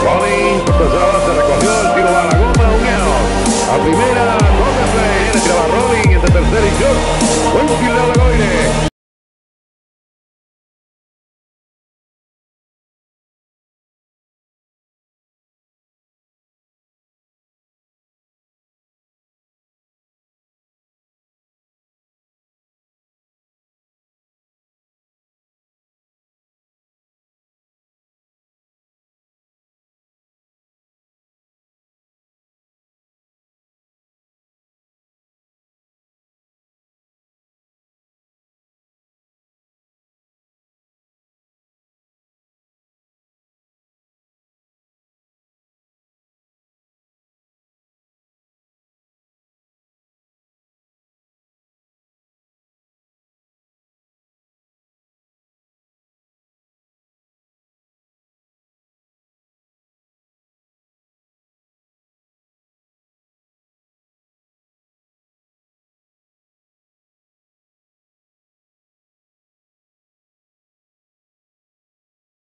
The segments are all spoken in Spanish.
Rollins, tercera base, recogió el tiro a la goma, un out. A primera, doble play, viene tiraba Rollins entre tercera y short. Buen fildeo de Goire.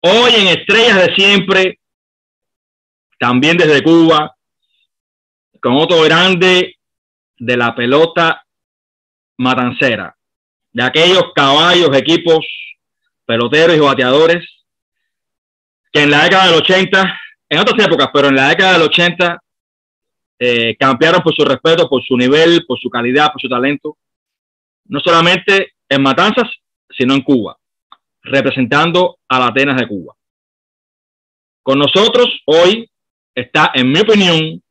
Hoy en Estrellas de Siempre, también desde Cuba, con otro grande de la pelota matancera, de aquellos caballos, equipos, peloteros y bateadores que en la década del 80, en otras épocas, pero en la década del 80, campearon por su respeto, por su nivel, por su calidad, por su talento, no solamente en Matanzas, sino en Cuba, representando a la Atenas de Cuba. Con nosotros hoy está, en mi opinión,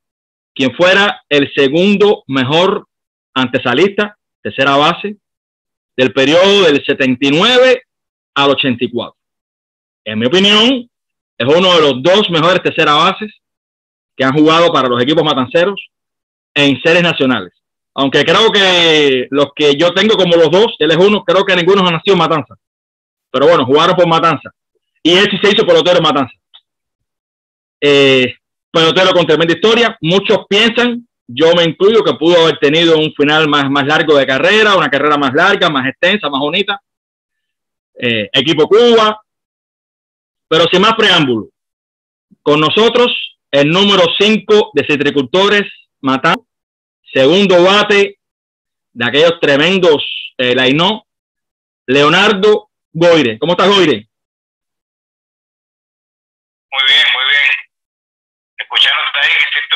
quien fuera el segundo mejor antesalista, tercera base, del periodo del 79 al 84. En mi opinión, es uno de los dos mejores tercera bases que han jugado para los equipos matanceros en series nacionales. Aunque creo que los que yo tengo como los dos, él es uno, creo que ninguno ha nacido en Matanza. Pero bueno, jugaron por Matanza. Y él sí se hizo pelotero en Matanza. Pelotero con tremenda historia. Muchos piensan, yo me incluyo, que pudo haber tenido un final más largo de carrera, una carrera más larga, más extensa, más bonita. Equipo Cuba. Pero sin más preámbulo, con nosotros el número 5 de Citricultores Matanza, segundo bate de aquellos tremendos Lainó, Leonardo Goire. ¿Cómo estás, Goire? Muy bien, muy bien. Escuchándote ahí que hiciste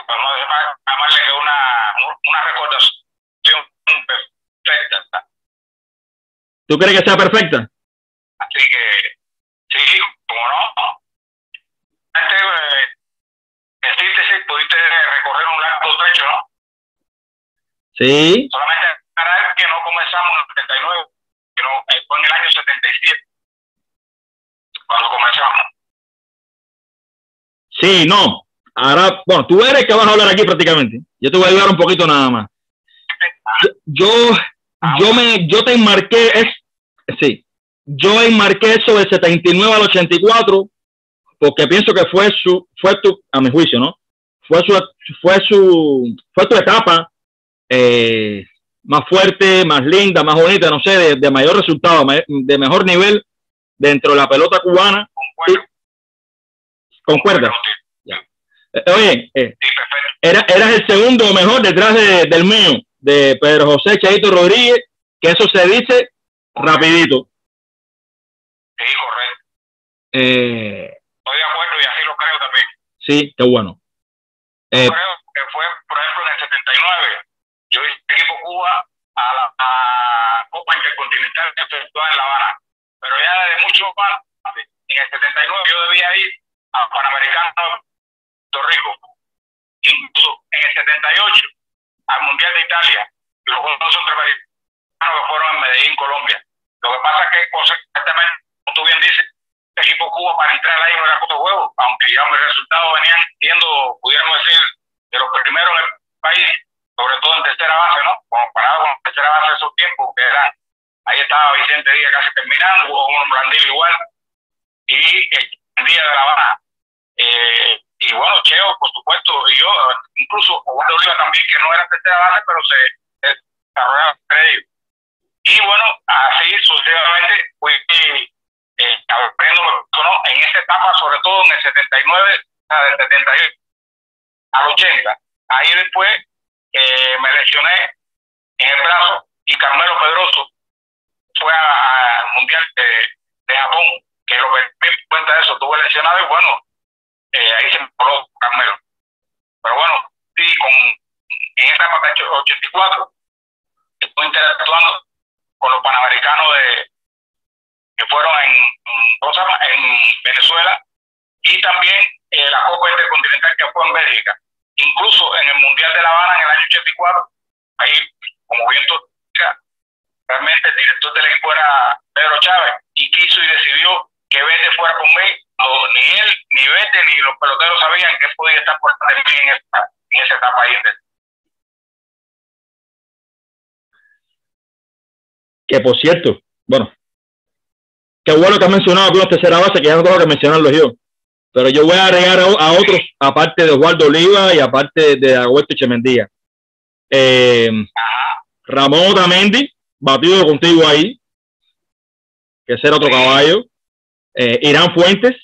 vamos a llamarle una recordación perfecta. ¿Tú crees que sea perfecta? Así que, sí, como no. Antes, pudiste recorrer un largo trecho, ¿no? Sí. Solamente aclarar que no comenzamos en el 79, sino fue en el año 77, cuando comenzamos. Sí, no. Ahora, bueno, tú eres el que vas a hablar aquí prácticamente. Yo te voy a ayudar un poquito nada más. Yo te enmarqué, sí. Yo enmarqué eso del 79 al 84 porque pienso que fue a mi juicio, ¿no? Fue tu etapa más fuerte, más linda, más bonita, no sé, de mayor resultado, de mejor nivel dentro de la pelota cubana. ¿Concuerdas? Oye, eras el segundo mejor detrás del mío, de Pedro José Cheito Rodríguez, que eso se dice rapidito. Sí, correcto. Estoy de acuerdo y así lo creo también. Sí, qué bueno. Yo creo que fue, por ejemplo, en el 79, yo hice equipo Cuba a la Copa Intercontinental que se efectuaba en La Habana, pero ya desde mucho antes, en el 79 yo debía ir a Panamericano de Puerto Rico, incluso en el 78 al Mundial de Italia, los Juegos Centroamericanos que fueron en Medellín, Colombia. Lo que pasa es que, consecuentemente, como tú bien dices, el equipo Cuba para entrar ahí no era justo juego, aunque ya mis resultados venían siendo, pudiéramos decir, de los primeros en el país, sobre todo en tercera base, ¿no? Comparado con la tercera base de esos tiempos, que era, ahí estaba Vicente Díaz casi terminando, hubo un Brandil igual, y el día de La Habana. Y bueno, Cheo, por supuesto, y yo, incluso Juan Oliva también, que no era tercera base, pero se desarrollaba crédito. Y bueno, así sucesivamente fui abriéndome, ¿no? En esa etapa, sobre todo en el 79, o sea, del 78 al 80. Ahí después me lesioné en el brazo y Carmelo Pedroso fue al Mundial de Japón, que lo que me di cuenta de eso, estuve lesionado y bueno, ahí se me coló Carmelo. Pero bueno, sí, en esta etapa de 84 estoy interactuando con los panamericanos que fueron en Venezuela y también la Copa Intercontinental que fue en Bélgica. Incluso en el Mundial de La Habana en el año 84, ahí, como bien tú dices, realmente el director del equipo era Pedro Chávez y quiso y decidió que Vete fuera con mí. Ni él, ni Vete, ni los peloteros sabían que podía estar por delante de mí en esa etapa ahí. Que por cierto, bueno, qué bueno que has mencionado algunos tercera base que ya no tengo que mencionarlos yo. Pero yo voy a agregar a otros, aparte de Oswaldo Oliva y aparte de Agüero Chemendía. Ramón Otamendi, batido contigo ahí, que ese era otro caballo. Irán Fuentes.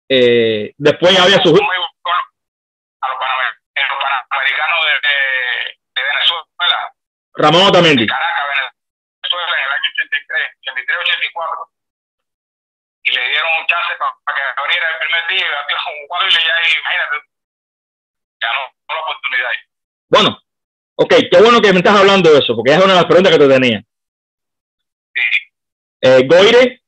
Después había su... A los panamericanos de Venezuela. Ramón Otamendi. Caracas, Venezuela, en el año 83-84. Y le dieron un chance para que abriera el primer día y batió con un cuadro y ya, imagínate, ganó la oportunidad. Bueno, ok, qué bueno que me estás hablando de eso, porque esa es una de las preguntas que te tenía. Sí. Goire,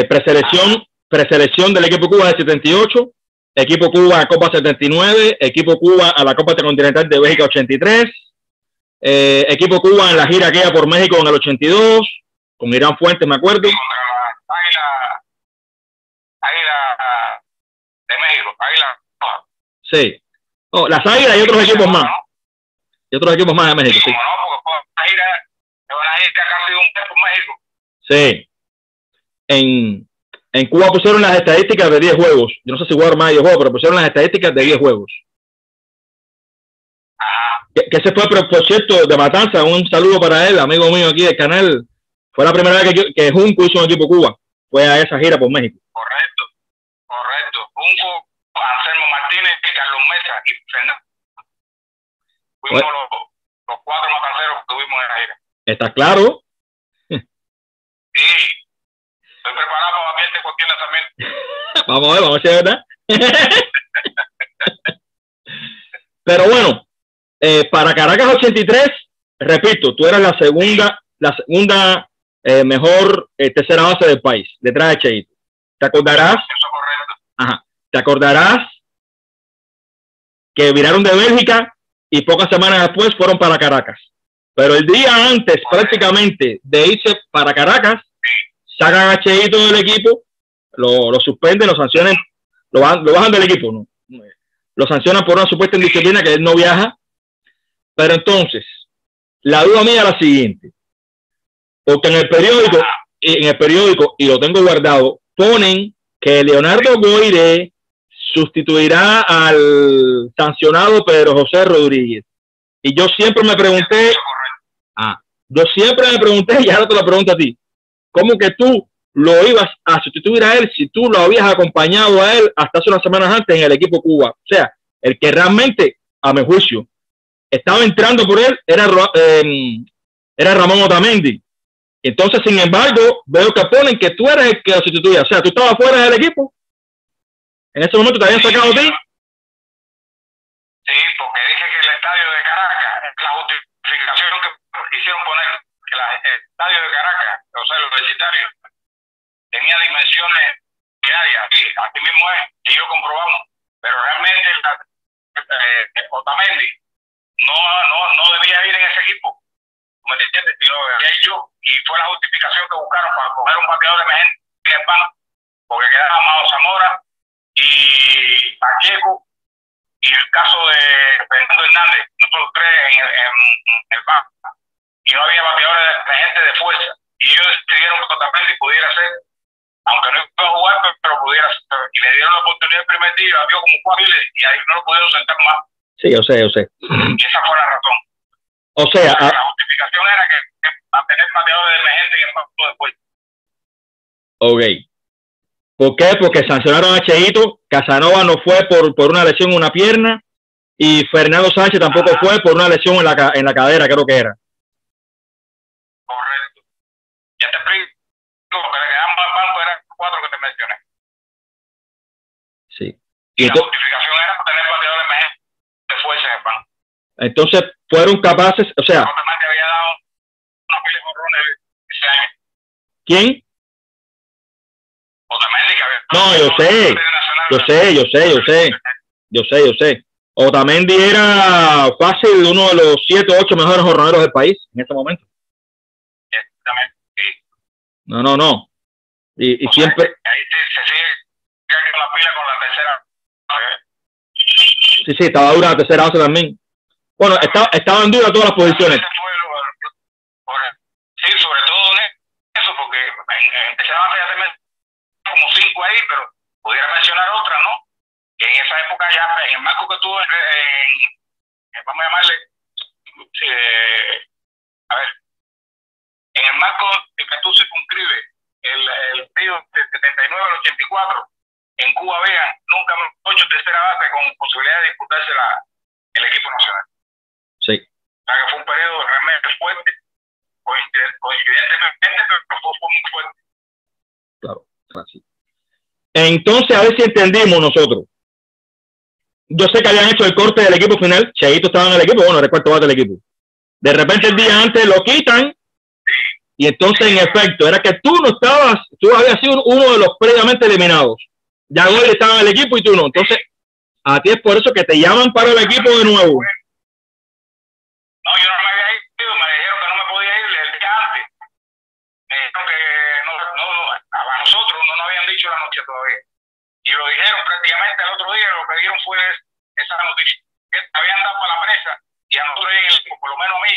preselección del equipo Cuba del 78, equipo Cuba a Copa 79, equipo Cuba a la Copa Intercontinental de Bélgica 83, equipo Cuba en la gira aquella por México en el 82, con Irán Fuentes, me acuerdo. Águila de México, Águila. Sí. Oh, las Águilas y otros equipos más. Y otros equipos más de México, sí. No, porque fue una gira casi de un mes por México. Sí. En Cuba pusieron las estadísticas de 10 juegos. Yo no sé si jugaron más de 10 juegos, pero pusieron las estadísticas de 10 juegos. Que se fue, por cierto, de Matanza. Un saludo para él, amigo mío aquí del canal. Fue la primera vez que Junco hizo un equipo Cuba. Fue a esa gira por México. Correcto. Junco, Anselmo Martínez, Carlos Mesa y Fernando. Fuimos los 4 matanceros que tuvimos en la gira. ¿Está claro? Sí. Estoy preparado para ambiente cualquier lanzamiento. Vamos a ver si es verdad. Pero bueno, para Caracas 83, repito, tú eras la segunda mejor tercera base del país, detrás de Cheito. ¿Te acordarás? Eso es correcto. Ajá. ¿Te acordarás que viraron de Bélgica y pocas semanas después fueron para Caracas? Pero el día antes, prácticamente, de irse para Caracas, sacan a Cheito del equipo, lo suspenden, lo sancionan, lo bajan del equipo, ¿no? Lo sancionan por una supuesta indisciplina que él no viaja. Pero entonces, la duda mía es la siguiente. Porque en el periódico, y lo tengo guardado, ponen que Leonardo Goire sustituirá al sancionado Pedro José Rodríguez. Y yo siempre me pregunté, y ahora te lo pregunto a ti, ¿cómo que tú lo ibas a sustituir a él si tú lo habías acompañado a él hasta hace unas semanas antes en el equipo Cuba? O sea, el que realmente, a mi juicio, estaba entrando por él era Ramón Otamendi. Entonces, sin embargo, veo que ponen que tú eres el que lo sustituía. O sea, tú estabas fuera del equipo. En ese momento te habían sacado a ti. Sí, porque dije que el estadio de Caracas, la justificación que hicieron poner, que el estadio de Caracas, o sea, el universitario, tenía dimensiones diarias. Sí, aquí mismo es, y yo comprobamos. Pero realmente Otamendi no debía ir en ese equipo. ¿Me entiendes? Sino debía ir yo. Y fue la justificación que buscaron para coger un bateador emergente en el banco, porque quedaba Amado Zamora y Pacheco y el caso de Fernando Hernández, nosotros 3 en el banco. Y no había bateadores emergentes de fuerza. Y ellos decidieron que Otamendi pudiera ser, aunque no iba a jugar, pero pudiera ser. Y le dieron la oportunidad el primer día, vio como 4 y ahí no lo pudieron sentar más. Sí, yo sé. Y esa fue la razón. O sea, la justificación era que mantener bateadores de emergente en el banco después. Ok. ¿Por qué? Porque sancionaron a Cheito, Casanova no fue por una lesión en una pierna y Fernando Sánchez tampoco fue por una lesión en la cadera, creo que era. Correcto. Ya te explico, lo que le quedamos al banco eran 4 que te mencioné. Sí. Y la justificación era tener bateadores emergentes de fuerza en el banco. Entonces fueron capaces, o sea... Otamendi había dado una pila de jonrones ese año. ¿Quién? Otamendi que había... Yo sé. Otamendi era fácil uno de los 7 o 8 mejores jornaderos del país en ese momento. Exactamente, sí. No. Y siempre... Ahí se sigue con la pila con la tercera. Sí, estaba dura la tercera base también. Bueno, estaban duras todas las posiciones. Sí, sobre todo eso, porque en tercera base ya se me como 5 ahí, pero pudiera mencionar otra, ¿no? Que en esa época ya, en el marco que tuvo vamos a llamarle, en el marco en que tú circunscribes el periodo del 79 al 84, en Cuba había nunca 8 tercera base con posibilidad de disputarse el equipo nacional. Sí. O sea que fue un periodo realmente fuerte, coincidentemente, pero fue muy fuerte. Claro, así. Entonces, a ver si entendimos nosotros. Yo sé que habían hecho el corte del equipo final. Cheito estaba en el equipo, bueno, era el cuarto bate del equipo. De repente el día antes lo quitan. Y entonces, en efecto, era que tú no estabas, tú habías sido uno de los previamente eliminados. Ya Goyle estaba en el equipo y tú no. Entonces, a ti es por eso que te llaman para el equipo de nuevo. No, yo no me había ido, me dijeron que no me podía ir el día antes. Me dijeron que a nosotros no nos habían dicho la noticia todavía. Y lo dijeron prácticamente el otro día, lo que dieron fue esa noticia. Que habían dado para la presa y a nosotros en el equipo, por lo menos a mí,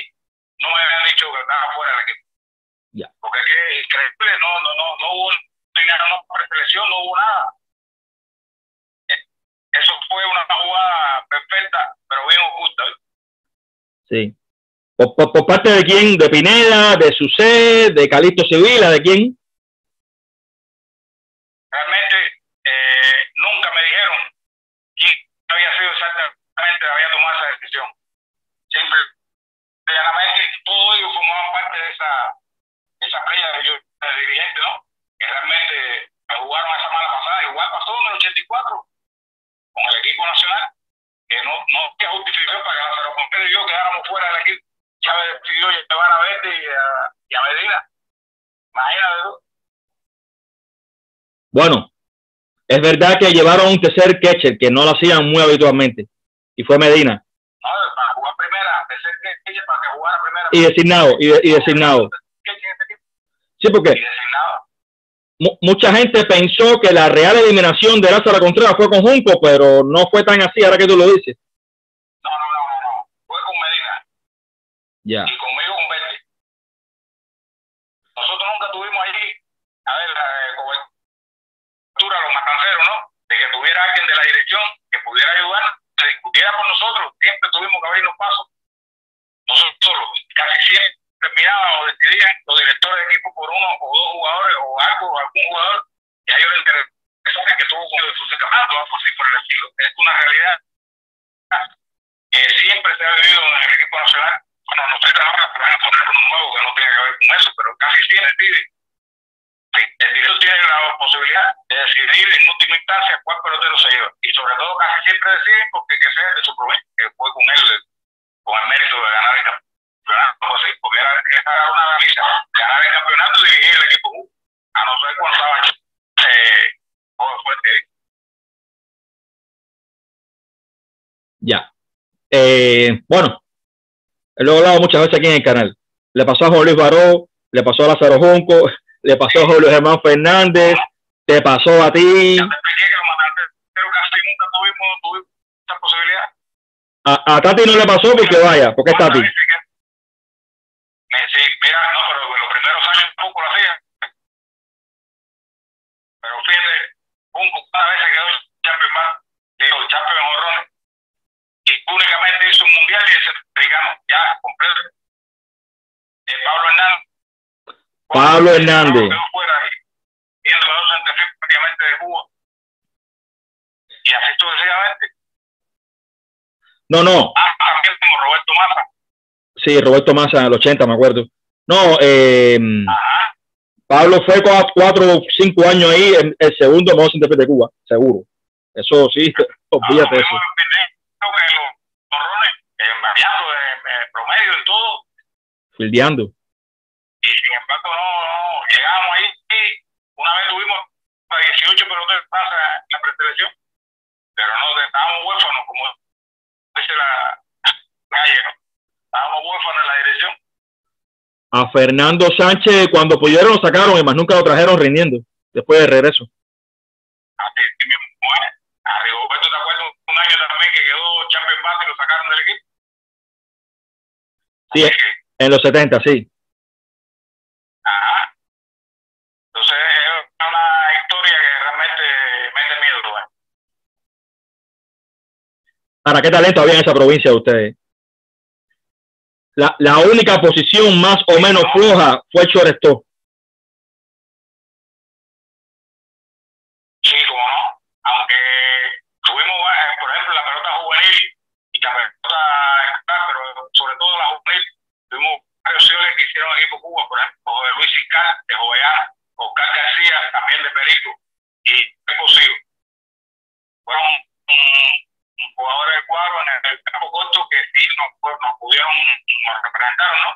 no me habían dicho que estaba fuera del equipo. Yeah. Porque es que increíble, no hubo preselección, no hubo nada. Eso fue una jugada perfecta, pero bien oculta. Sí. ¿Por parte de quién? ¿De Pineda? ¿De Sucé? ¿De Calixto Sevilla? ¿De quién? Realmente nunca me dijeron quién había sido exactamente, había tomado esa decisión. Simplemente todos ellos formaban parte de esa playa de dirigentes, ¿no? Que realmente jugaron esa mala pasada. Igual pasó en el 84 con el equipo nacional, que no había justificación para que la Cerro y yo quedáramos fuera del equipo. Chávez decidió llevar a Verde y a Medina. Imagínate tú. Bueno, es verdad que llevaron un tercer catcher que no lo hacían muy habitualmente y fue Medina. No, para jugar primera, tercer catcher para que jugara primera. Y designado. Sí, porque mucha gente pensó que la real eliminación de Lázaro Contreras fue con Junco, pero no fue tan así, ahora que tú lo dices. No. Fue con Medina. Ya. Y conmigo con Verde. Nosotros nunca tuvimos allí, a ver, cobertura, los matanceros, ¿no? De que tuviera alguien de la dirección que pudiera ayudar, que discutiera con nosotros. Siempre tuvimos que abrirnos pasos. Nosotros casi siempre terminaban o decidían los directores de equipo por uno o dos jugadores o algún jugador que a ellos les interesaba que tuvo con su campeonato, por el estilo. Es una realidad que siempre se ha vivido en el equipo nacional. Bueno, no sé ahora van a poner uno nuevo que no tenga que ver con eso, pero casi siempre deciden. El director tiene la posibilidad de decidir en última instancia cuál pelotero se lleva. Y sobre todo casi siempre deciden porque que sea de su provecho, que fue con él, con el mérito de ganar el campeonato. Porque era una galiza, ganar el campeonato y dirigir el equipo. A no ser cuando estaba fuerte. Ya. Bueno, lo he hablado muchas veces aquí en el canal. Le pasó a Juan Luis Baró, le pasó a Lázaro Junco, le pasó a Julio Germán Fernández, te pasó a ti. Ya te expliqué que los matanceros casi nunca tuvimos esa posibilidad. A Tati no le pasó porque vaya, porque es Tati. Sí, mira, no, pero en los primeros años poco lo hacía. Pero fíjate, cada vez se quedó champion en jorrones. Y únicamente hizo un mundial y el certificado ya completo. Pablo Hernández Pablo Hernández. Fuera viendo los Santa Fe prácticamente de Cuba. Y así sucesivamente. No, no. También como Roberto Massa. Sí, Roberto Massa en el 80, me acuerdo. No, Pablo fue 4 o 5 años ahí, el segundo mejor centerfield de Cuba, seguro. Eso sí, olvídate eso. Creo que los morrones, variando de promedio y todo. Fildeando. Y sin embargo, no llegamos ahí. Una vez tuvimos a 18 peloteros pasa en la preselección, pero no estábamos huérfanos, como dice la calle, ¿no? Estábamos huérfanos en la dirección. A Fernando Sánchez, cuando pudieron, lo sacaron y más nunca lo trajeron rindiendo después del regreso. Así mismo es. A Rigoberto, ¿te acuerdas? Un año también que quedó champion base y lo sacaron del equipo. Sí, en los 70, sí. Ajá. Entonces es una historia que realmente mete miedo, ¿eh? Ahora, ¿qué talento había en esa provincia de ustedes? La única posición más o menos floja fue el shortstop. Sí, como no. Aunque tuvimos, por ejemplo, la pelota juvenil y la pelota, pero sobre todo la juvenil, tuvimos varios señores que hicieron equipo Cuba, por ejemplo, José Luis Iscar de Jovellanos, Oscar García también de Perico y Cosío. Fueron jugadores del cuadro en el campo corto que sí nos pudieron representar, ¿no?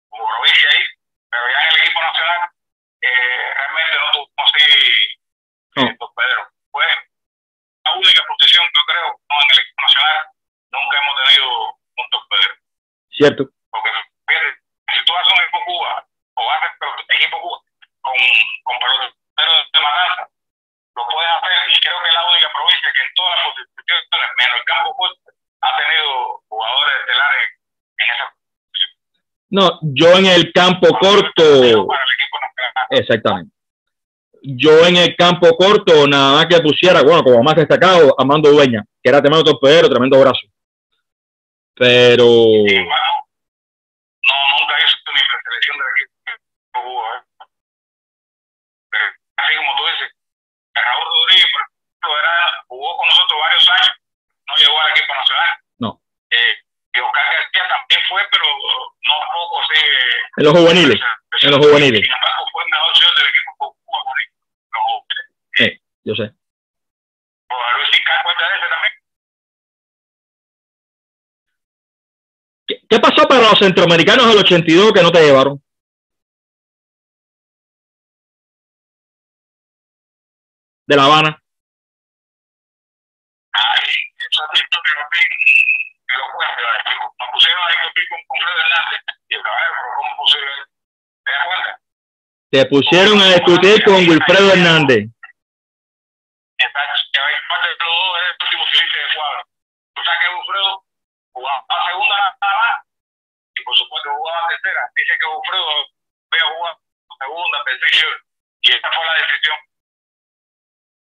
Como provincia ahí, pero ya en el equipo nacional realmente no tuvimos así torpederos. Fue la única posición que yo creo no, en el equipo nacional nunca hemos tenido un torpedero. Cierto. Porque fíjate, si tú haces un equipo Cuba o haces equipo Cuba con peloteros de matanza, lo puedes hacer y creo que es la única provincia que en todas las posiciones, menos el campo corto, ha tenido jugadores estelares en esa posición. No, yo en el campo corto. Para el equipo nacional. Exactamente. Yo en el campo corto, nada más que pusiera, bueno, como más destacado, Armando Dueña, que era tremendo torpedero, tremendo brazo. Pero. Sí, bueno, nunca hizo ni preselección del equipo Cuba, ¿eh? Pero así como tú dices, Raúl Rodríguez, por ejemplo, jugó con nosotros varios años, no llegó al equipo nacional. No. Y Oscar García también fue, pero no poco, sí. En los juveniles. En los juveniles. Sin embargo, fue el mejor señor del equipo Cuba. Yo sé. Pues Luis Iscar cuenta de ese también. ¿Qué pasó para los centroamericanos del 82 que no te llevaron? De La Habana. Ahí, eso es cierto que lo cuento. Nos pusieron a discutir con Fredo Hernández y el caballero, pero ¿cómo posible? ¿Te das cuenta? Te pusieron a discutir con Wilfredo Hernández. Exacto, que hay parte de los dos es el último civil de Cuadro. O sea que Wilfredo jugaba a segunda nada más y por supuesto jugaba a tercera. Dice que Wilfredo voy a jugar segunda, tercera y esa fue la decisión.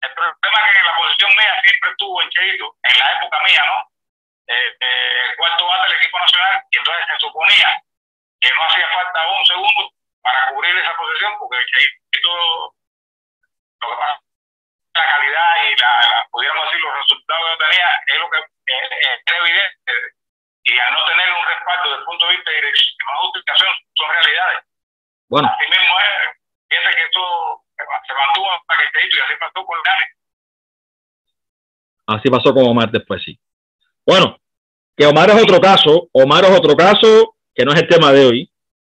El problema es que la posición mía siempre estuvo en Cheito, en la época mía, ¿no? El cuarto bate del equipo nacional, y entonces se suponía que no hacía falta un segundo para cubrir esa posición, porque el Cheito, lo que pasa, la calidad y pudiéramos decir, los resultados que yo tenía, es lo que es evidente, y al no tener un respaldo desde el punto de vista de dirección de justificación, son realidades. Bueno. Así mismo es, fíjate que esto se mantuvo hasta que Cheito, y así pasó con Dani. Así pasó con Omar después, sí. Bueno, que Omar es otro caso. Omar es otro caso que no es el tema de hoy.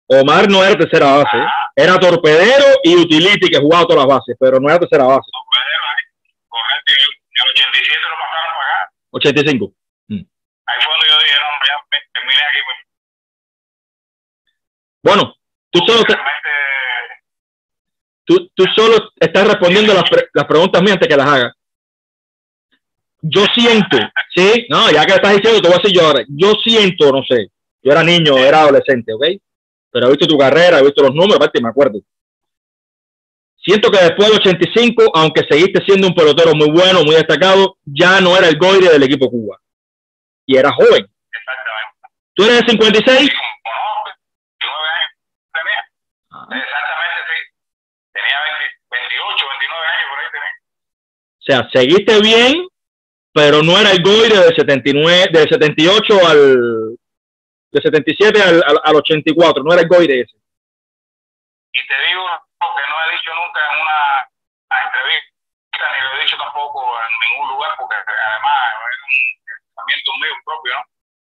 Omar no era tercera base. Era torpedero y utility que jugaba todas las bases, pero no era tercera base. Torpedero, correcto. En el 87 lo pasaron para acá. 85. Ahí fue donde yo dije, no, ya terminé aquí. Bueno, tú solo estás respondiendo las preguntas mías antes que las hagas. Yo siento, sí, no, ya que estás diciendo, te voy a decir yo ahora. Yo siento, no sé, yo era niño, era adolescente, ¿ok? Pero he visto tu carrera, he visto los números, aparte me acuerdo. Siento que después del 85, aunque seguiste siendo un pelotero muy bueno, muy destacado, ya no era el Goire del equipo Cuba. Y era joven. Exactamente. ¿Tú eres de 56? Sí, 9 años tenía. Exactamente, sea, seguiste bien, pero no era el Goire del 79, del 78 del 77 al 84, no era el Goire ese. Y te digo que no he dicho nunca en una entrevista, ni lo he dicho tampoco en ningún lugar, porque además es un pensamiento mío propio, ¿no?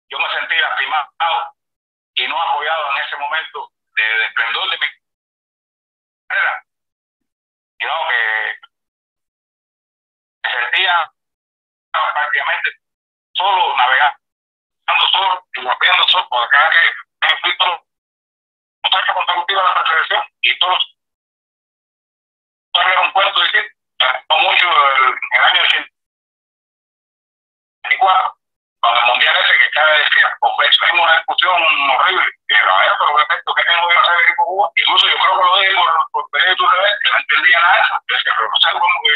Yo me sentí lastimado y no apoyado en ese momento de esplendor de mi carrera. Yo que me sentía prácticamente solo, navegando solo y golpeando solo, porque cada que fui todo muchacho consecutiva a la selección y todos era un puesto de decir, no mucho el año 84, cuando el mundial ese que cada decía, pues tuvimos una discusión horrible, pero a ver, pero respecto que no iba a ser el equipo Cuba, incluso yo creo que lo dije por periodo de revés, que no entendía nada de eso, pero es que no sé cómo que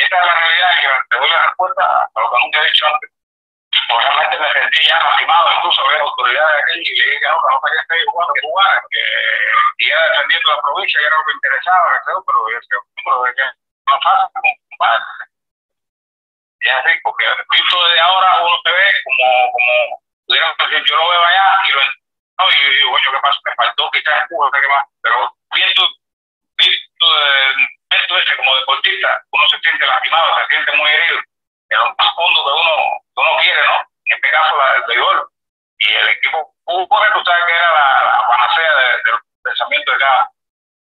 esta es la realidad y que te doy la respuesta a lo que nunca he dicho antes. Pues realmente me sentí ya lastimado, incluso a ver autoridades de aquel y le dije que no sabía que estoy jugando, que jugar, que iba defendiendo la provincia, que era lo que interesaba, pero yo decía, pero que no pasa, compadre. Y así, porque visto desde ahora uno se ve como pudiera decir, yo lo veo allá y lo entiendo, y digo, coño, ¿qué pasa? Me faltó quizás en Cuba, no sé qué más, pero visto esto ese como deportista, uno se siente lastimado, se siente muy herido. En lo más fondo que uno quiere, ¿no? En este caso, el béisbol. Y el equipo Cuba, tú sabes que era la panacea del pensamiento de cada.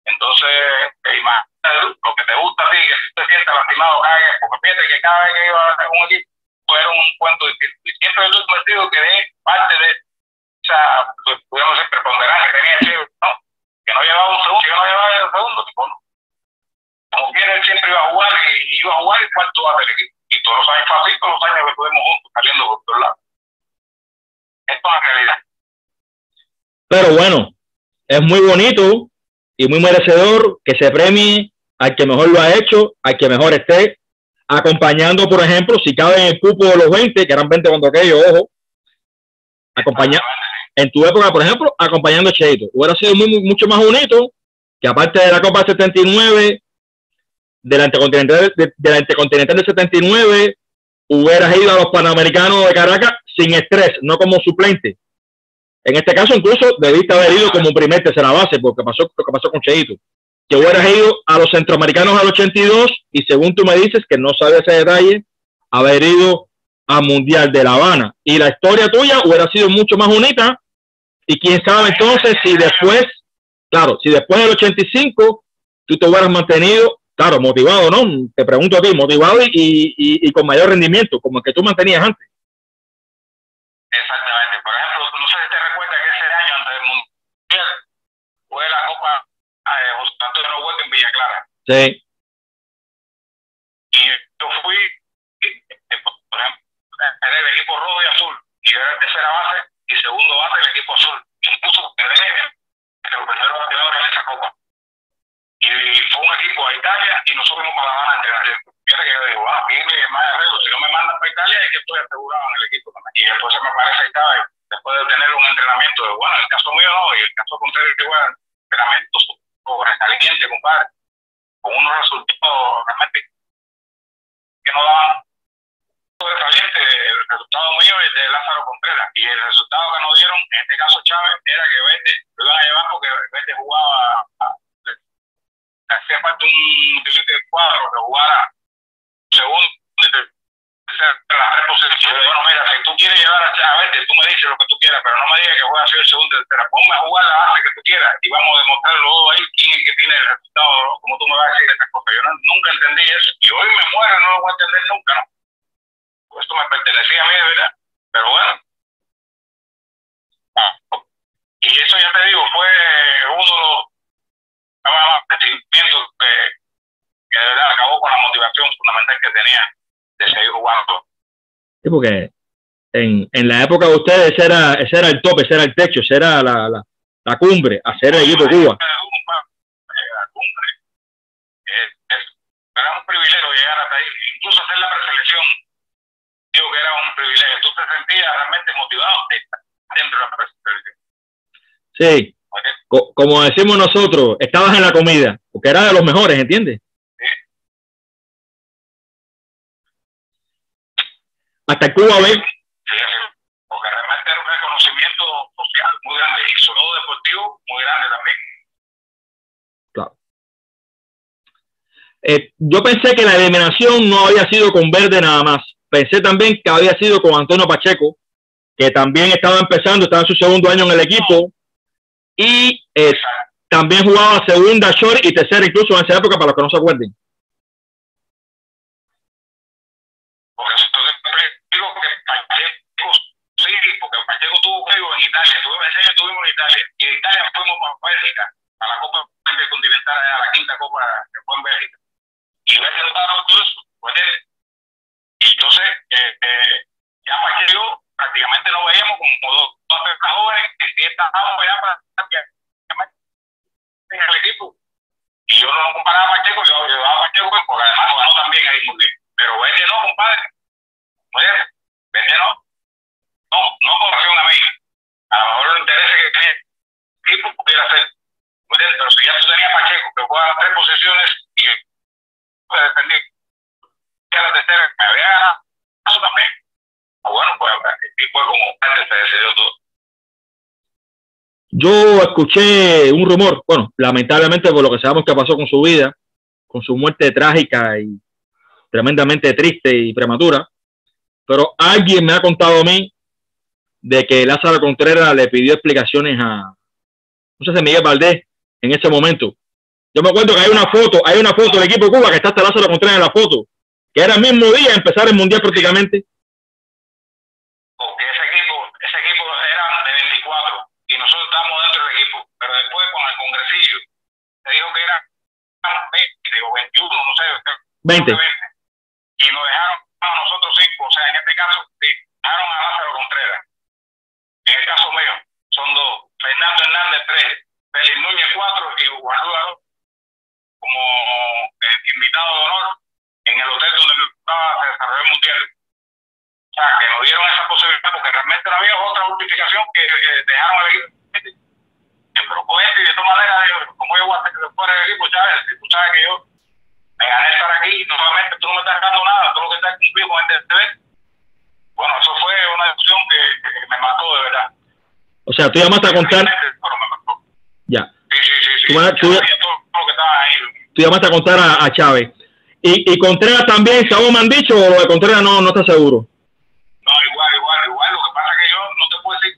Entonces, imagínate lo que te gusta a ti, que si te sientes lastimado, caigas, porque fíjate que cada vez que iba a hacer un equipo era un cuento distinto. Y siempre estoy convencido que de parte de esa, pudiéramos decir, preponderancia que tenía el chico, ¿no? Que no llevaba un segundo, que no llevaba un segundo, tipo, ¿no? Como quiera, él siempre iba a jugar y iba a jugar y cuarto va del equipo. Y todos los años fue así, todos los años que estuvimos juntos, saliendo por todos lados. Esto es la realidad. Pero bueno, es muy bonito y muy merecedor que se premie al que mejor lo ha hecho, al que mejor esté, acompañando, por ejemplo, si cabe en el cupo de los 20, que eran 20 cuando aquello, ojo, en tu época, por ejemplo, acompañando a Cheito. Hubiera sido mucho más bonito que aparte de la Copa 79, del Intercontinental del 79, hubieras ido a los Panamericanos de Caracas sin estrés, no como suplente. En este caso, incluso debiste haber ido como primer tercera base, porque pasó lo que pasó con Cheito. Que hubieras ido a los Centroamericanos al 82 y según tú me dices, que no sabes ese detalle, haber ido al Mundial de La Habana. Y la historia tuya hubiera sido mucho más bonita y quién sabe entonces si después, claro, si después del 85 tú te hubieras mantenido, claro, motivado, ¿no? Te pregunto a ti, motivado y con mayor rendimiento, como el que tú mantenías antes. Exactamente. Por ejemplo, no sé si te recuerdas que ese año antes del Mundial fue la Copa José Antonio Huerta en Villa Clara. Sí. Y yo fui, por ejemplo, era el equipo rojo y azul, y yo era tercera base y segundo base del equipo azul. Incluso quedé entre los primeros bateadores en esa Copa. Y fue un equipo a Italia y nosotros fuimos para La Habana a entrenar. Fíjate que yo digo, aquí más arreglo, si no me mandan para Italia es que estoy asegurado en el equipo también. Y después se me parece estaba después de tener un entrenamiento de, bueno, en el caso mío no, y el caso contrario es igual, entrenamientos sobresalientes, compadre, con unos resultados realmente que no daban sobresaliente. El resultado mío es de Lázaro Contreras, y el resultado que nos dieron, en este caso Chávez, era que Vete lo iban a llevar porque Vete jugaba hacía falta un utility de cuadro que jugara segundo la reposición. Bueno, mira, si tú quieres llevar a Vete, tú me dices lo que tú quieras, pero no me digas que juega a ser el segundo y tercera. Ponme a jugar la base que tú quieras y vamos a demostrar luego ahí quién es el que tiene el resultado, ¿no? Como tú me vas a decir estas cosas. Yo nunca entendí eso y hoy me muero, no lo voy a entender nunca, ¿no? Pues esto me pertenecía a mí, de verdad. Pero bueno. Y eso ya te digo, fue uno de los sentimientos que de verdad acabó con la motivación fundamental que tenía de seguir jugando. Sí, porque en la época de ustedes ese era el tope, ese era el techo, ese era la cumbre, hacer el equipo Cuba. La cumbre. Era un privilegio llegar hasta ahí, incluso hacer la preselección. Digo que era un privilegio. Tú te sentías realmente motivado dentro de la preselección. Sí. Como decimos nosotros, estabas en la comida, porque era de los mejores, ¿entiendes? hasta el Cuba B. Sí, porque realmente era un reconocimiento social muy grande y sobre todo deportivo muy grande también. Claro. Yo pensé que la eliminación no había sido con Verde nada más. Pensé también que había sido con Antonio Pacheco, que también estaba empezando, estaba en su segundo año en el equipo y también jugaba segunda, short y tercera incluso en esa época, para los que no se acuerden. Porque eso digo que Pacheco, sí, porque Pacheco tuvo juego en Italia, ese año estuvimos en Italia, y en Italia fuimos para Bélgica, a la Copa Intercontinental, a la quinta Copa que fue en Bélgica. Y ves que no estaba todo eso, pues y entonces, ya Pacheco prácticamente lo veíamos como dos jóvenes que sí estábamos ya prácticamente en el equipo. Y yo no comparaba a Pacheco, yo llevaba a Pacheco porque además ganó también ahí muy bien. Pero Verde no, compadre. Verde no. No con relación a mí. A lo mejor el interés que tenía el equipo pudiera ser. Pero si ya tú tenías a Pacheco que juega las 3 posiciones y yo defendí que la tercera me había ganado eso también. Bueno, pues el tipo es como antes se decidió todo. Yo escuché un rumor, bueno, lamentablemente por lo que sabemos que pasó con su vida, con su muerte trágica y tremendamente triste y prematura, pero alguien me ha contado a mí de que Lázaro Contreras le pidió explicaciones a, no sé si Miguel Valdés en ese momento. Yo me acuerdo que hay una foto del equipo de Cuba que está hasta Lázaro Contreras en la foto, que era el mismo día de empezar el Mundial prácticamente. Porque ese equipo era de 24 y nosotros estábamos dentro del equipo, pero después con el congresillo se dijo que eran 20 o 21, no sé, 20. Y nos dejaron a nosotros 5, o sea, en este caso dejaron a Lázaro Contreras. En el caso mío son 2, Fernando Hernández 3, Félix Núñez 4 y Juan Luis como invitado de honor en el hotel donde se desarrolló el Mundial. O sea, que nos dieron esa posibilidad porque realmente no había otra justificación que dejaron al equipo. Pero con esto y de todas maneras, como yo voy a hacer que fuera del equipo, Chávez, tú sabes que yo me gané estar aquí y nuevamente tú no me estás dando nada, todo lo que estás cumplido con el deber. Bueno, eso fue una decisión que me mató de verdad. O sea, tú llamaste a contar. Bueno, me mató. Ya. Sí. Tú todo lo que estaba ahí. Tú llamaste a contar a Chávez. Y Contreras también, ¿según me han dicho, o lo de Contreras no está seguro? No, igual. Lo que pasa es que yo no te puedo decir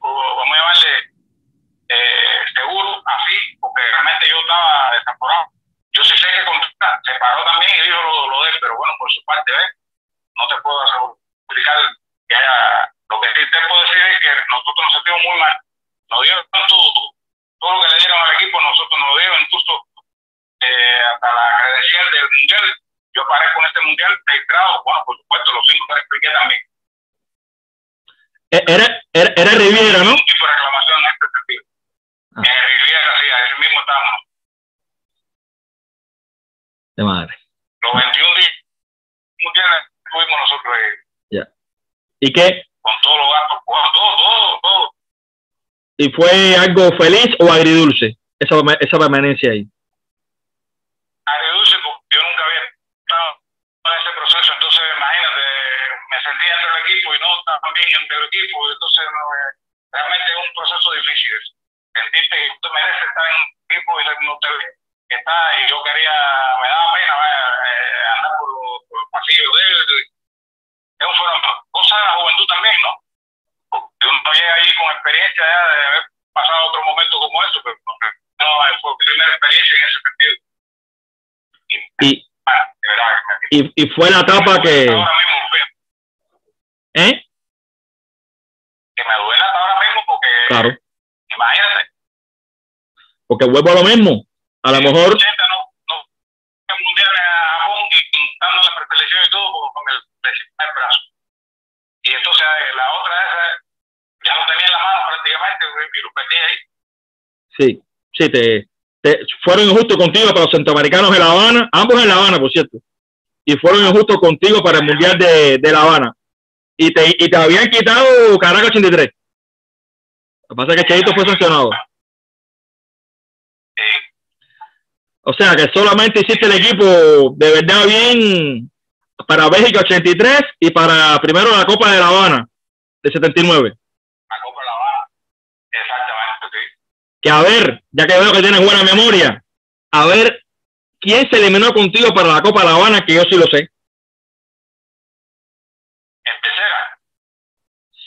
vamos a llamarle seguro así, porque realmente yo estaba desamparado. Yo sí sé que Contreras se paró también y dijo lo de él, pero bueno, por su parte, no te puedo explicar que haya. Lo que sí te puedo decir es que nosotros nos sentimos muy mal. Nos dieron todo lo que le dieron al equipo, nosotros nos lo dieron, incluso hasta la credencial del Mundial. Yo paré con este Mundial registrado, bueno, por supuesto, los 5 que le expliqué también. Era Riviera, ¿no? Un tipo de reclamación en este sentido. En Riviera, sí, ahí mismo estábamos. De madre. Los 21 días mundiales tuvimos nosotros ahí. Ya. ¿Y qué? Con todos los gastos, todo. ¿Y fue algo feliz o agridulce esa permanencia ahí? Agridulce, porque yo nunca había estado en ese proceso, entonces imagínate, me sentía dentro del equipo y no estaba bien dentro del equipo, entonces realmente es un proceso difícil. Sentirte que tú mereces estar en un equipo y no te está, y yo me daba pena andar por los pasillos de él. Eso fueron cosas de la juventud también, ¿no? Porque uno llega ahí con experiencia ya de haber pasado otro momento como eso, pero no, fue mi primera experiencia en ese sentido. Y fue la etapa que... Ahora mismo, que me duele hasta ahora mismo porque... Claro. Imagínate. Porque vuelvo a lo mismo. A lo mejor... El mundial a Japón y dando la preselección y todo con el brazo. Y entonces la otra esa ya lo tenía en la mano prácticamente y lo perdí ahí. Sí, fueron injustos contigo para los centroamericanos de La Habana, ambos en La Habana, por cierto, y fueron injustos contigo para el Mundial de La Habana. Y te habían quitado Caracas 83. Lo que pasa es que Cheito fue sancionado. O sea, que solamente hiciste el equipo de verdad bien para Bélgica 83 y para primero la Copa de La Habana de 79. La Copa de La Habana, exactamente, sí. Que a ver, ya que veo que tienes buena memoria, a ver, ¿quién se eliminó contigo para la Copa de La Habana? Que yo sí lo sé. En tercera.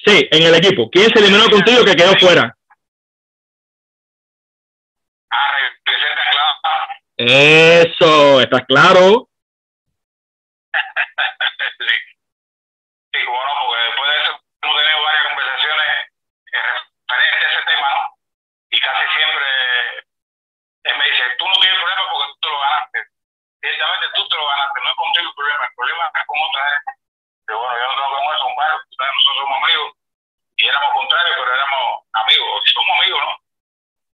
Sí, en el equipo. ¿Quién se eliminó contigo que quedó fuera? Representa claro. Eso, ¿estás claro? Sí. Sí, bueno, porque después de eso hemos tenido varias conversaciones referentes a ese tema, ¿no? Y casi siempre él me dice, tú no tienes problema porque tú te lo ganaste. Ciertamente tú te lo ganaste, no es contigo el problema es con otra gente. Pero bueno, yo no tengo que ver con varios, nosotros somos amigos y éramos contrarios, pero éramos amigos, y somos amigos, ¿no?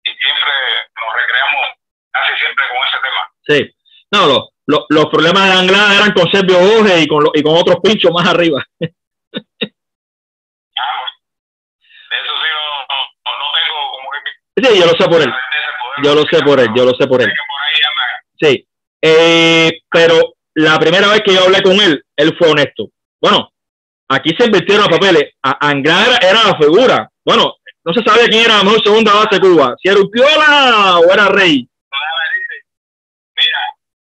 Y siempre nos recreamos casi siempre con ese tema. Sí. No, los problemas de Anglada eran con Sergio Borges y con otros pinchos más arriba. Pues, de eso sí no tengo como que... Sí, yo lo sé por él. Yo lo sé por él, yo lo sé por él. Sí. Pero la primera vez que yo hablé con él, él fue honesto. Bueno, aquí se invirtieron los papeles. Anglada era la figura. Bueno, no se sabía quién era la mejor segunda base de Cuba. Si era Urpiola o era Rey. Mira,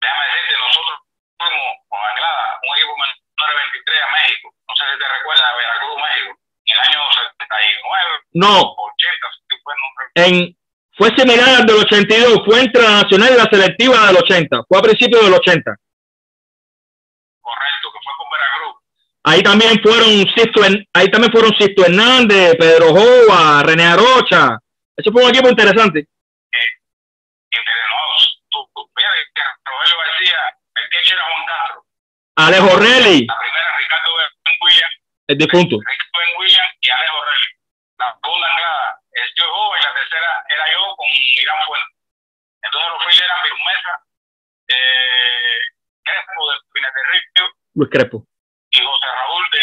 déjame decirte, nosotros fuimos con Anglada, un equipo menor de 23 a México. No sé si te recuerdas, a Veracruz, México. En el año 79. No. 80, fue similar al del 82. Fue internacional en la selectiva del 80. Fue a principios del 80. Correcto, que fue con Veracruz. Ahí también fueron Sisto Hernández, Pedro Jova, René Arocha. Eso fue un equipo interesante. Rogelio García, el que era Juan Castro. Alejo Relli. La primera, Ricardo Ben William. El difunto. Ricardo Ben William y Alejo Relli. La segunda Anglada, el tío Jova, y la tercera era yo con Irán Fuentes. Entonces los fieles eran Virus Mesa, Crespo de Pinar del Río. Luis Crespo. Y José Raúl de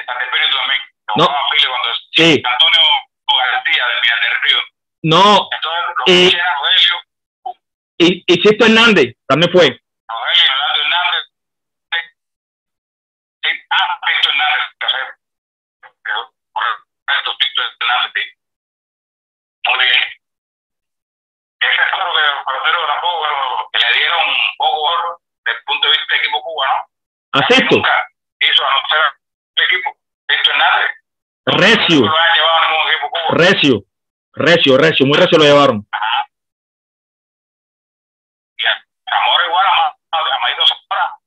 San Espíritu también. No. Sí. Antonio García de Pinar del Río. No. Entonces, Rogelio. Y Sisto Hernández también fue. Rogelio Hernández. Sí. Sisto Hernández. Correcto, Sisto Hernández. Muy bien. Ese es lo que los peloteros tampoco, que le dieron poco oro desde el punto de vista del equipo cubano. ¿Acepto? Nunca hizo anunciar el equipo. Sisto Hernández. Recio. No lo han llevado a ningún equipo cubano. Recio, muy recio lo llevaron. Ajá. Y Amor igual a Maito Zamora.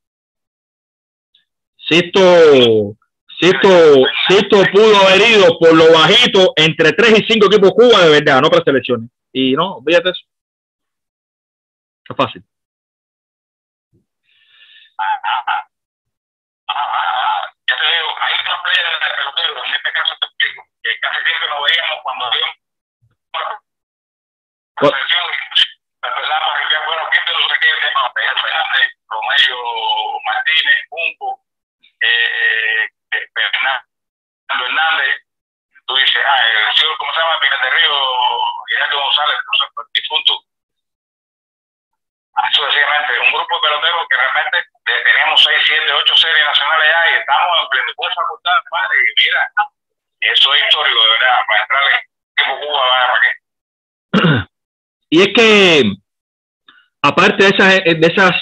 Sisto pudo haber ido por lo bajito entre 3 y 5 equipos Cuba de verdad, no para selecciones. Y no, fíjate eso. Es fácil. Ya te digo, hay una playa de peloteros, en este caso te explico, que casi siempre lo veíamos cuando habíamos la selección empezamos a que bueno, ¿quién de los que quede tema? Fernández, Romero Martínez, Junco, Fernando Hernández, tú dices, el señor, ¿cómo se llama? Pinar del Río, Guillermo González, difunto. Sucesivamente, un grupo de peloteros que realmente teníamos 6, 7, 8 series nacionales ya y estamos en plenitud de facultad, padre, y mira, eso es histórico, de verdad, para entrar en equipo Cuba, ¿para qué? Y es que, aparte de esas...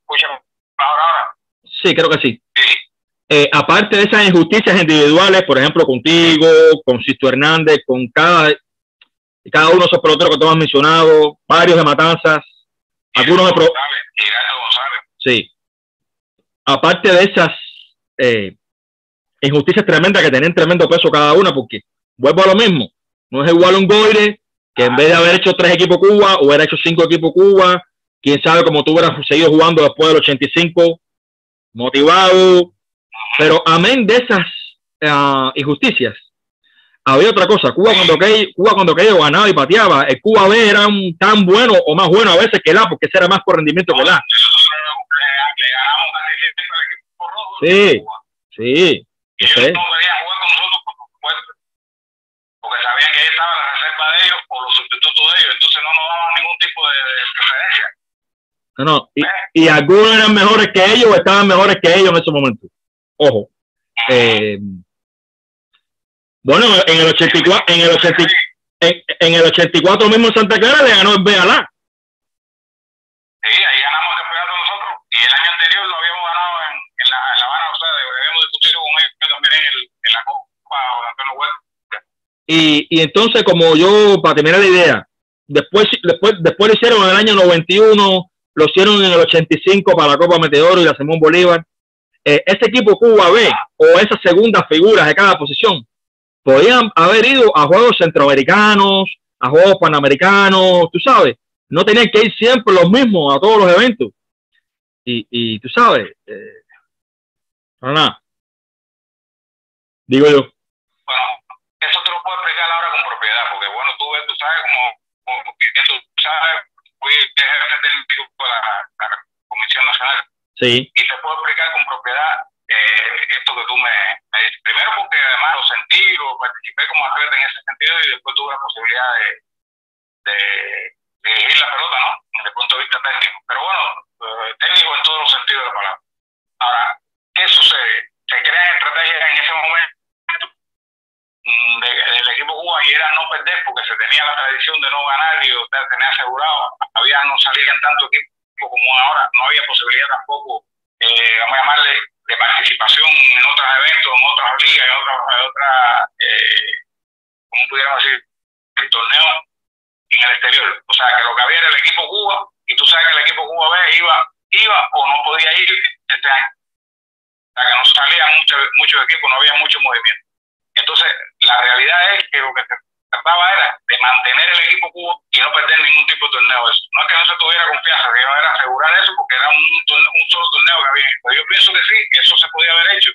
¿Escuchan ahora? Sí, creo que sí. Sí. Aparte de esas injusticias individuales, por ejemplo, contigo, con Sisto Hernández, con cada uno de esos peloteros que tú has mencionado, varios de Matanzas, algunos de González. Sí. Aparte de esas injusticias tremendas que tenían tremendo peso cada una, porque vuelvo a lo mismo, no es igual un Goire que en vez de haber hecho 3 equipos Cuba, hubiera hecho 5 equipos Cuba, quién sabe cómo tú hubieras seguido jugando después del 85, motivado, pero amén de esas injusticias, había otra cosa. Cuba cuando aquello ganaba y pateaba, el Cuba B era tan bueno o más bueno a veces que el A, porque ese era más por rendimiento que el A. Le ganamos casi siempre al equipo rojo. Sí, sí. Y ellos no querían jugar con nosotros porque sabían que ahí estaba la reserva de ellos o los sustitutos de ellos, entonces no nos daban ningún tipo de preferencia. No, y algunos eran mejores que ellos o estaban mejores que ellos en ese momento. Ojo. Bueno, en el 84, en el 84 mismo Santa Clara le ganó el BLA. Sí, ahí ganamos el campeonato nosotros y el año anterior lo habíamos ganado en la Habana, o sea, habíamos discutido con ellos también en la Copa Antonio Huerta. Y entonces, como yo, para terminar la idea, después lo hicieron en el año 91, lo hicieron en el 85 para la Copa Meteoro y la Simón Bolívar. Ese equipo Cuba B o esas segundas figuras de cada posición podían haber ido a juegos centroamericanos, a juegos panamericanos, tú sabes, no tenían que ir siempre los mismos a todos los eventos. Y tú sabes, nada, digo yo. Bueno, eso te lo puedo explicar ahora con propiedad, porque bueno, tú sabes, como tú sabes, fui jefe técnico de la Comisión Nacional. Sí. Y te puedo explicar con propiedad esto que tú me dices. Primero porque además lo sentí, lo participé como atleta en ese sentido y después tuve la posibilidad de dirigir la pelota, ¿no? Desde el punto de vista técnico. Pero bueno, técnico en todos los sentidos de la palabra. Ahora, ¿qué sucede? Se crean estrategias en ese momento del equipo Cuba y era no perder porque se tenía la tradición de no ganar y usted tenía asegurado. No salían tanto equipos como ahora, no había posibilidad tampoco, vamos a llamarle, de participación en otros eventos, en otras ligas, en otras ¿cómo pudiéramos decir? El torneo en el exterior. O sea, que lo que había era el equipo Cuba y tú sabes que el equipo Cuba B iba o no podía ir este año. O sea, que no salían muchos equipos, no había mucho movimiento. Entonces, la realidad es que lo que se trataba era de mantener el equipo Cuba y no perder ningún tipo de torneo. Eso. No es que no se tuviera confianza, sino era asegurar eso porque era un solo torneo que había. Pero yo pienso que sí, que eso se podía haber hecho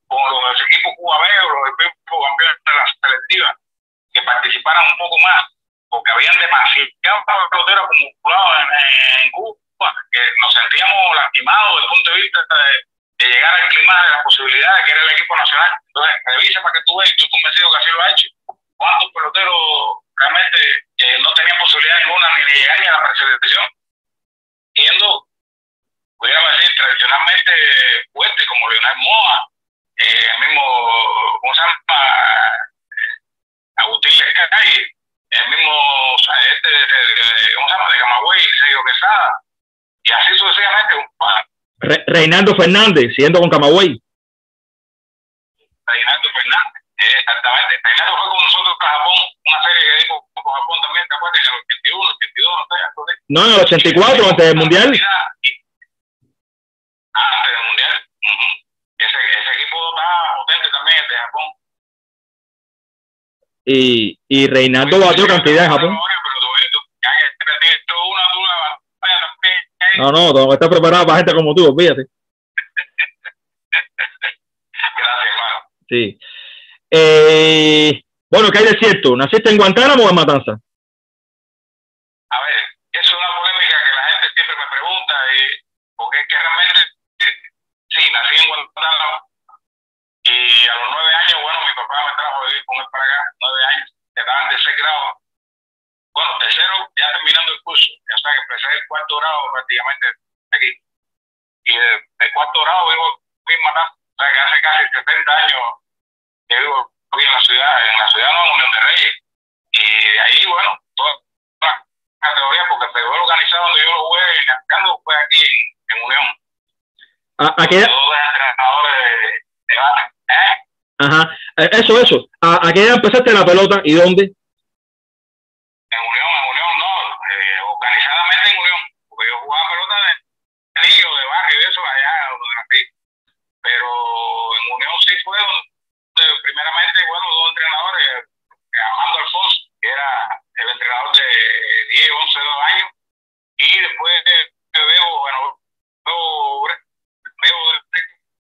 con los equipos Cuba B o los equipos campeones de la selectiva, que participaran un poco más, porque habían demasiados peloteros acumulados en Cuba, que nos sentíamos lastimados desde el punto de vista de llegar al clima de las posibilidades que era el equipo nacional. Entonces, revisa para que tú veas, estoy convencido que así lo ha hecho. ¿Cuántos peloteros realmente no tenían posibilidad ninguna ni de llegar ni a la preselección? Siendo, pudiéramos decir, tradicionalmente fuertes como Leonel Moa, el mismo, ¿cómo se llama? Agustín Lescay, el mismo, o sea, ¿cómo se llama? De Camagüey, Sergio Quesada, y así sucesivamente. Reinaldo Fernández, siguiendo con Camagüey. Reinaldo Fernández, exactamente. Reinaldo fue con nosotros a Japón, una serie que dimos con Japón también, ¿te acuerdas? En el 81, 82, no sé. No, en el 84, antes del Mundial. Antes del Mundial. Ese equipo está potente también, el de Japón. Y Reinaldo batió cantidad en Japón. No, tengo que estar preparado para gente como tú, fíjate. Gracias, hermano. Sí. Bueno, ¿qué hay de cierto? ¿Naciste en Guantánamo o en Matanzas? A ver, es una polémica que la gente siempre me pregunta, porque es que realmente, sí, nací en Guantánamo y a los 9 años, bueno, mi papá me trajo a vivir con él para acá, 9 años, estaba en tercer grado. Bueno, tercero, ya terminando el curso, ya sabes que empecé el cuarto grado prácticamente aquí. Y del cuarto grado vivo en Matanzas, o sea que hace casi 70 años que vivo aquí en la ciudad no, en Unión de Reyes. Y de ahí, bueno, toda la categoría, porque el fútbol organizado donde yo lo jugué en Arcando fue aquí en Unión. ¿A qué edad? Todos los entrenadores de base. Ajá, eso. ¿A qué edad empezaste la pelota y dónde? En Unión no, organizadamente en Unión, porque yo jugaba pelota de niño, de barrio y eso allá donde nací. Pero en Unión sí fue donde primeramente, bueno, 2 entrenadores, Armando Alfonso, que era el entrenador de 10, 11, 2 años, y después veo,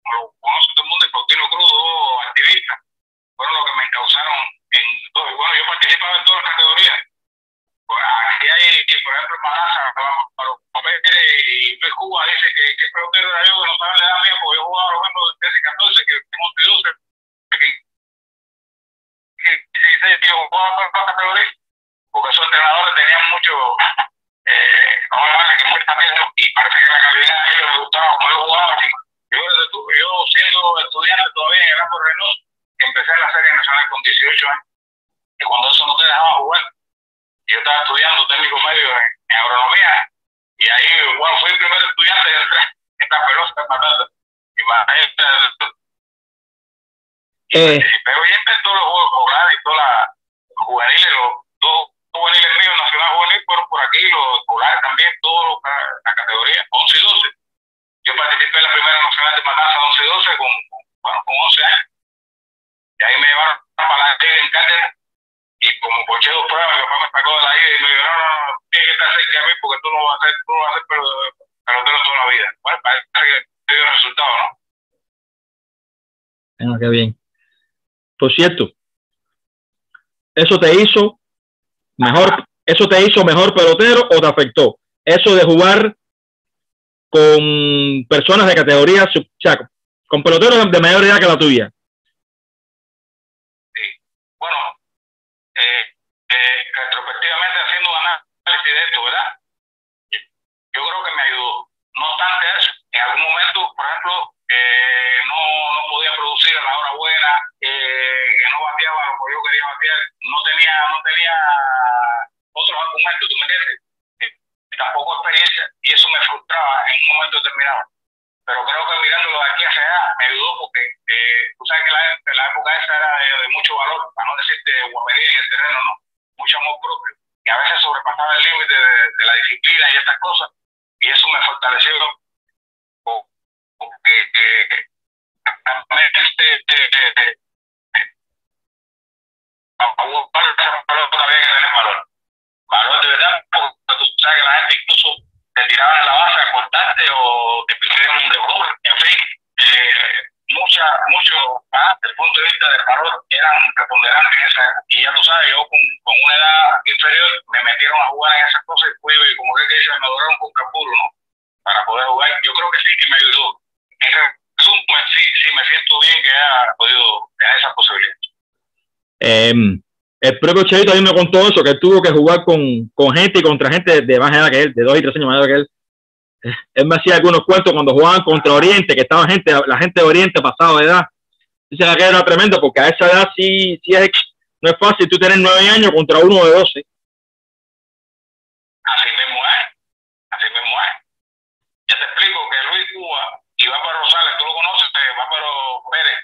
como lo conoce todo el mundo, y Faustino Cruz, 2 activistas, fueron los que me encauzaron en todo. Y bueno, yo participaba en todas las categorías. Pues aquí hay, por ejemplo, en Malaza, para los papeles y Luis Cuba dice que pelotero era yo, que no sabe la edad mía, porque yo jugaba los mismos de 13 y 14, que tengo 12, que 16 yo jugaba todas las categorías, porque esos entrenadores tenían mucho, que muy rápido, y parece que la calidad a ellos les gustaba como yo jugaba. Yo siendo estudiante todavía en el Rambo Reynoso, empecé en la Serie Nacional con 18 años, y cuando eso no te dejaba jugar, yo estaba estudiando técnico medio en agronomía, y ahí fui el primer estudiante de entrar en la pelota de patata. Y pero ya en todos los juegos escolares y todas las juveniles, los dos juveniles míos, Nacional Juvenil, fueron por aquí, los escolares también, todos la categoría 11 y 12. Yo participé en la primera nacional de Matanza 11 y 12 con 11 años. Y ahí me llevaron para la ida en Cárdenas. Y como poché 2 pruebas, mi papá me sacó de la ida y me dijo, no, tienes que estar cerca de mí porque tú no vas a ser pelotero toda la vida. Bueno, parece que dio resultado, ¿no? Qué bien. Por cierto, ¿eso te hizo mejor pelotero o te afectó? Eso de jugar con personas de categoría, o sea, con peloteros de mayor edad que la tuya. Sí. Bueno, retrospectivamente haciendo un análisis de esto, ¿verdad? Yo creo que me ayudó. No obstante eso, en algún momento, por ejemplo, no podía producir a la hora buena, que no bateaba lo que yo quería batear, no tenía otros argumentos, ¿tú me entiendes? Tampoco experiencia, y eso me frustraba en un momento determinado. Pero creo que mirándolo de aquí hacia allá me ayudó porque tú sabes que la época esa era de mucho valor, para no decirte guapería en el terreno, ¿no? Mucho amor propio. Y a veces sobrepasaba el límite de la disciplina y estas cosas, y eso me fortaleció porque había que tener valor. Valor de verdad, porque tú sabes que la gente incluso te tiraban a la base a cortarte o te pidieron un devolver, en fin, muchos desde el punto de vista del valor eran preponderantes en esa época. Y ya tú sabes, yo con una edad inferior me metieron a jugar en esas cosas y fui, como que dice, me duraron con capuro, ¿no? Para poder jugar. Yo creo que sí que me ayudó. En resumen, sí me siento bien que haya podido tener esa posibilidad. El propio Cheito a mí me contó eso, que él tuvo que jugar con gente y contra gente de más edad que él, de 2 y 3 años mayor que él. Él me hacía algunos cuentos cuando jugaban contra Oriente, que estaba la gente de Oriente pasado de edad. Dice que era tremendo, porque a esa edad no es fácil tú tener 9 años contra uno de 12. Así mismo es. Ya te explico que Luis Cuba y Bárbaro Rosales, tú lo conoces, Bárbaro Pérez.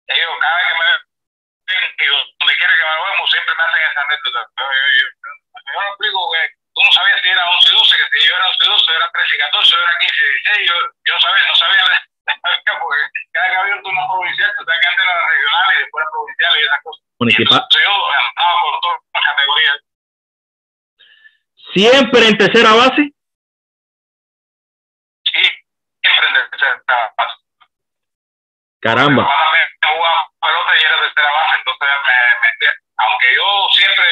Ellos cada vez que me ven, y donde quiera que vayamos, siempre me hacen esa anécdota. Yo no explico que tú no sabías si era 11 y 12, que si yo era 11 y 12, era 13 y 14, era 15 y 16, yo no sabía porque cada que había un turno provincial, tú sabes que antes era regional y después era provincial y esas cosas. Entonces yo andaba por todas las categorías. ¿Siempre en tercera base? Sí, siempre en tercera base. Caramba. Yo jugaba pelota y era tercera base, entonces aunque yo siempre,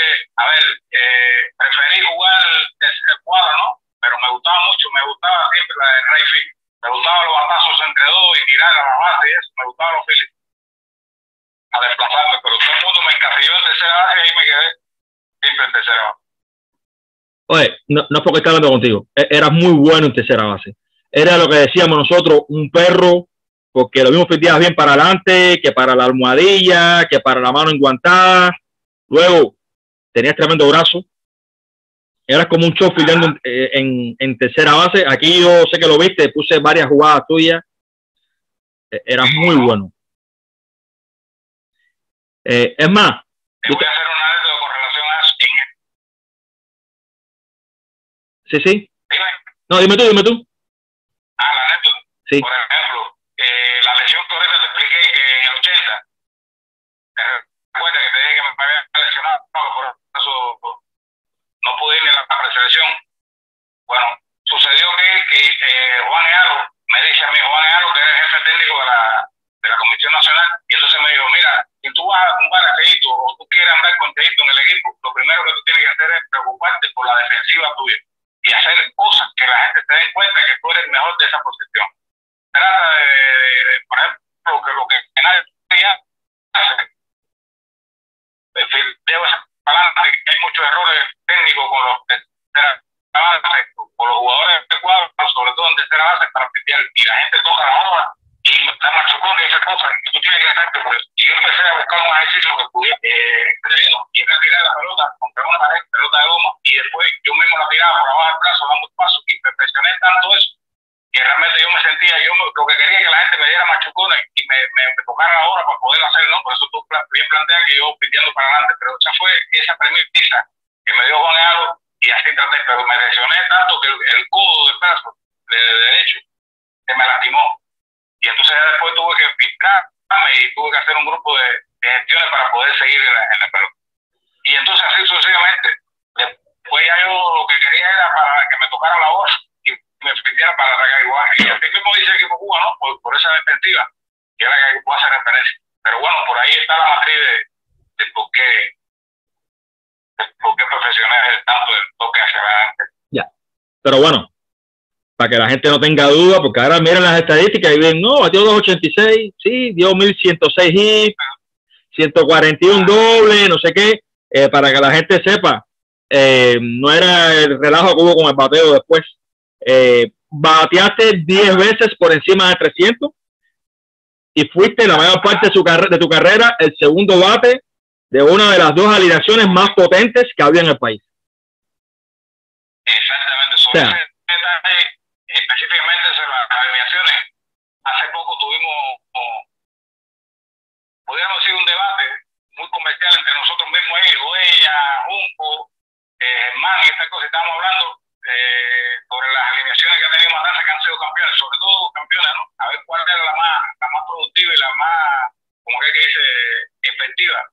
preferí jugar el cuadro, ¿no? Pero me gustaba siempre la de right field. Me gustaban los batazos entre dos y tirar a la base y eso, me gustaban los fields a desplazarme, pero todo el mundo me encasilló en tercera base y ahí me quedé siempre en tercera base. Oye, no es porque estoy hablando contigo, eras muy bueno en tercera base. Era lo que decíamos nosotros, un perro, porque lo mismo fildeabas bien para adelante, que para la almohadilla, que para la mano enguantada. Luego, tenías tremendo brazo. Eras como un show fildeando en tercera base. Aquí yo sé que lo viste, puse varias jugadas tuyas. Eras muy bueno. Es más, te voy a hacer una anécdota con relación a eso. Sí. Dime. No, dime tú. La anécdota. Sí. Por ejemplo, la lesión que ahorita te expliqué que en el 80, recuerda que te dije que me había lesionado, por eso no pude ir ni a la preselección. Bueno, sucedió que Juan Ealo me dice a mí, Juan Ealo, que era el jefe técnico de la Comisión Nacional, y entonces me dijo, mira, si tú vas a tumbar a Cheito o tú quieres andar con Cheito en el equipo, lo primero que tú tienes que hacer es preocuparte por la defensiva tuya y hacer cosas que la gente se dé cuenta que tú eres el mejor de esa posición. Trata por ejemplo, que lo que nadie hace, muchos errores técnicos con los tercera base, con los jugadores de cuadro, sobre todo en tercera base para pitear, y la gente toca la bola y me da machucones y esas cosas, y tú tienes que hacerte por eso. Y yo empecé a buscar un ejercicio que pudiera, y retirar la pelota contra una pared, pelota de goma, y después yo mismo la tiraba por abajo del brazo, dando pasos, y perfeccioné tanto eso, que realmente yo me sentía, lo que quería que la gente me diera machucones y me tocara la hora para poder hacerlo, ¿no? Por eso tú bien planteas que yo piteando para adelante, pero esa fue esa premisa que me dio Juan Galo, y así traté, pero me lesioné tanto que el codo del brazo de derecho se me lastimó. Y entonces ya después tuve que filtrarme y tuve que hacer un grupo de gestiones para poder seguir en la pelota. Y entonces así sucesivamente. Después ya yo lo que quería era para que me tocara la voz y me filtrara para atacar igual. Y así mismo dice el equipo Cuba, ¿no? Por esa defensiva, que era que puedo hacer referencia. Pero bueno, por ahí está la matriz de por qué profesionales tanto del toque hacia adelante. Ya. Pero bueno, para que la gente no tenga duda, porque ahora miren las estadísticas y ven, no, batió 286, sí, dio 1106 hits, 141 doble, no sé qué, para que la gente sepa, no era el relajo que hubo con el bateo después. Bateaste 10 veces por encima de 300 y fuiste la mayor parte de tu carrera el segundo bate de una de las dos alineaciones más potentes que había en el país. Exactamente, sobre ese detalle, específicamente sobre las alineaciones, hace poco tuvimos, podríamos decir, un debate muy comercial entre nosotros mismos ahí, Goya, Junco, Germán y estas cosas, estábamos hablando sobre las alineaciones que ha tenido Matanza que han sido campeones, sobre todo campeones, ¿no? A ver cuál era la más productiva y la más, como que dice, efectiva.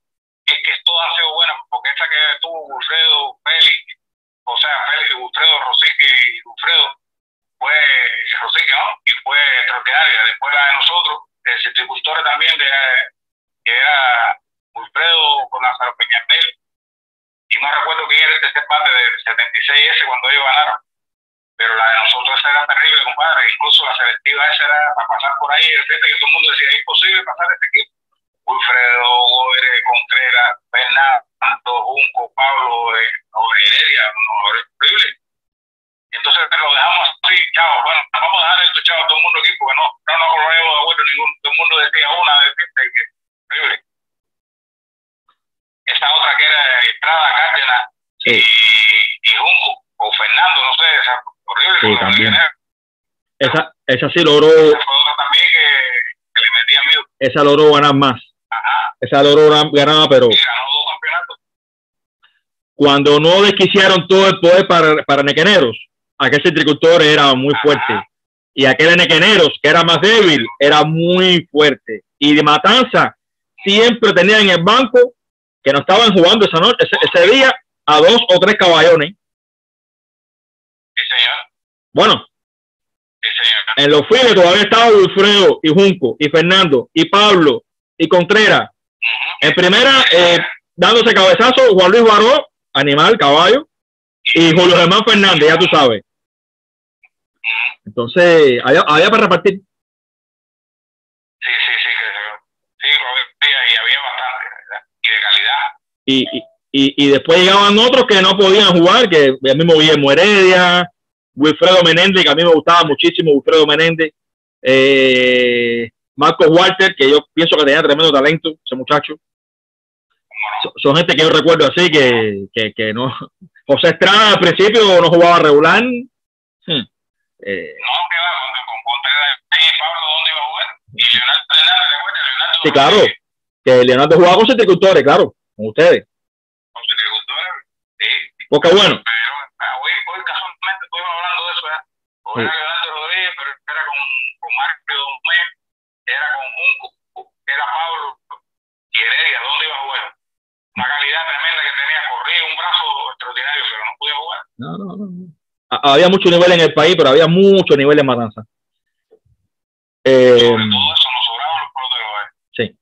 Es que todas han sido buenas, porque esta que tuvo Wilfredo, Félix, o sea, Félix, Wilfredo, Rosique y Wilfredo, fue Rosique, ¿no? Y fue extraordinaria. Después la de nosotros, el citricultor también, que era Wilfredo con Lázaro Peñatel, y no recuerdo quién era el tercer bate del 76 ese cuando ellos ganaron. Pero la de nosotros esa era terrible, compadre. Incluso la selectiva esa era para pasar por ahí, el frente que todo el mundo decía, es imposible pasar este equipo. Wilfredo, Goire, Contreras, Bernardo, Junco, Pablo, Heredia, horrible. Entonces lo dejamos así, chao, bueno, vamos a dejar esto, chao, todo el mundo aquí, porque no corremos de acuerdo ninguno, todo el mundo decía una, que horrible. Esa otra que era Estrada, Cárdenas, sí, y Junco, o Fernando, no sé, esa horrible. Sí, también. Esa sí logró. Esa fue otra también que le metía miedo. Esa logró ganar más. Ajá. Esa logró ganar, pero. Sí, ganó 2 campeonatos. Cuando no desquiciaron todo el poder para Nequeneros, aquel citricultor era muy fuerte. Y aquel de Nequeneros, que era más débil, era muy fuerte. Y de Matanza, siempre tenía en el banco que no estaban jugando esa noche, ese día, a 2 o 3 caballones. Sí, señor. Bueno, sí, señor. En los fines todavía estaba Wilfredo y Junco y Fernando y Pablo y Contreras. En primera, dándose cabezazo, Juan Luis Baró, animal, caballo, y Julio Germán Fernández, ya tú sabes. Entonces, había para repartir. Sí, y había bastante, ¿verdad? Y de calidad. Y después llegaban otros que no podían jugar, que el mismo Guillermo Heredia, Wilfredo Menéndez, que a mí me gustaba muchísimo, Wilfredo Menéndez, Marcos Walter, que yo pienso que tenía tremendo talento, ese muchacho. Son gente que yo recuerdo así, que no. José Estrada al principio no jugaba regular. No, que va, con Contreras y Pablo, ¿dónde iba a jugar? Y Leonardo Fernández, ¿recuerdas? Leonardo. Sí, claro, que Leonardo jugaba con citricultores, claro, con ustedes. Con citricultores, sí. Porque bueno. Pero hoy casualmente estuvimos hablando de eso, ¿verdad? Sí. Era Leonardo Rodríguez, pero era con Marco Domé, era con Junco, era Pablo y Heredia, ¿dónde iba a jugar? Una calidad tremenda que tenía, corría un brazo extraordinario, pero no podía jugar. No. Había mucho nivel en el país, pero había mucho nivel en Matanza. Sobre todo eso, nos sobraban los peloteros. Sí.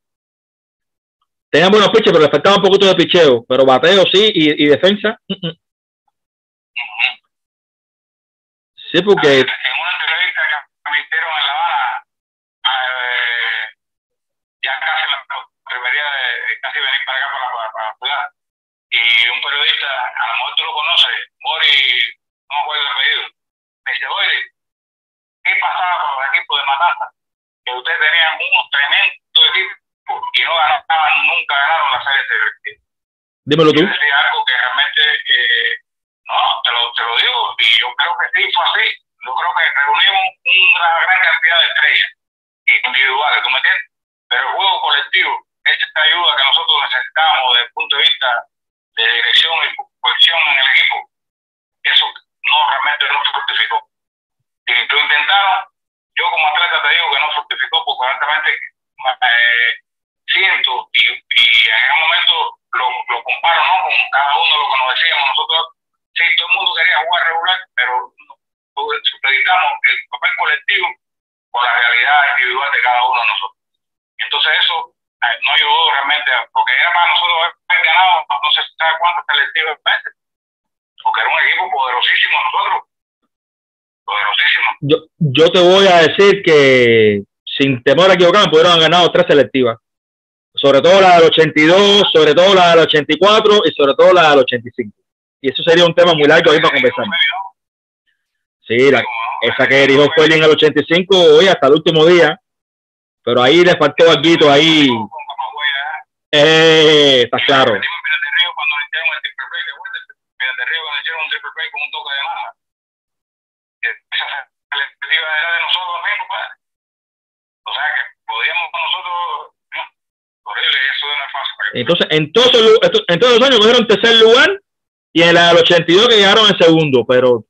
Tenían buenos pitches, pero les faltaba un poquito de picheo, pero bateo sí y defensa. Sí, porque... En una entrevista que me hicieron en La Habana, ya casi me atrevería de casi venir para acá para jugar, y un periodista a lo mejor tú lo conoces, Mori, no me acuerdo el apellido, me dice, oye, ¿qué pasaba con los equipos de Matanza? Que ustedes tenían unos tremendos equipos y no ganaban, nunca ganaron la serie de. Dímelo tú. Yo decía algo que realmente, no, te lo digo, y yo creo que sí fue así. Yo creo que reunimos una gran cantidad de estrellas individuales, ¿tú me entiendes? Pero el juego colectivo, esa ayuda que nosotros necesitamos desde el punto de vista de dirección y cohesión en el equipo, eso no realmente no fructificó. Y lo intentaron, yo como atleta te digo que no fructificó porque honestamente siento y en aquel momento lo comparo, ¿no? Con cada uno lo que nos decíamos nosotros. Sí, todo el mundo quería jugar regular, pero supeditamos el papel colectivo con la realidad individual de cada uno de nosotros. Entonces eso no ayudó realmente, porque era para nosotros haber ganado no sé sabe cuántas selectivas veces, porque era un equipo poderosísimo nosotros, poderosísimo. Yo te voy a decir que sin temor a equivocarme pudieron haber ganado 3 selectivas, sobre todo la del 82, sobre todo la del 84 y sobre todo la del 85. Y eso sería un tema muy largo ahí para conversar. Sí, esa que dirigió fue en el 85, hoy hasta el último día, pero ahí le faltó algo ahí. Está claro. Cuando hicieron el triple play, cuando hicieron un triple play con un toque de masa. Esa selectiva era de nosotros mismos, padre. O sea que podíamos nosotros, horrible, y eso no es fácil. Entonces, en todos los años cogieron tercer lugar y en la del 82 que llegaron en segundo, pero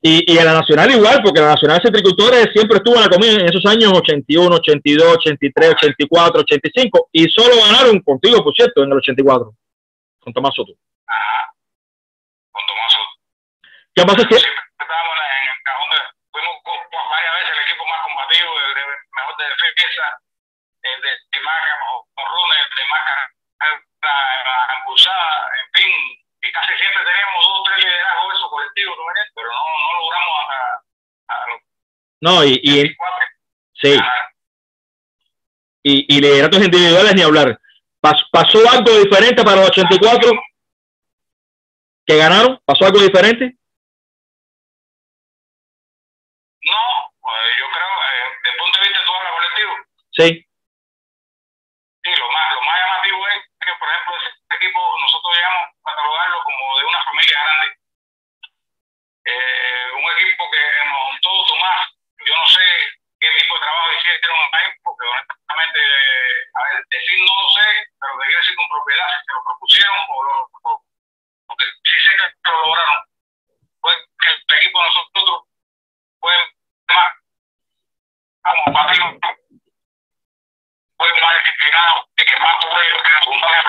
y en la nacional igual, porque la nacional de Citricultores siempre estuvo en la comida en esos años 81, 82, 83, 84, 85 y solo ganaron contigo, por cierto, en el 84 con Tomás Soto. Ajá, con Tomás Soto. ¿Qué pasa? Siempre estábamos en el cajón fuimos varias veces el equipo más combativo, el de mejor de defensa, el de más corrones, el de más impulsada, en fin, y casi siempre teníamos 2 o 3 liderazgos esos colectivos, pero no logramos no, sí. Y lideratos individuales ni hablar. ¿Pasó algo diferente para los 84 que ganaron? ¿Pasó algo diferente? No, pues yo creo, desde el punto de vista de todo el colectivo. Sí. Sí, lo más llamativo es que, por ejemplo, ese equipo nosotros llegamos a catalogarlo como de una familia grande. Un equipo que nos montó Tomás, yo no sé qué tipo de trabajo hicieron ahí, porque honestamente, a ver, decir no lo sé, pero te quiero decir con propiedad, si se lo propusieron porque sí sé que lo lograron. Fue que el equipo de nosotros fue más, como partido, fue más disciplinado, de que más tuve yo que juntar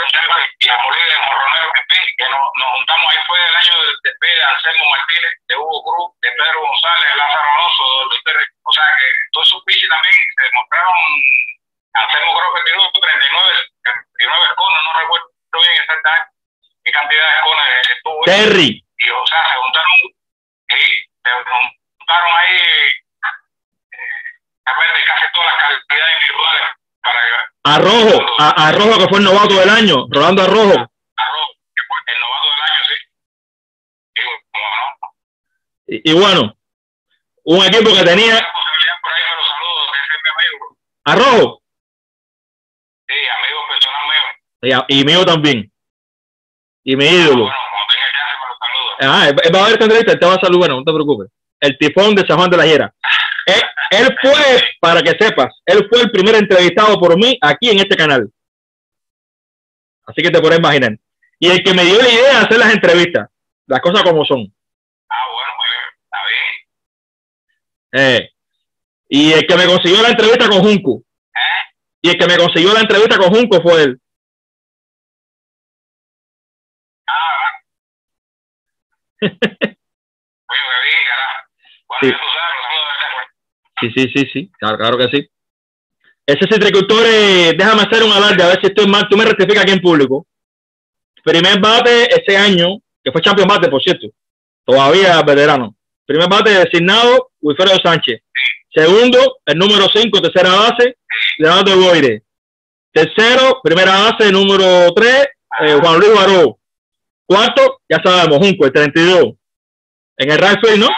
y a morir de morronero que nos juntamos ahí fue el año de Anselmo Martínez, de Hugo Cruz, de Pedro González, Lázaro Alonso, de Luis Pérez. O sea que todos esos piches también se demostraron. Anselmo creo que tiró 39 conos, no recuerdo bien exactamente qué cantidad de conos estuvo. Terry. Y o sea, se juntaron ahí casi todas las cantidades individuales para Arrojo que fue el novato del año, Rolando Arrojo. Que fue el novato del año, sí. Y bueno, un equipo que tenía por ahí me lo saludo, que es mi amigo. Arrojo. Sí, amigo personal mío. Y mío también. Y mi ídolo. Bueno, cuando tenga chance me lo saludo. Él va a ver esta entrevista, él te va a saludar, no te preocupes. El tifón de San Juan de la Hiera. Él fue, para que sepas, él fue el primer entrevistado por mí aquí en este canal. Así que te puedes imaginar. Y el que me dio la idea de hacer las entrevistas, las cosas como son. Bueno, muy bien, está bien. Y el que me consiguió la entrevista con Junco. Y el que me consiguió la entrevista con Junco fue él. Muy bien, carajo. Bueno, sí. Sí, claro que sí. Ese citricultor, déjame hacer un alarde, a ver si estoy mal, tú me rectificas aquí en público. Primer bate ese año, que fue champion bate, por cierto, todavía veterano. Primer bate designado, Wilfredo Sánchez. Segundo, el número 5, tercera base, Leonardo Boire. Tercero, primera base, número 3, Juan Luis Baró. Cuarto, ya sabemos, Junco, el 32. En el right field, ¿no?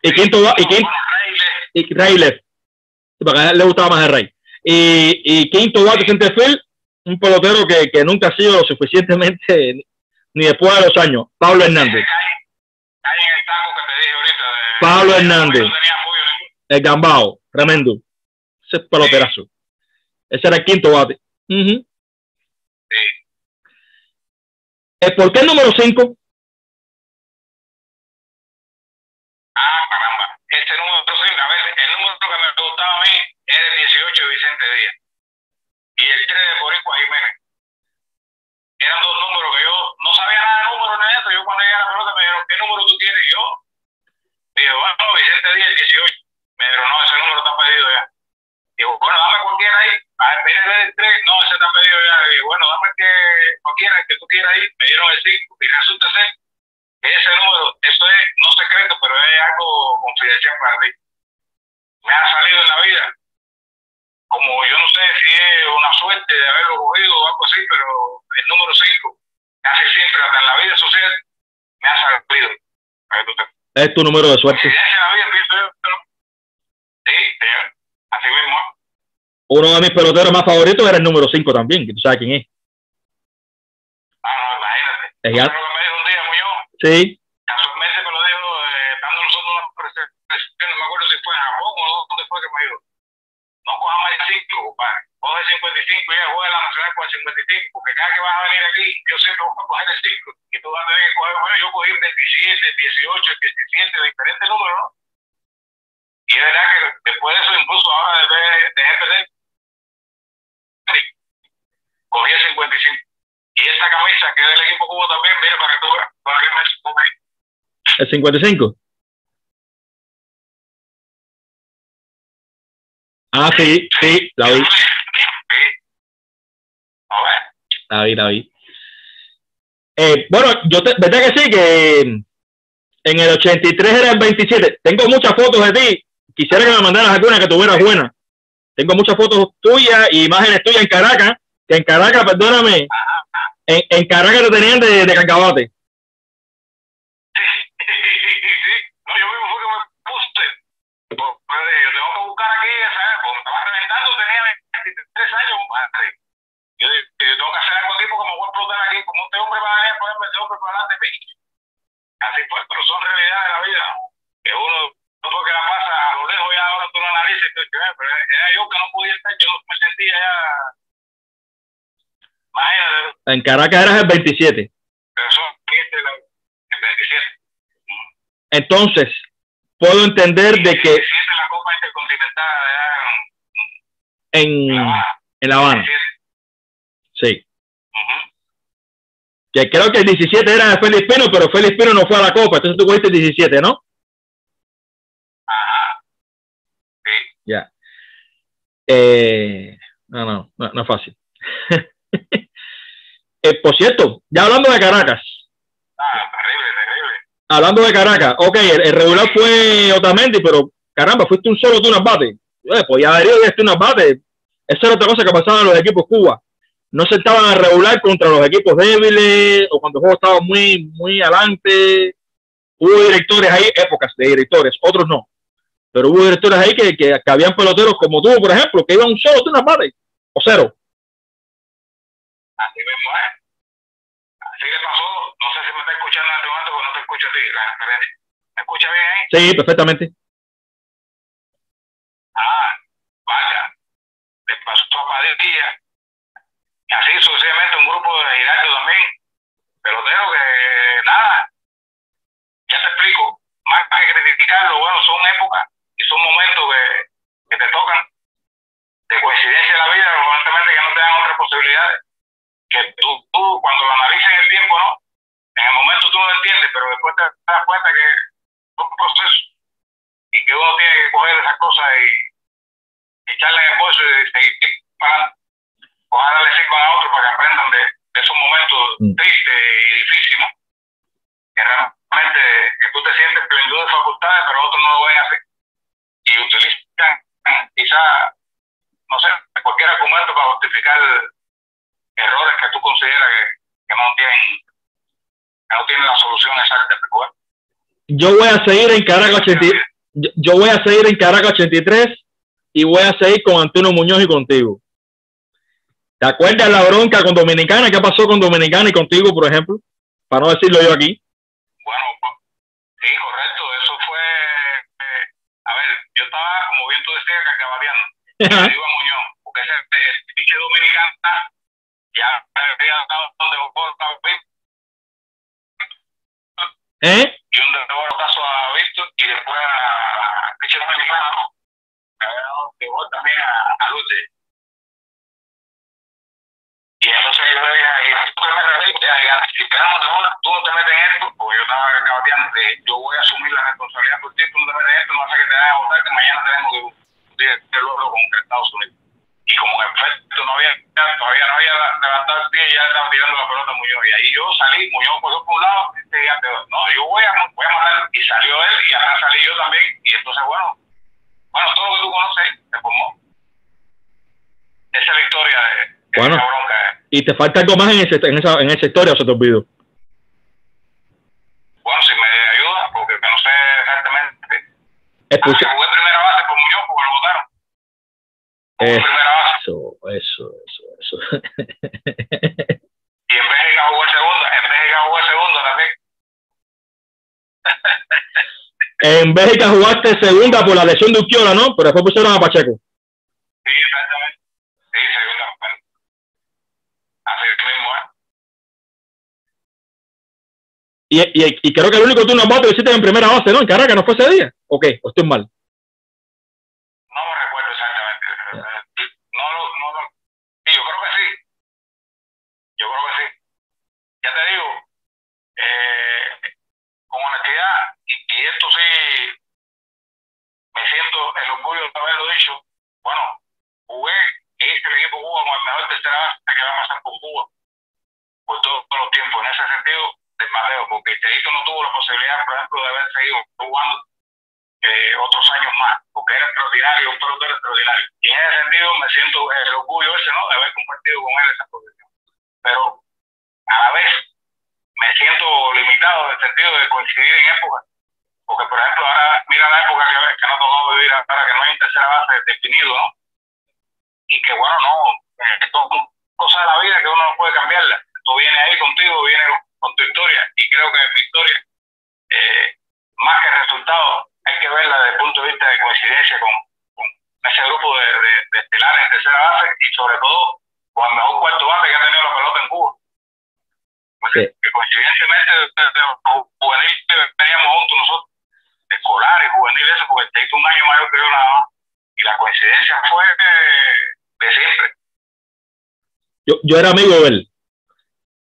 Y quinto, y Ray left. Porque a él le gustaba más el Ray. Y quinto bate center field, un pelotero que nunca ha sido lo suficientemente ni después de los años. Pablo Hernández. Pablo Hernández. El Gambao, tremendo. Ese es peloterazo. Ese era el quinto bate. ¿Por qué el número 5? Caramba. Ese número 5, a ver, el número que me gustaba a mí era el 18 de Vicente Díaz. Y el 3 de Boricua Jiménez. Eran dos números que yo no sabía nada de números ni eso. Yo cuando llegué a la pelota me dijeron, ¿qué número tú tienes? Y yo dije, bueno, Vicente Díaz 18. Me dijeron, no, ese número está pedido ya. Digo, bueno, dame cualquiera ahí. A ver, mire el 3, no, ese está pedido ya. Digo, bueno, dame cualquiera, el que tú quieras ahí. Me dieron el 5. Y resulta ser que ese número, eso es no secreto, pero es algo confidencial para ti. Me ha salido en la vida. Como yo no sé si es una suerte de haberlo cogido o algo así, pero el número 5, casi siempre, hasta en la vida social, me ha salido. Es tu número de suerte. En la vida, sí, así mismo. Uno de mis peloteros más favoritos era el número 5 también, que tú sabes quién es. No, imagínate. Es ya. Lo que me dijo un día, Muñoz. Sí. Casualmente me lo dijo, estando nosotros en una presentación, no me acuerdo si fue en Japón o dónde fue que me dijo. No coja más el 5, compadre. Coge el 55 y ya juega la nacional con el 55, porque cada que vas a venir aquí, yo siempre voy a coger el 5. Y tú vas a tener que coger, bueno, yo cogí el 27, el 18, el 17, diferentes números, ¿no? Y es verdad que después de eso, incluso ahora de perder, cogí el 55. Y esta camisa que es del equipo Cubo también, mira para que tú veas, para que me sume. ¿El 55? Ah, sí, la vi. La vi. Bueno, ¿verdad que sí? Que en el 83 era el 27. Tengo muchas fotos de ti. Quisiera que me mandaras alguna que tuvieras buena. Tengo muchas fotos tuyas y imágenes tuyas en Caracas. Que en Caracas, perdóname, en Caracas te tenían de cacahuate. No, yo mismo fue que me puse. Yo tengo que buscar aquí, ¿sabes? Porque me estaba reventando, tenía 23 años, compadre. Yo tengo que hacer algo aquí porque me voy a explotar aquí. Como este hombre va a venir a ponerme ese hombre para adelante, así pues, pero son realidades de la vida. Que uno, no porque la pasa a lo lejos ya ahora tú lo analizas, pero era yo que no podía estar, yo me sentía ya. Imagínate. En Caracas eras el 27. Pero son el 27. Entonces, puedo entender de que la Copa Intercontinental en La Habana. Sí. Que creo que el 17 era de Félix Pino, pero Félix Pino no fue a la Copa, entonces tú cogiste el 17, ¿no? Ajá. Sí. Ya. No es fácil. Por cierto, ya hablando de Caracas. Terrible. Hablando de Caracas, ok, el regular fue Otamendi, pero caramba, fuiste un solo tú unas bates. Pues ya debería este unas bates. Esa era otra cosa que pasaba en los equipos Cuba. No se estaban a regular contra los equipos débiles o cuando el juego estaba muy adelante. Hubo directores ahí, épocas de directores, otros no. Pero hubo directores ahí que habían peloteros como tú, por ejemplo, que iban un solo tú unas bates o cero. Así mismo es. Así le pasó, no sé si me está escuchando en este momento, porque no te escucho a ti, la referencia. ¿Me escucha bien ahí? Sí, perfectamente. Vaya, le pasó a Padilla, y así sucesivamente un grupo de Giraldo también, pelotero que nada, ya te explico, más que criticarlo, bueno, son épocas y son momentos que te tocan de coincidencia de la vida, normalmente que no te dan otras posibilidades. Que tú cuando lo analizas en el tiempo, ¿no? En el momento tú no lo entiendes, pero después te das cuenta que es un proceso y que uno tiene que coger esas cosas y echarle en el bolso y seguir para adelante. Ojalá le sirvan a otros para que aprendan de esos momentos tristes y difíciles, que realmente que tú te sientes plenitud de facultades, pero otros no lo ven así. Y utilizan quizás, no sé, cualquier argumento para justificar errores que tú consideras yo voy a seguir en Caracas 80, yo voy a seguir en Caracas 83 y voy a seguir con Antonio Muñoz y contigo. ¿Te acuerdas la bronca con Dominicana? ¿Qué pasó con Dominicana y contigo, por ejemplo? Para no decirlo yo aquí. Bueno, sí, correcto. Eso fue... a ver, yo estaba, como bien tú decías, cacabateando. Yo iba a Muñoz, porque ese pinche Dominicana ya había dado donde y un derrotazo a Víctor y después a pinche Dominicana, que había dado de gol también a Lute. Y entonces yo le dije, si quedamos de una, tú no te metes en esto, porque yo estaba cabateando, yo voy a asumir la responsabilidad por ti, tú no te metes en esto, no vas a que te vayan a votar, que mañana tenemos que discutir luego con Estados Unidos. Y como en efecto todavía no había levantado el pie y ya estaba tirando la pelota a Muñoz. Y ahí yo salí, Muñoz cogió por un lado, ya quedó, no, yo voy a matar. Y salió él y ahora salí yo también. Y entonces, bueno, todo lo que tú conoces se formó. Esa es la historia de bueno, esa bronca. Y te falta algo más en esa historia, o se te olvidó. Bueno, si me ayudas, porque no sé exactamente. Jugué primera base por Muñoz porque lo votaron. Eso. Y en Bélgica jugó segunda también. En Bélgica jugaste segunda por la lesión de Uquiola, ¿no? Pero después pusieron a Pacheco. Sí, exactamente. Sí, segunda. Así mismo, Y creo que el único turno bate lo hiciste en primera base, ¿no? En Caracas, ¿no fue ese día? ¿O qué? ¿O estoy mal? No me recuerdo exactamente. Sí, yo creo que sí. Ya te digo, con honestidad, y esto sí, me siento el orgullo de haberlo dicho. Bueno, jugué e hice el equipo Cuba con el mejor tercera base que va a pasar por Cuba por todos los tiempos. En ese sentido, del mareo, porque Cheito no tuvo la posibilidad, por ejemplo, de haber seguido jugando otros años más, porque era extraordinario, un pelotero extraordinario. Y en ese sentido me siento el orgullo ese, ¿no?, de haber compartido con él esa posición. Pero a la vez me siento limitado en el sentido de coincidir en épocas, porque por ejemplo ahora mira la época que nos ha tocado vivir ahora, que no hay un tercera base definido, ¿no? Y que bueno, no, son cosas de la vida que uno no puede cambiarla. Tú vienes ahí contigo, vienes con tu historia, y creo que mi historia, más que resultado, hay que verla desde el punto de vista de coincidencia con ese grupo de estelares en tercera base, y sobre todo con el mejor cuarto base que ha tenido la pelota en Cuba. Sí. Que coincidentemente desde juvenil veníamos juntos nosotros, escolar y juvenil, eso, porque te hizo un año mayor que yo nada más, y la coincidencia fue de siempre. Yo era amigo de él,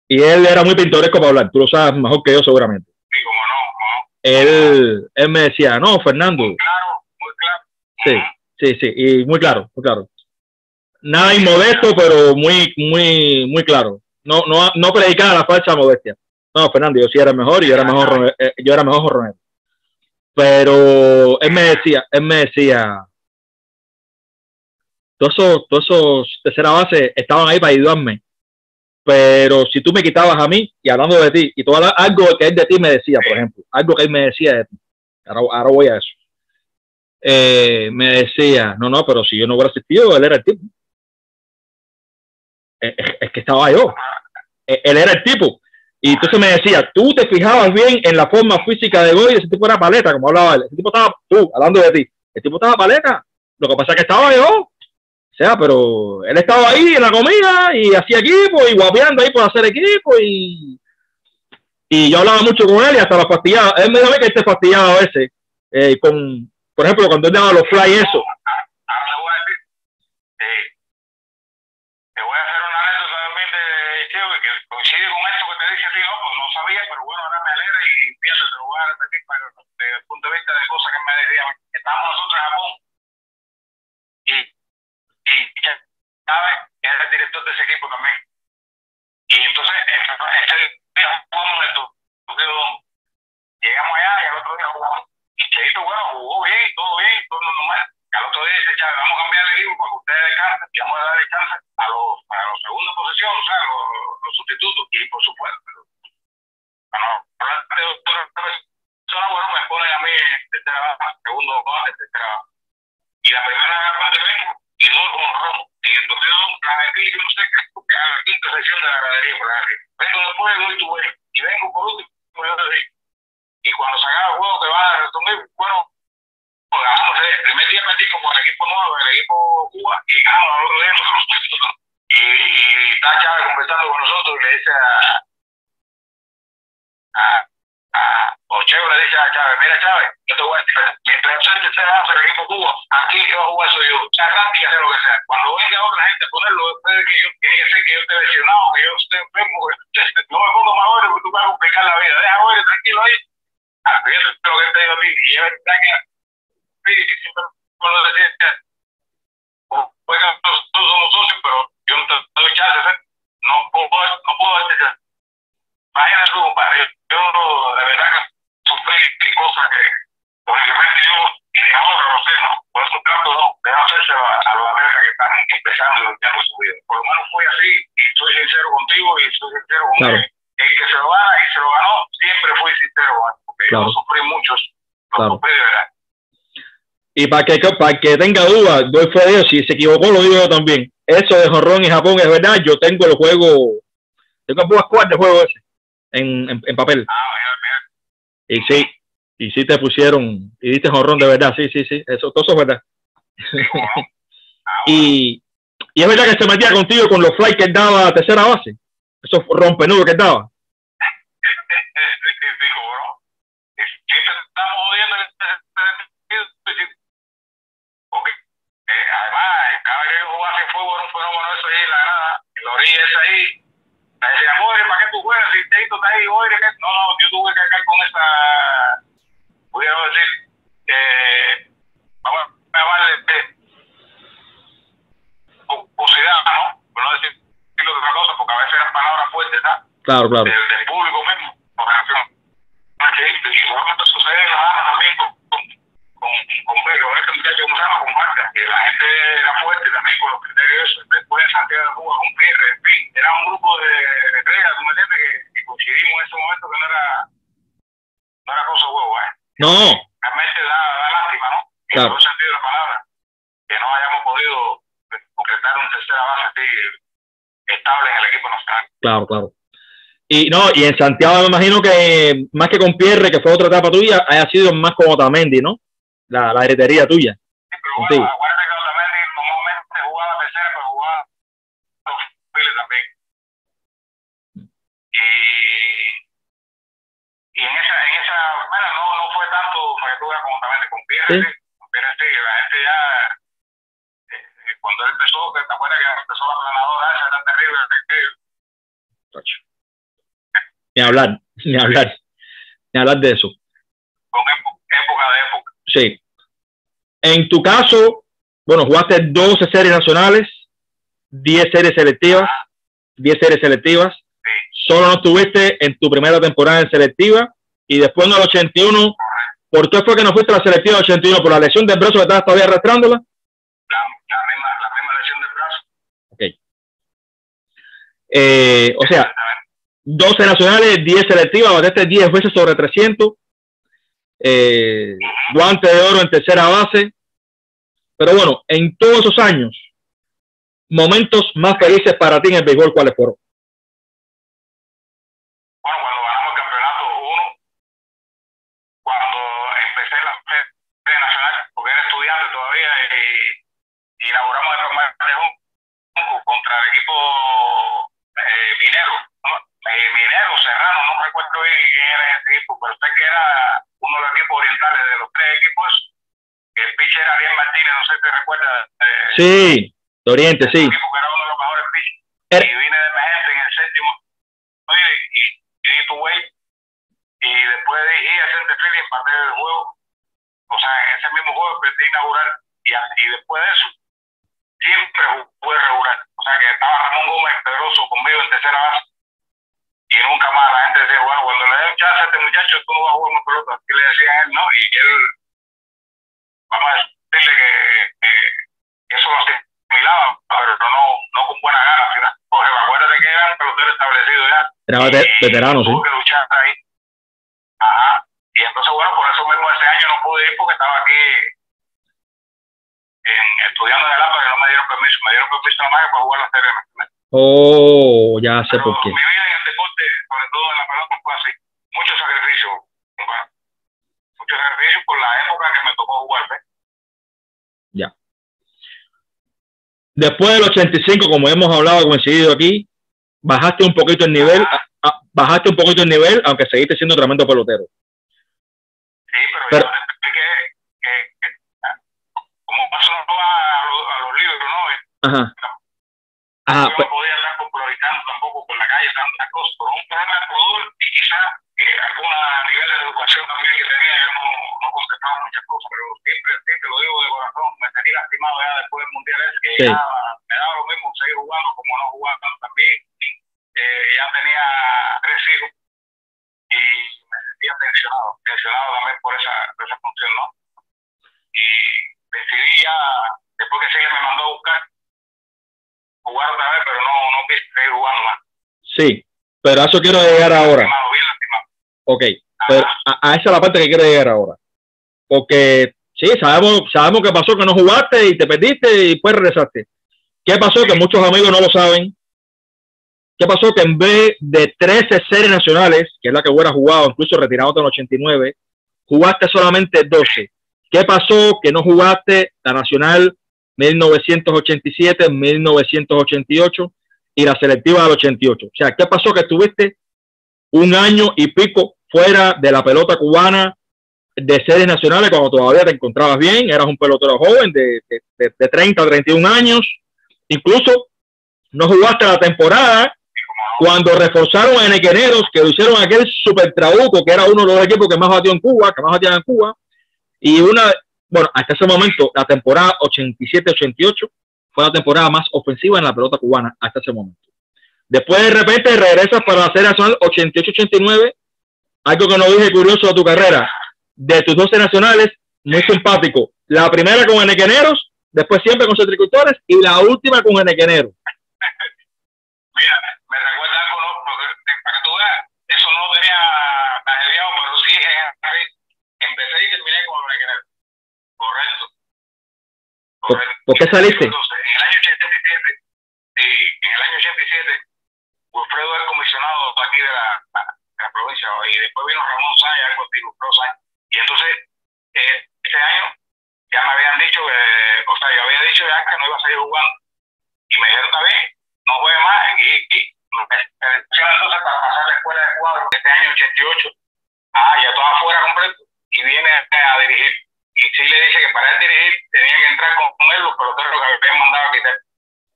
y él era muy pintoresco para hablar, tú lo sabes mejor que yo seguramente. Sí, como no. Él me decía, no, Fernando. Muy claro. Sí, y muy claro. Nada inmodesto, pero muy claro. No predicaba la falsa modestia. No, Fernando, yo sí era mejor y yo era mejor jorronero. Pero él me decía, todos esos tercera base estaban ahí para ayudarme. Pero si tú me quitabas a mí, y hablando de ti, y todo algo que él de ti me decía, por ejemplo, algo que él me decía de ti, ahora voy a eso. Me decía, no, pero si yo no hubiera asistido, él era el tipo. Es que estaba yo. Él era el tipo. Y entonces me decía, tú te fijabas bien en la forma física de Goy, ese tipo era paleta, como hablaba él. Ese tipo estaba, tú, hablando de ti, el tipo estaba paleta. Lo que pasa es que estaba yo. O sea, pero él estaba ahí en la comida y hacía equipo y guapeando ahí por hacer equipo y yo hablaba mucho con él y hasta lo fastidiaba. Él me dijo que él te fastidiaba a veces por ejemplo, cuando él daba los fly eso. Ahora le voy a decir, te voy a hacer una anécdota también de Cheo que coincide con esto que te dije a ti, no, pues no sabía, pero bueno, ahora me alegra y fíjate, te lo voy a repetir desde el punto de vista de cosas que me decían. Estábamos nosotros en Japón y ¿sabes? Era el director de ese equipo también. Y entonces, ese día jugamos el Tokio Dome. Llegamos allá y al otro día jugamos. Y Cheito, bueno, jugó bien, todo normal. Al otro día dice, Chávez, vamos a cambiar el equipo para que ustedes descansen y vamos a darle chance a los segundos posición, o sea, los sustitutos. Y por supuesto, bueno, bueno, me de tercera base. Y la primera base vengo y doy con ron. En el torneo la metí, yo no sé qué, porque a la quinta sección de la gradería por ahí. Vengo después, doy tu güey. Y vengo por último, yo te digo. Y cuando se acaba el juego te vas a resumir, bueno, ganamos el primer día metí como el equipo nuevo, el equipo Cuba, y ganamos al otro día nosotros. Y está Chávez conversando con nosotros y le dice o Cheo le dice a Chávez, mira Chávez, yo te voy a decir, mientras usted se hace el equipo Cuba, aquí yo voy a jugar soy yo, charrante y hacer lo que sea. Cuando venga otra gente a ponerlo, después de que yo, tiene que ser que yo esté lesionado, que yo esté enfermo, no me pongo más horas porque tú vas a complicar la vida, deja hoy tranquilo ahí. Fíjate lo que te digo a ti, y él está que siempre me lo decía, pues nosotros somos socios, pero yo no te doy chance, no puedo decir. Imagínate tú, compadre, yo de verdad que sufrí cosas que, obviamente yo, ahora no sé, ¿no? Por eso trato de no hacerse a los atletas que están empezando y luchando su vida. Por lo menos fui así, y soy sincero contigo y soy sincero con él. El que se lo gana y se lo ganó, siempre fui sincero, porque yo sufrí muchos, sufrí de verdad. Y para que tenga duda, doy fe de Dios, si se equivocó lo digo yo también. Eso de jonrón en Japón es verdad, yo tengo el juego, tengo el squad de juego ese en papel. Y sí te pusieron, y diste jonrón de verdad, sí, eso, todo eso es verdad. y es verdad que se metía contigo con los fly que él daba a tercera base, esos rompenubes que él daba. Además, cada vez que yo jugaba en fútbol, un fenómeno eso ahí, la grada, la orilla esa ahí, me decía, Moire, ¿para qué tú juegas? Si Teito está ahí, Moire, no, yo tuve que caer con esa, pudiera decir, vamos a llamarle jocosidad, ¿no? Por no decirlo de otra cosa, porque a veces eran palabras fuertes, ¿sabes? Claro. Del público mismo, por ejemplo. Y normalmente sucede en la gana también con Pedro, este muchacho como se llama, con Marca, que la gente era fuerte también con los criterios, después en Santiago de Cuba, con Pierre, en fin, era un grupo de estrellas, ¿tú me entiendes? Que coincidimos en ese momento que no era cosa de huevo, No. Realmente da lástima, ¿no? En todo sentido de la palabra, que no hayamos podido concretar una tercera base así estable en el equipo nacional. Claro. Y en Santiago me imagino que más que con Pierre, que fue otra etapa tuya, haya sido más como Otamendi, ¿no? La heretería tuya. Sí, pero bueno, acuérdate que Otamendi normalmente jugaba la tercera, pero jugaba los files también. Y en esa, bueno, no fue tanto que tuve con Otamendi, con Pierre, ¿sí? Con Pierre sí, la gente ya, cuando él empezó, que te acuerdas que empezó la planadora esa tan terrible, Ni hablar de eso. Con época de época. Sí. En tu caso, bueno, jugaste 12 series nacionales, 10 series selectivas, 10 series selectivas. Sí. Solo no estuviste en tu primera temporada en selectiva y después en el 81, ¿por qué fue que no fuiste a la selectiva del 81? ¿Por la lesión del brazo que estabas todavía arrastrándola? La misma lesión del brazo. Ok. O sea, 12 nacionales, 10 selectivas, batiste 10 veces sobre 300, guante de oro en tercera base. Pero bueno, en todos esos años, momentos más felices para ti en el béisbol, ¿cuáles fueron? Bueno, cuando ganamos el campeonato 1, cuando empecé en la serie nacional, porque era estudiante todavía, y inauguramos el primer contra el equipo minero. Minero, Serrano, no recuerdo bien quién era ese equipo, pero sé que era uno de los equipos orientales de los 3 equipos. El pitcher era Ariel Martínez, no sé si te recuerdas. Sí, de Oriente, sí. El equipo que era uno de los mejores pitchers. Y vine de emergente en el séptimo. Oye, y di tu way. Y después dije a center field y empaté el juego. O sea, en ese mismo juego perdí inaugural. Y después de eso, siempre jugué regular. O sea, que estaba Ramón Gómez Pedroso conmigo en tercera base. Y nunca más la gente decía, bueno, cuando le den chance a este muchacho, tú no vas a jugar una pelota. Y le decían a él, ¿no? Y él, vamos a decirle que eso lo asimilaba, pero no con buena gana, ¿verdad? Porque acuérdate que era un pelotero establecido ya. Era veterano, sí. Tuvo que luchar ahí. Ajá. Y entonces, bueno, por eso mismo ese año no pude ir porque estaba aquí autopista Maya para jugar la Serie Nacional. Oh, ya sé por qué. Mi vida en el deporte, sobre todo en la pelota, fue así. Mucho sacrificio, compadre. Mucho sacrificio por la época que me tocó jugar, ¿ves? Ya. Después del 85, como hemos hablado, coincidido aquí, bajaste un poquito el nivel, aunque seguiste siendo tremendo pelotero. Sí, pero yo te expliqué que como pasó a los libros, ¿no? Ajá. Yo no podía andar popularizando tampoco por la calle tantas cosas, por un problema de pudor y quizás algún nivel de educación también que tenía, yo no contestaba muchas cosas, pero siempre te lo digo de corazón, me sentí lastimado ya después del mundial ese, que ya me daba lo mismo seguir jugando como no jugando también, ya tenía 3 hijos y me sentía tensionado también por esa función, ¿no? Y decidí ya, después que Silvia me mandó a buscar, jugar otra vez, pero no quise seguir jugando más. Sí, pero a eso quiero llegar ahora. Bien lastimado. Ok, pero a esa es la parte que quiero llegar ahora. Porque sí, sabemos que pasó que no jugaste y te perdiste y después regresaste. ¿Qué pasó? Que muchos amigos no lo saben. ¿Qué pasó? Que en vez de 13 series nacionales, que es la que hubieras jugado, incluso retirado en el 89, jugaste solamente 12. ¿Qué pasó? Que no jugaste la nacional 1987, 1988 y la selectiva del 88. O sea, ¿qué pasó? Que estuviste un año y pico fuera de la pelota cubana de series nacionales cuando todavía te encontrabas bien, eras un pelotero joven de 30 a 31 años, incluso no jugaste la temporada cuando reforzaron a Enequeneros, que lo hicieron aquel super trabuco, que era uno de los equipos que más batió en Cuba, y hasta ese momento, la temporada 87-88 fue la temporada más ofensiva en la pelota cubana hasta ese momento. Después de repente regresas para la serie nacional 88-89, algo que no dije curioso de tu carrera, de tus 12 nacionales, muy simpático. La primera con Enequeneros, después siempre con Citricultores y la última con Enequeneros. Mira, me recuerda algo, ¿no? Para que tú veas, eso no tenía tragediado, pero sí empecé y terminé con Enequeneros. Correcto. ¿Por qué saliste? Entonces, en el año 87, Wilfredo era comisionado aquí de la provincia, y después vino Ramón Sáenz, algo así, Wilfredo Sáenz. Y entonces, ese año ya me habían dicho, yo había dicho ya que no iba a seguir jugando. Y me dijeron, está bien, no juegue más. Y me seleccionan entonces para pasar la escuela de cuadro este año 88. Ya estaba afuera completo y viene a dirigir. Y sí le dice que para él dirigir tenía que entrar con él los peloteros que habían mandado a quitar.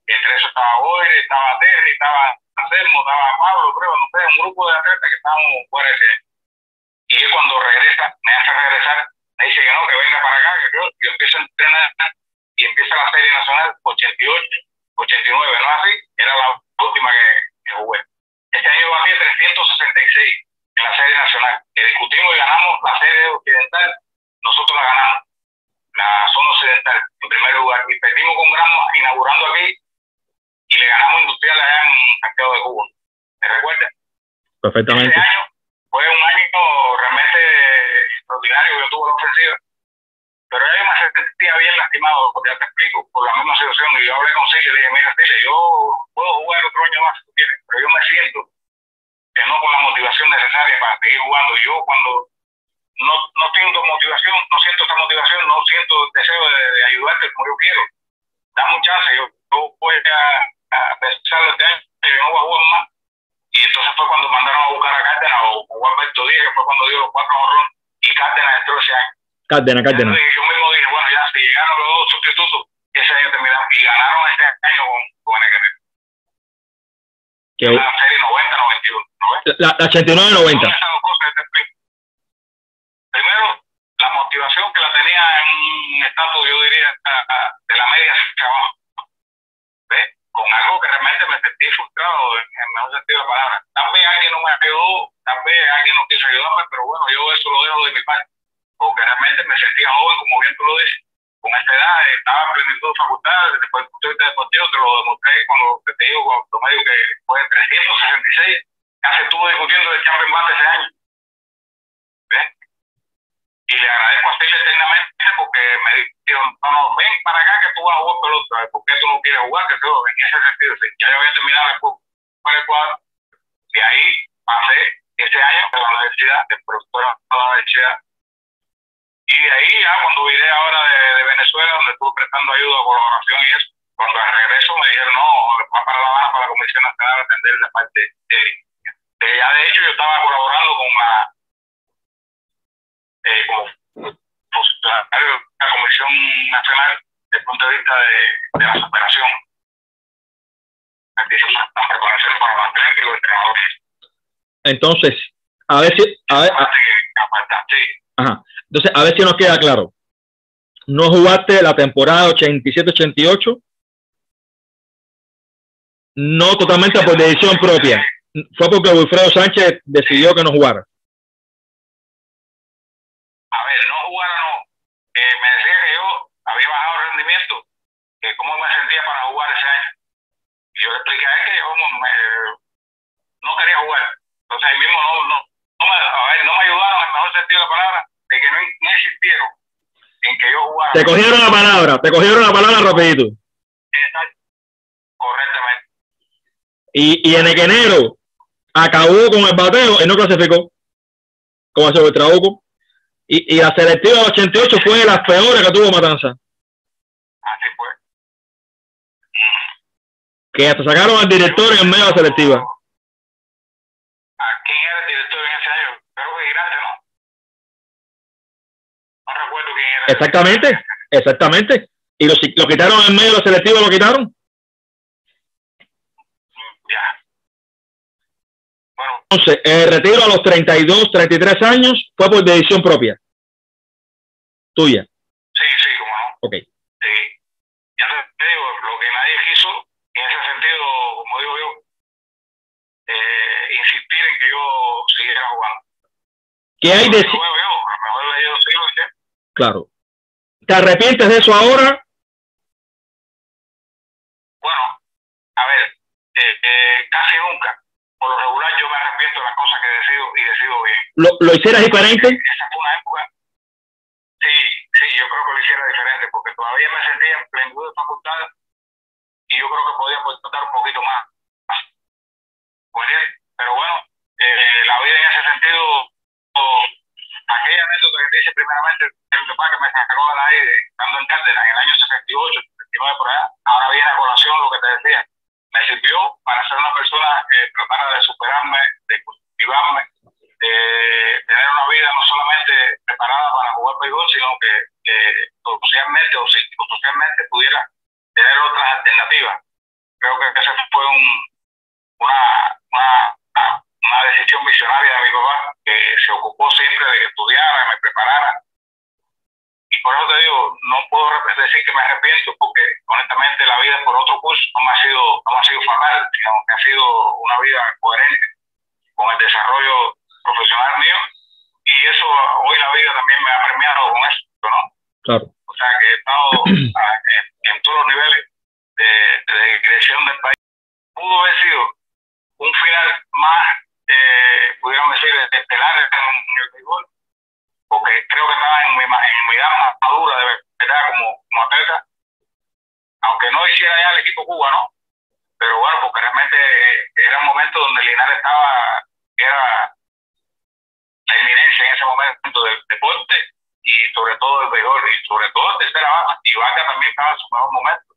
Y entre eso estaba Boyle, estaba Terry, estaba Anselmo, estaba Pablo, creo, no sé, un grupo de atletas que estábamos fuera ese año. Y él cuando regresa, me hace regresar, me dice que no, que venga para acá, que yo empiezo a entrenar y empieza la serie nacional 88, 89, ¿no así? Era la última que jugué. Este año batí 366 en la serie nacional, que discutimos y ganamos la serie occidental, nosotros la ganamos, la zona occidental, en primer lugar, y perdimos con Granma inaugurando aquí y le ganamos Industrial allá en Santiago de Cuba. ¿Te recuerdas? Perfectamente. Ese año fue un año realmente extraordinario, yo tuve la ofensiva, pero yo me sentía bien lastimado, ya te explico, por la misma situación, y yo hablé con Silvia y le dije, mira Silvia, yo puedo jugar otro año más si tú quieres, pero yo me siento que no con la motivación necesaria para seguir jugando. Yo cuando no siento motivación, no siento esa motivación, no siento el deseo de ayudarte como yo quiero. Dame un chance, yo voy a pensar este año, yo no voy a jugar más. Y entonces fue cuando mandaron a buscar a Cárdenas o jugó Alberto Díaz, que fue cuando dio los 4 honrones, y Cárdenas entró ese año. Cárdenas. Entonces, yo mismo dije, bueno, ya si llegaron los 2 sustitutos, ese año terminaron y ganaron este año con Enequeneros. La serie 90-91. La 89-90. Primero, la motivación que la tenía en un estatus, yo diría, de la media hacia abajo. ¿Ves? Con algo que realmente me sentí frustrado en el mejor sentido de la palabra. También alguien no me ayudó, también alguien no quiso ayudarme, pero bueno, yo eso lo dejo de mi parte. Porque realmente me sentía joven, como bien tú lo dices. Con esta edad estaba en plenitud de facultades, después del punto de vista deportivo te lo demostré cuando te digo, cuando me digo que fue 366, casi estuve discutiendo el Champion Bate ese año. ¿Ves? y le agradezco así eternamente porque me dijeron, no, ven para acá que tú vas a jugar pelota, ¿por qué tú no quieres jugar? Que todo, en ese sentido, sí. Ya yo había terminado el cuadro, y ahí pasé ese año con la universidad, de profesor de la universidad, y de ahí ya cuando vine ahora de Venezuela, donde estuve prestando ayuda, colaboración y eso, cuando regreso me dijeron, no, va para La Habana, para la Comisión Nacional a atender la parte ya de hecho yo estaba colaborando con como funcionario de la Comisión Nacional desde el punto de vista de la superación. Aquí se están preparación para los atletas y los entrenadores. Entonces, a ver si... Ajá. Entonces, a ver si nos queda claro. ¿No jugaste la temporada 87-88? No totalmente por decisión propia. Fue porque Wilfredo Sánchez decidió que no jugara. A ver, no jugara no. Me decía que yo había bajado el rendimiento, que cómo me sentía para jugar ese año. Y yo le expliqué a él que yo no quería jugar. Entonces ahí mismo no me ayudaron en el mejor sentido de la palabra, de que no insistieron en que yo jugara. Te cogieron la palabra rapidito. Exacto. Correctamente. Y en enero acabó con el bateo y no clasificó como hace el Trabuco. Y la selectiva del 88 fue de las peores que tuvo Matanza. Así fue. Que hasta sacaron al director en medio de la selectiva. ¿A quién era el director en ese año? Creo que Girarte, ¿no? No recuerdo quién era. Exactamente. Y lo quitaron en medio de la selectiva, lo quitaron. Ya. Bueno. Entonces, el retiro a los 32, 33 años fue por decisión propia. Tuya. Sí, como no. Ok. Sí. Ya te digo, lo que nadie quiso, en ese sentido, como digo yo, insistir en que yo siguiera jugando. ¿Qué hay de sí? Claro. ¿Te arrepientes de eso ahora? Bueno, a ver, casi nunca. Por lo regular yo me arrepiento de las cosas que decido bien. ¿Lo hicieras diferente? Esa fue una época. Sí, yo creo que lo hiciera diferente, porque todavía me sentía en plenitud de facultades y yo creo que podía aportar un poquito más. Pero bueno, la vida en ese sentido, aquella anécdota que te dice primeramente, el papá que me sacó de la aire, estando en Cárdenas en el año 68, 69 por allá, ahora viene a colación lo que te decía, me sirvió para ser una persona que tratara de superarme, de cultivarme, de tener una vida no solamente preparada para jugar béisbol, sino que socialmente o psicosocialmente pudiera tener otras alternativas. Creo que esa fue una decisión visionaria de mi papá, que se ocupó siempre de que estudiara, me preparara. Y por eso te digo, no puedo decir que me arrepiento, porque honestamente la vida por otro curso no me ha sido fatal, sino que ha sido una vida coherente con el desarrollo profesional mío, y eso hoy la vida también me ha premiado con eso, ¿no? Claro. O sea que he estado en todos los niveles de creación del país. Pudo haber sido un final más, pudiéramos decir, estelar en el béisbol, porque creo que estaba en mi edad más madura de verdad como atleta, aunque no hiciera ya el equipo cubano, pero bueno, porque realmente era un momento donde Linares era la eminencia en ese momento del deporte y sobre todo del béisbol y sobre todo de tercera base, y Vaca también estaba en su mejor momento,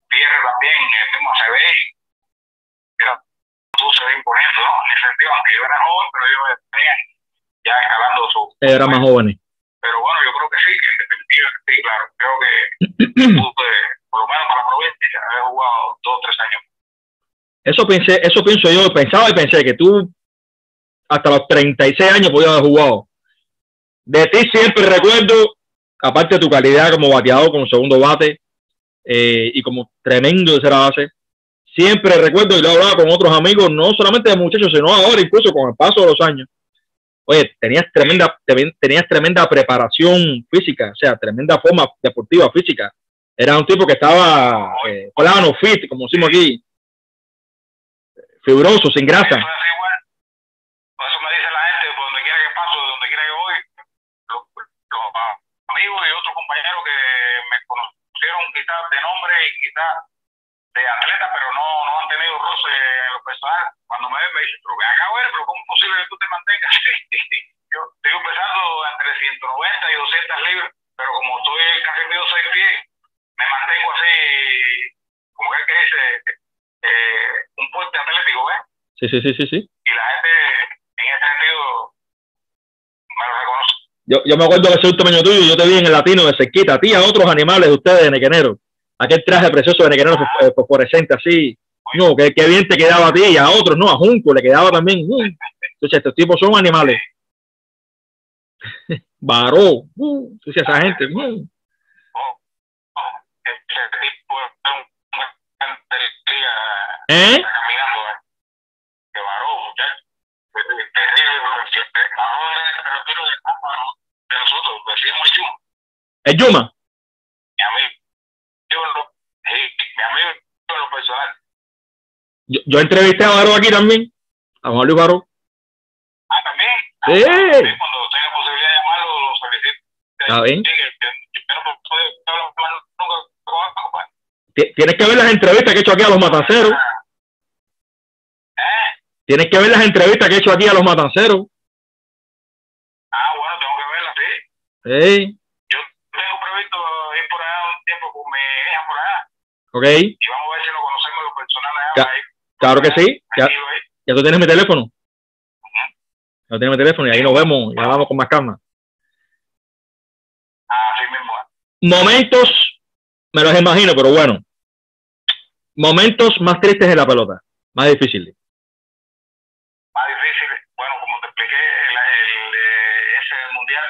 Pierre también, el mismo ACB, se ve imponiendo, ¿no? En ese sentido, aunque yo era joven, pero yo venía ya escalando su... Era más jóvenes. Pero bueno, yo creo que sí, que en definitiva, sí, claro, creo que por lo menos para la provincia, haber jugado 2 o 3 años. Eso pienso yo, pensaba y pensé que tú hasta los 36 años podías haber jugado. De ti siempre recuerdo, aparte de tu calidad como bateador, como segundo bate y como tremendo tercera base, siempre recuerdo, y lo he hablado con otros amigos, no solamente de muchachos, sino ahora incluso con el paso de los años. Oye, tenías tremenda preparación física, o sea, tremenda forma deportiva física. Era un tipo que estaba plano, fit, como decimos aquí, fibroso, sin grasa. Por eso me dice la gente, por donde quiera que paso, donde quiera que voy, los amigos y otros compañeros que me conocieron quizás de nombre y quizás de atleta, pero no han tenido roce en lo personal. Cuando me ven me dicen, pero acá, güey, pero ¿cómo es posible que tú te mantengas así? Yo estoy pesando entre 190 y 200 libras, pero como estoy casi mido 6 pies, me mantengo así, como que dice, un puente atlético, ¿ves? Sí. Y la gente, en ese sentido, me lo reconoce. Yo me acuerdo que soy un tamaño tuyo y yo te vi en el latino de cerquita, a ti y a otros animales de ustedes de Nequenero. Aquel traje precioso de Nequenero fosforescente así. No, que bien te quedaba a ti y a otros, no, a Junco le quedaba también. Entonces, estos tipos son animales. Varó, entonces esa gente. Ese tipo es un caminando, que varó, muchachos. De nosotros, decíamos Yuma. ¿Es Yuma? Mi amigo en lo personal. Yo entrevisté a Varó aquí también, a Juan Luis Varó. Ah, ¿también? Sí. Sí, cuando tenga posibilidad de llamarlo, lo solicito. Está bien. Yo no puedo hablar nunca con Tienes que ver las entrevistas que he hecho aquí a los matanceros. Tienes que ver las entrevistas que he hecho aquí a los matanceros. Ah, bueno, tengo que verlas, sí. Sí. Yo tengo previsto ir por allá un tiempo con mi hija por allá. Ok. Y vamos a ver si lo conocemos en lo personal allá. Claro que sí. Ya tú tienes mi teléfono. Ya tienes mi teléfono y ahí nos vemos y hablamos con más calma. Así mismo. Momentos, me los imagino, pero bueno. Momentos más tristes de la pelota, más difíciles. Más difíciles, bueno, como te expliqué, ese mundial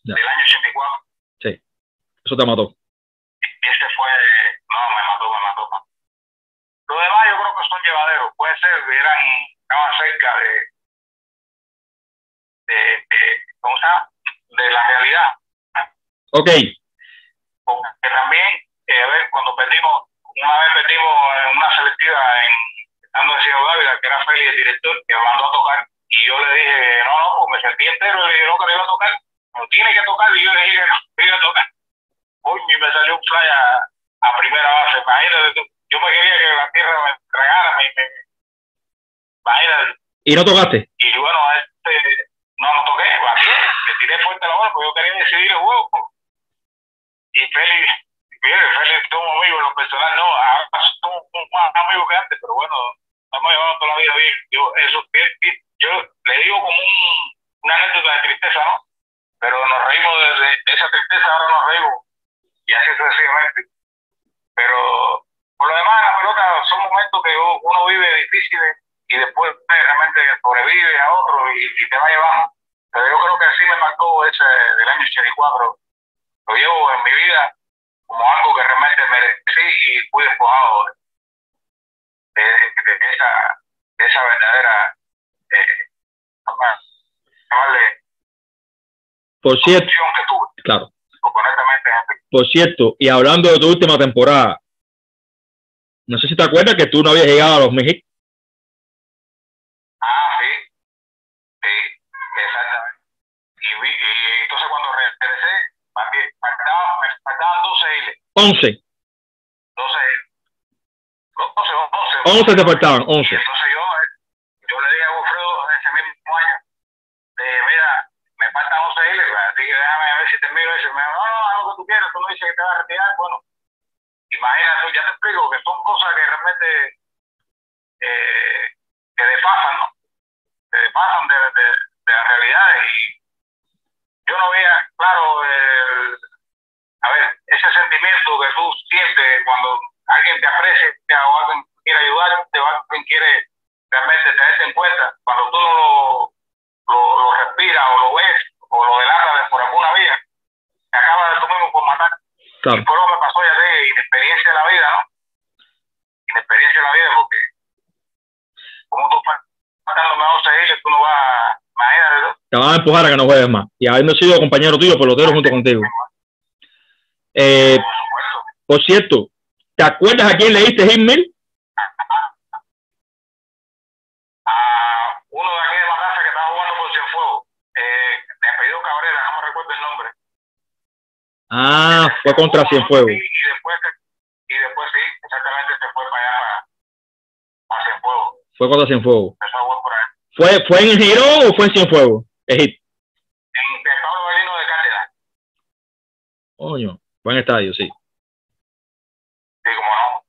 del año 84. Sí, eso te mató. Ese fue, no, me mató. Lo demás yo creo que son llevaderos, puede ser, estaban cerca ¿cómo se llama? De la realidad. Ok. Porque también, a ver, cuando perdimos, una vez perdimos en una selectiva estando en Ciudad Dávila, que era Félix el director, que me mandó a tocar, y yo le dije, no, pues me sentí entero, y le dije, no, que le iba a tocar, no tiene que tocar, y yo le dije que no, iba a tocar. Uy, me salió un fly a primera base, imagínate tú, yo me quería que la tierra me tragara, imagínate. ¿Y no tocaste? Y bueno, no toqué, me tiré fuerte la bola, porque yo quería decidir el juego. Y Félix es un amigo en lo personal, no, ahora somos más amigos que antes, pero bueno, hemos llevado toda la vida bien. Yo le digo como una anécdota de tristeza, ¿no? Pero nos reímos de esa tristeza, ahora nos reímos, y así sucesivamente. Pero por lo demás, la pelota son momentos que uno vive difíciles y después realmente sobrevive a otro y te va llevando. Pero yo creo que así me marcó ese del año 84. Lo llevo en mi vida como algo que realmente merecí y fui despojado de esa verdadera por cierto, que tuve. Claro. Honestamente, por cierto, y hablando de tu última temporada, no sé si te acuerdas que tú no habías llegado a los México. Sí, exactamente. Y entonces cuando regresé, me faltaban 12 hiles. 11. 11 te faltaban, 11. Y entonces yo le dije a Wilfredo ese mismo año, mira, me faltan 11 hiles, así que déjame ver si termino eso. Me dijo, no, haz lo que tú quieras, tú no dices que te vas a retirar. Bueno, imagínate, ya te explico que son cosas que realmente te desfasan, ¿no? Te desfasan de la realidad y yo no veía, claro, a ver, ese sentimiento que tú sientes cuando alguien te aprecia o alguien quiere ayudarte o alguien quiere realmente tenerte en cuenta, cuando tú lo respiras o lo ves o lo delatas por alguna vía, te acabas de tú mismo por matar. Claro. Y por lo que me pasó ya de inexperiencia de la vida, ¿no? Inexperiencia de la vida, porque como tú matando a 11 hiles, tú no vas, imagínate, ¿no? Te van a empujar a que no juegues más. Y habiendo sido compañero tuyo, pelotero junto contigo. Por cierto, ¿te acuerdas a quién le diste Hitmail? A uno de aquí de Matanza que estaba jugando por Cienfuegos, de apellido Cabrera, no me Ah, fue contra Cienfuegos. Y después sí, exactamente se fue para allá, a Cienfuegos. Fue contra Cienfuegos. Empezó a jugar por ahí. ¿Fue en Girón o fue en Cienfuegos? Egipto. En Pablo Belino de Cárdenas. Coño, buen estadio, sí. Sí, como no.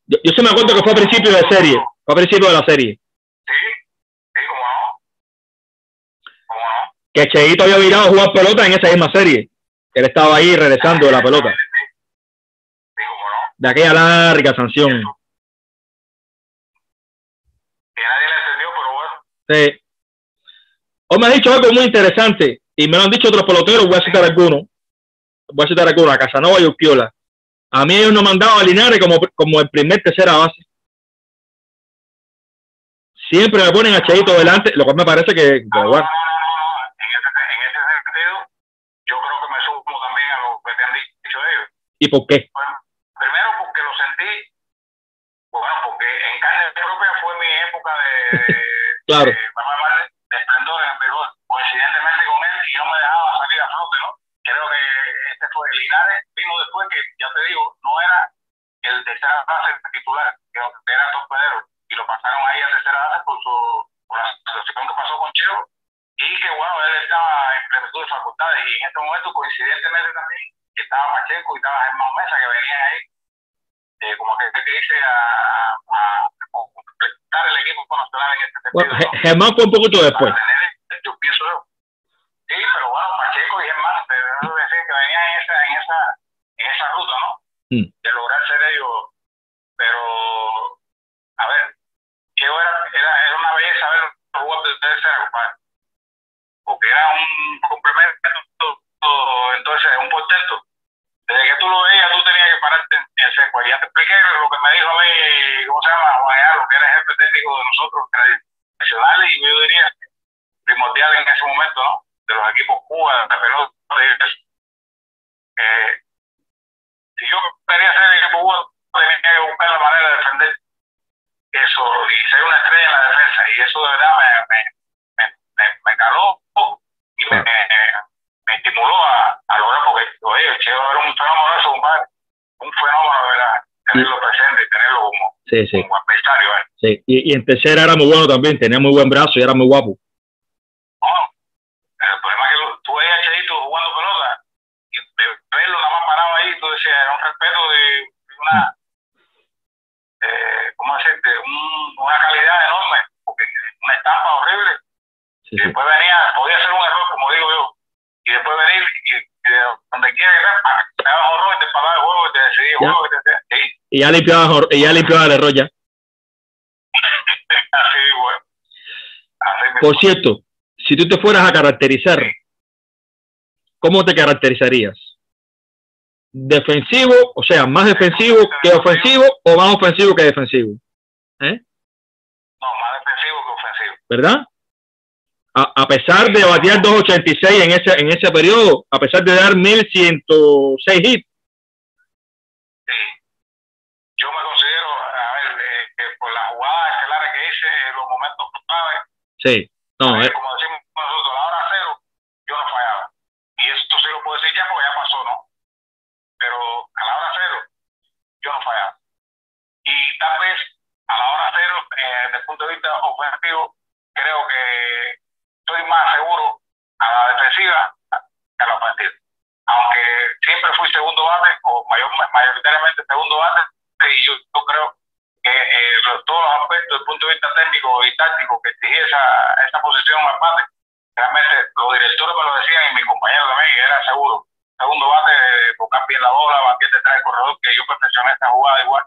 Yo sí me acuerdo que fue a principio de serie. Fue a principio de la serie. Sí, como no. Como no. Que Cheito había virado a jugar pelota en esa misma serie. Él estaba ahí regresando de la pelota. Sí, como no. De aquella larga sanción. Que nadie le entendió, pero bueno. Sí. Hoy me ha dicho algo muy interesante y me lo han dicho otros peloteros. Voy a citar algunos. A Casanova y Urquiola. A mí ellos no me han dado a Linares como el primer tercera base. Siempre me ponen a Cheito delante, lo cual me parece que bueno. En ese sentido, yo creo que me sumo también a lo que te han dicho ellos. ¿Y por qué? Bueno, primero porque lo sentí, bueno, porque en carne propia fue mi época claro. de esplendor en el béisbol. Coincidentemente con él y no me dejaba salir a flote, ¿no? Creo que este fue Linares, vino después que, ya te digo, no era el tercera base titular, que era torpedero, y lo pasaron ahí a tercera base por la situación que pasó con Cheo, y que bueno, él estaba en plenitud de facultades, y en este momento coincidentemente también estaba Pacheco y estaba Germán Mesa, que venían ahí, como que dice a completar el equipo nacional en este sentido. Bueno, Germán fue un poquito después. Yo pienso yo. Sí, pero bueno, Pacheco y Germán, debo decir que venían en esa ruta, ¿no? De lograr ser ellos, pero a ver, que era una belleza ver los jugadores de tercera, compadre, porque era un complemento, entonces un portento. Desde que tú lo veías, tú tenías que pararte en seco. Ya te expliqué lo que me dijo a mí, ¿cómo se llama? Juan Ayalo, que era el jefe técnico de nosotros, tradicionales, y yo diría primordial en ese momento, ¿no? De los equipos Cuba, de pelota, si yo quería ser el equipo Cuba, tenía que buscar la manera de defender eso y ser una estrella en la defensa, y eso de verdad me caló y me estimuló a lograr, porque oye, el Cheo era un fenómeno eso, compadre, un fenómeno de verdad, tenerlo presente y tenerlo como adversario. Sí, y en tercera era muy bueno también, tenía muy buen brazo y era muy guapo. El problema es que tú veías a Cheito jugando pelota y verlo nada más parado ahí, tú decías, era un respeto de una, ¿cómo decirte? Una calidad enorme, porque una estampa horrible. Sí, y después podía ser un error, como digo yo, y después venir y de donde quiera que te daba horror y te pagaba el juego y te decidía el juego. ¿Sí? Y ya limpiaba el error ya. Así, bueno. Por cierto, si tú te fueras a caracterizar, ¿cómo te caracterizarías? ¿Defensivo, o sea, más defensivo que ofensivo o más ofensivo que defensivo? No, más defensivo que ofensivo. ¿Verdad? A pesar de batear 286 en ese periodo, a pesar de dar 1106 hits. Sí. Yo me considero, a ver, por las jugadas estelares que hice, los momentos claves. Sí. No, como decimos nosotros, a la hora cero, yo no fallaba. Y eso sí lo puedo decir ya porque ya pasó, ¿no? Pero a la hora cero, yo no fallaba. Y tal vez a la hora cero, desde el punto de vista ofensivo, creo que estoy más seguro a la defensiva que a la ofensiva. Aunque siempre fui segundo bate, o mayoritariamente segundo bate, y yo creo que todos los aspectos desde el punto de vista técnico y táctico que exigía esa posición al bate, realmente los directores me lo decían y mis compañeros también, que era seguro. Segundo bate, tocar bien la bola, batir detrás del corredor, que yo perfeccioné esta jugada igual.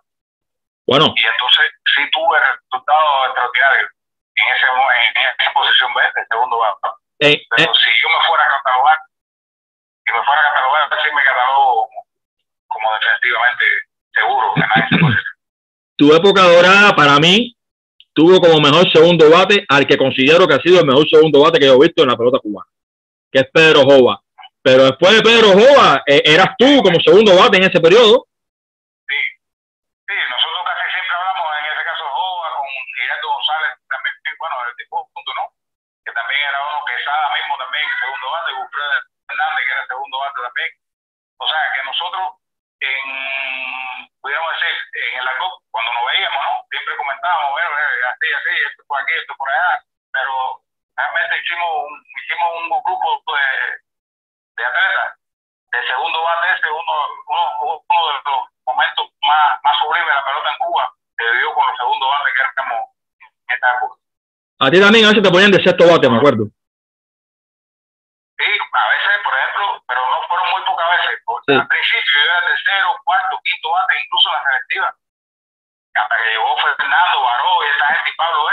Bueno. Y entonces sí tuve resultados extraordinarios en esa posición B, de segundo bate. Pero si yo me fuera a catalogar, sí me catalogo como defensivamente seguro en esa posición. Tu época dorada, para mí, tuvo como mejor segundo bate al que considero que ha sido el mejor segundo bate que yo he visto en la pelota cubana, que es Pedro Jova. Pero después de Pedro Jova, eras tú como segundo bate en ese periodo. Sí, nosotros casi siempre hablamos, en ese caso Jova, con Giraldo González, también, bueno, el tipo punto, ¿no? Que también era uno que estaba mismo también en segundo bate, Wilfredo Hernández, que era segundo bate también. O sea, que nosotros, pudiéramos decir, en el argot, cuando nos veíamos, ¿no? Siempre comentábamos, bueno, así, esto por aquí, esto por allá, pero realmente hicimos un grupo de atletas. El segundo bate ese, uno de los momentos más sublimes de la pelota en Cuba, se vivió con el segundo bate que éramos en esta época. A ti también a veces te ponían de sexto bate, me acuerdo. Sí, a veces, por ejemplo, pero no fueron muy pocas veces. Sí. Al principio yo era tercero, cuarto, quinto bate, incluso en la selectiva. Hasta que llegó Fernando, Baró y esta gente y Pablo,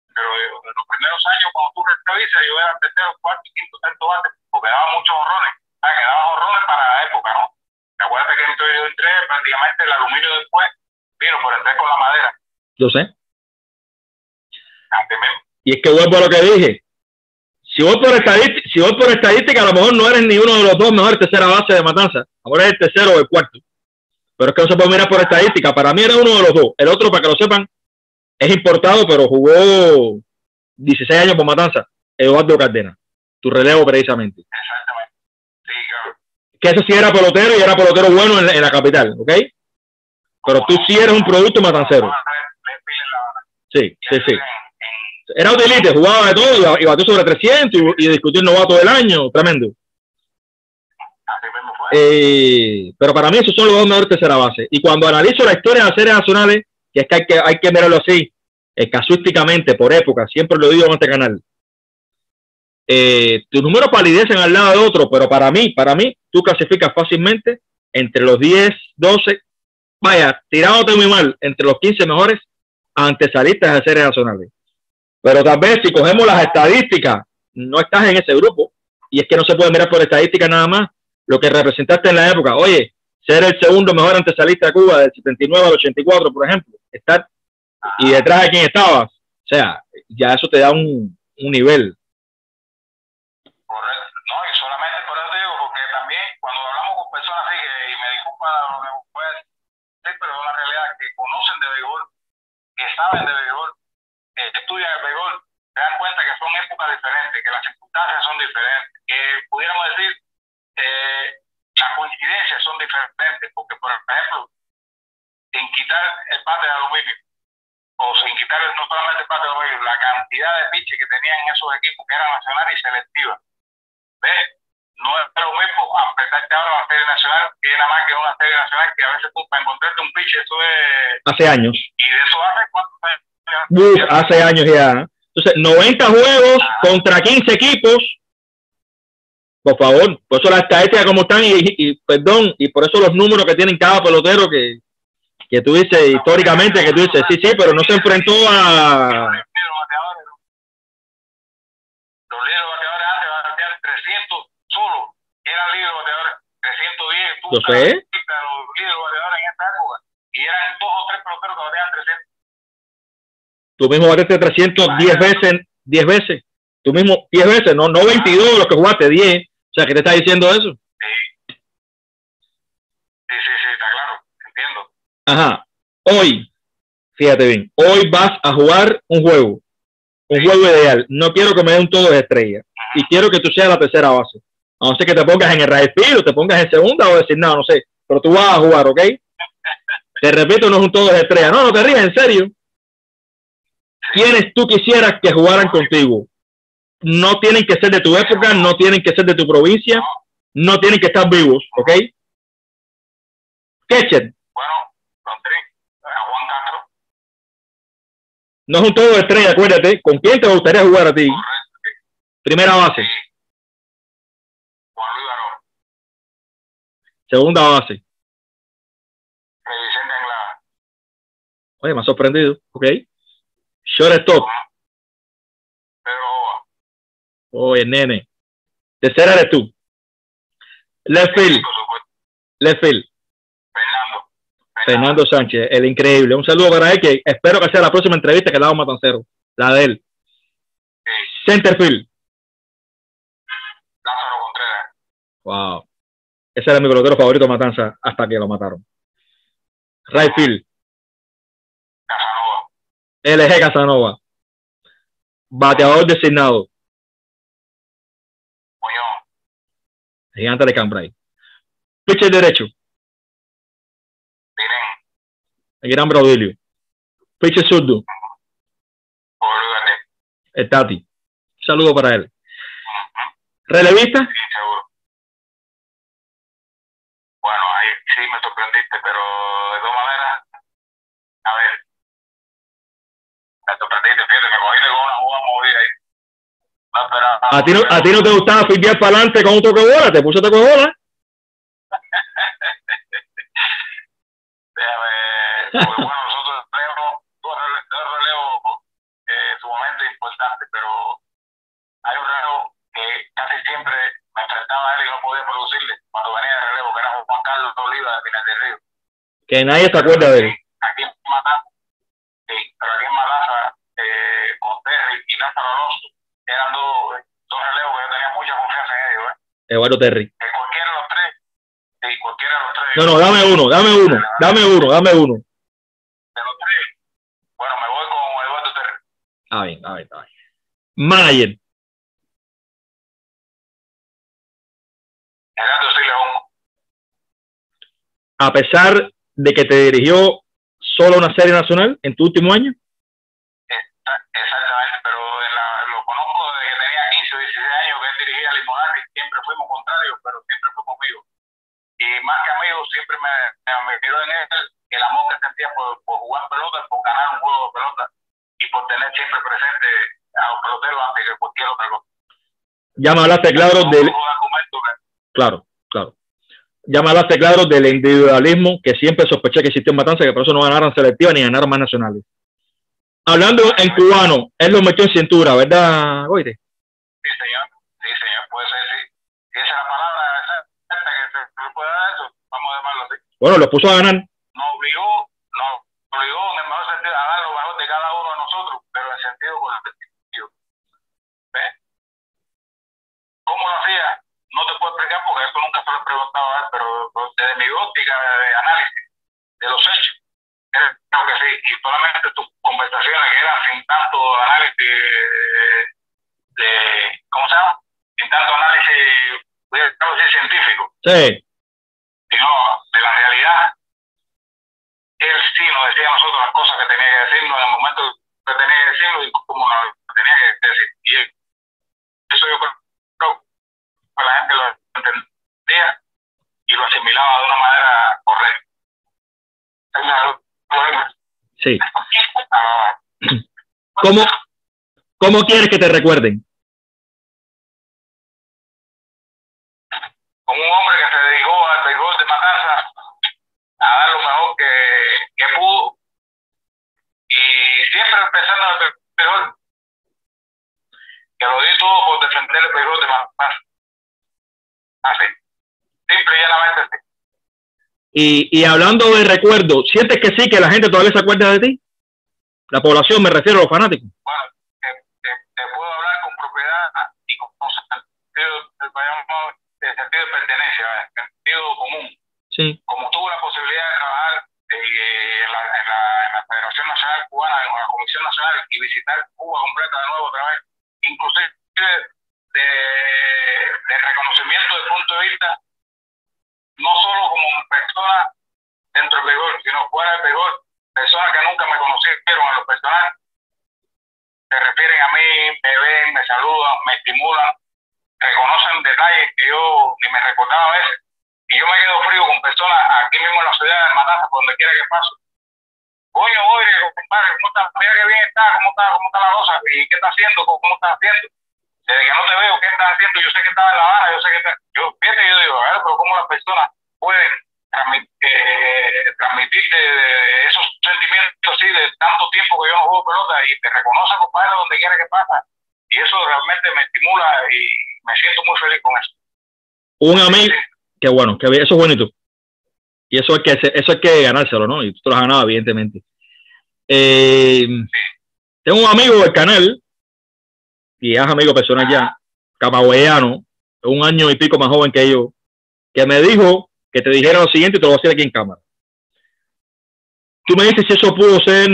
pero en los primeros años, cuando tú revisas, yo era tercero, cuarto, quinto, sexto bate, porque daba muchos honrones. O sea, que daba honrones para la época, ¿no? Acuérdate que yo entré prácticamente el aluminio después, vino por entrar con la madera. Yo sé. Antes mismo. Y es que vuelvo a lo que dije. Si voy por estadística, a lo mejor no eres ni uno de los dos mejores tercera base de Matanza. Ahora eres el tercero o el cuarto. Pero es que no se puede mirar por estadística. Para mí era uno de los dos. El otro, para que lo sepan, es importado, pero jugó 16 años por Matanza. Eduardo Cárdenas. Tu relevo, precisamente. Exactamente. Sí, claro. Que ese sí era pelotero y era pelotero bueno en la capital, ¿ok? Pero tú sí eres un producto matancero. Sí. Era utilite, jugaba de todo y batió sobre 300 y discutió el novato del año, tremendo. Pero para mí esos son los dos mejores tercera base. Y cuando analizo la historia de las series nacionales, que es que hay que mirarlo así, casuísticamente, por época, siempre lo digo en este canal, tus números palidecen al lado de otro, pero para mí, tú clasificas fácilmente entre los 10, 12, vaya, tirándote muy mal, entre los 15 mejores antesalistas de series nacionales. Pero tal vez si cogemos las estadísticas, no estás en ese grupo. Y es que no se puede mirar por estadística nada más lo que representaste en la época. Oye, ser el segundo mejor antesalista de Cuba del 79 al 84, por ejemplo, estar y detrás de quién estabas. O sea, ya eso te da un nivel. Correcto. No, y solamente por eso digo, porque también cuando hablamos con personas así, y me disculpa lo que voy a decir, pero es una realidad, que conocen de béisbol, que saben de béisbol, estudian el béisbol, se dan cuenta que son épocas diferentes, que las circunstancias son diferentes, que pudiéramos decir, las coincidencias son diferentes, porque por ejemplo, sin quitar el bate de aluminio, o sin quitar no solamente el bate de aluminio, la cantidad de pitches que tenían esos equipos que eran nacionales y selectivas, ¿ves? No es lo mismo apretarte ahora a la serie nacional, que es nada más que una serie nacional que a veces tú para encontrarte un pitch, eso es... Hace años. Y de eso hace cuántos años. Hace años ya. Entonces, 90 juegos contra 15 equipos. Por favor, por eso las estadísticas como están perdón, y por eso los números que tienen cada pelotero que tú dices históricamente, que tú dices, sí, pero no se enfrentó a... Los líderes bateadores antes batear 300 solo, eran líderes bateadores 310. Yo sé. Los líderes bateadores en esta época, y eran 2 o 3 peloteros que bateaban 300. Tú mismo bateaste 300 10 veces. Tú mismo 10 veces, no 22 los que jugaste, 10. O sea, ¿qué te está diciendo eso? Sí, está claro, entiendo. Ajá. Hoy, fíjate bien, hoy vas a jugar un juego ideal. No quiero que me den un todo de estrella. Y quiero que tú seas la tercera base. No sé que te pongas en el right field o te pongas en segunda o decir nada, no sé. Pero tú vas a jugar, ¿ok? Te repito, no es un todo de estrella. No te rías, en serio. ¿Quiénes tú quisieras que jugaran contigo? No tienen que ser de tu época, no tienen que ser de tu provincia, no tienen que estar vivos, ¿ok? Catcher. Bueno, Juan Castro. No es un todo de estrella, acuérdate. ¿Con quién te gustaría jugar a ti? Primera base. Juan Luis Baró. Segunda base. Vicente Anglada. Oye, me ha sorprendido, ¿ok? Shortstop. Oye, nene. Tercera eres tú. Left field. Fernando Sánchez, el increíble. Un saludo para él, que espero que sea la próxima entrevista que le hago a Matancero. La de él. Center field. Lázaro Contreras. Wow. Ese era mi pelotero favorito de Matanza hasta que lo mataron. Right field. Casanova. LG Casanova. Bateador designado. Muñoz. Gigante de Cambrai. Pitcher derecho. Tienen. El gran Braudilio. Pitcher zurdo. El Tati. Un saludo para él. ¿Relevista? Sí, seguro. Bueno, ahí sí me sorprendiste, pero de todas maneras, a ver, me sorprendiste, fíjate, me cogiste con una jugada movida ahí. No esperaba. ¿A ti no te gustaba fildear para adelante con un toque de bola? ¿Te puso toque de bola? Déjame, porque bueno, nosotros tenemos dos relevos sumamente importantes, pero hay un relevo que casi siempre me enfrentaba a él y no podía producirle cuando venía de relevo, que era Juan Carlos Oliva de Pinar del Río. Que nadie se acuerda de él. Aquí en Matanza, sí, pero aquí en Matanza, con Terry y Lázaro Alonso, eran dos relevos que yo tenía mucha confianza en ellos. Eduardo Terry. Que cualquiera de los tres, sí, cualquiera de los tres. No, dame uno. De los tres, bueno, me voy con Eduardo Terry. A ver. Manager. Gerardo León. A pesar de que te dirigió solo una serie nacional en tu último año. Exactamente, pero lo conozco desde que tenía 15 o 16 años, que él dirigía a Limonari, siempre fuimos contrarios, pero siempre fue conmigo. Y más que amigos, siempre me quedó en él el amor que sentía por jugar pelota, por ganar un juego de pelota y por tener siempre presente a los peloteros antes que cualquier otra cosa. Ya me hablaste claro del... Claro. Ya me hablaste claro del individualismo que siempre sospeché que existió en Matanza, que por eso no ganaron selectivas ni ganaron más nacionales. Hablando en cubano, él lo metió en cintura, ¿verdad, Goite? Sí, señor, puede ser, sí. Si esa es la palabra exacta que se puede dar eso, vamos a llamarlo así. Bueno, lo puso a ganar. Nos obligó en el mejor sentido a dar lo mejor de cada uno de nosotros, pero en sentido colectivo. ¿Ves? ¿Cómo lo hacía? No te puedo explicar porque eso nunca se lo he preguntado a él, pero desde mi óptica de análisis de los hechos, creo que sí. Y solamente tus conversaciones que eran sin tanto análisis ¿cómo se llama? Sin tanto análisis, digamos así, científico. Sí. Sino de la realidad. Él sí nos decía a nosotros las cosas que tenía que decirnos en el momento que tenía que decirlo y cómo nos tenía que decir. Y eso yo creo que la gente lo entendía y lo asimilaba de una manera correcta. Sí. ¿Cómo quieres que te recuerden? Como un hombre que se dedicó al béisbol de Matanza a dar lo mejor que pudo y siempre empezando el béisbol, que lo di todo por defender el béisbol de Matanza. Así, simple y llanamente así. Y hablando de recuerdo, ¿sientes que sí, que la gente todavía se acuerda de ti? La población, me refiero a los fanáticos. Bueno, te puedo hablar con propiedad y con sentido de pertenencia, sentido común. Sí. Como tuve la posibilidad de trabajar en la Federación Nacional Cubana, en la Comisión Nacional y visitar Cuba completa de nuevo otra vez, inclusive de reconocimiento del punto de vista no solo como persona dentro del béisbol, sino fuera del béisbol, personas que nunca me conocieron a lo personal, se refieren a mí, me ven, me saludan, me estimulan, reconocen detalles que yo ni me recordaba a veces, y yo me quedo frío con personas aquí mismo en la ciudad de Matanza, por donde quiera que paso. Coño, oye, compadre, ¿cómo estás? Mira qué bien está, ¿cómo está la cosa? ¿Y qué está haciendo? ¿Cómo estás haciendo? Desde que no te veo, ¿qué estás haciendo? Yo sé que estás en La Habana, yo sé que estás... Fíjate, yo digo, a ver, pero ¿cómo las personas pueden transmitir esos sentimientos así de tanto tiempo que yo no juego pelota y te reconocen, compadre, donde quiera que pasa? Y eso realmente me estimula y me siento muy feliz con eso. Un amigo, qué bueno, que eso es bonito. Y eso hay que ganárselo, ¿no? Y tú te lo has ganado, evidentemente. Tengo un amigo del canal, y es amigo personal ya, camagüeyano, 1 año y pico más joven que yo, que me dijo que te dijera lo siguiente y te lo voy a decir aquí en cámara. Tú me dices si eso pudo ser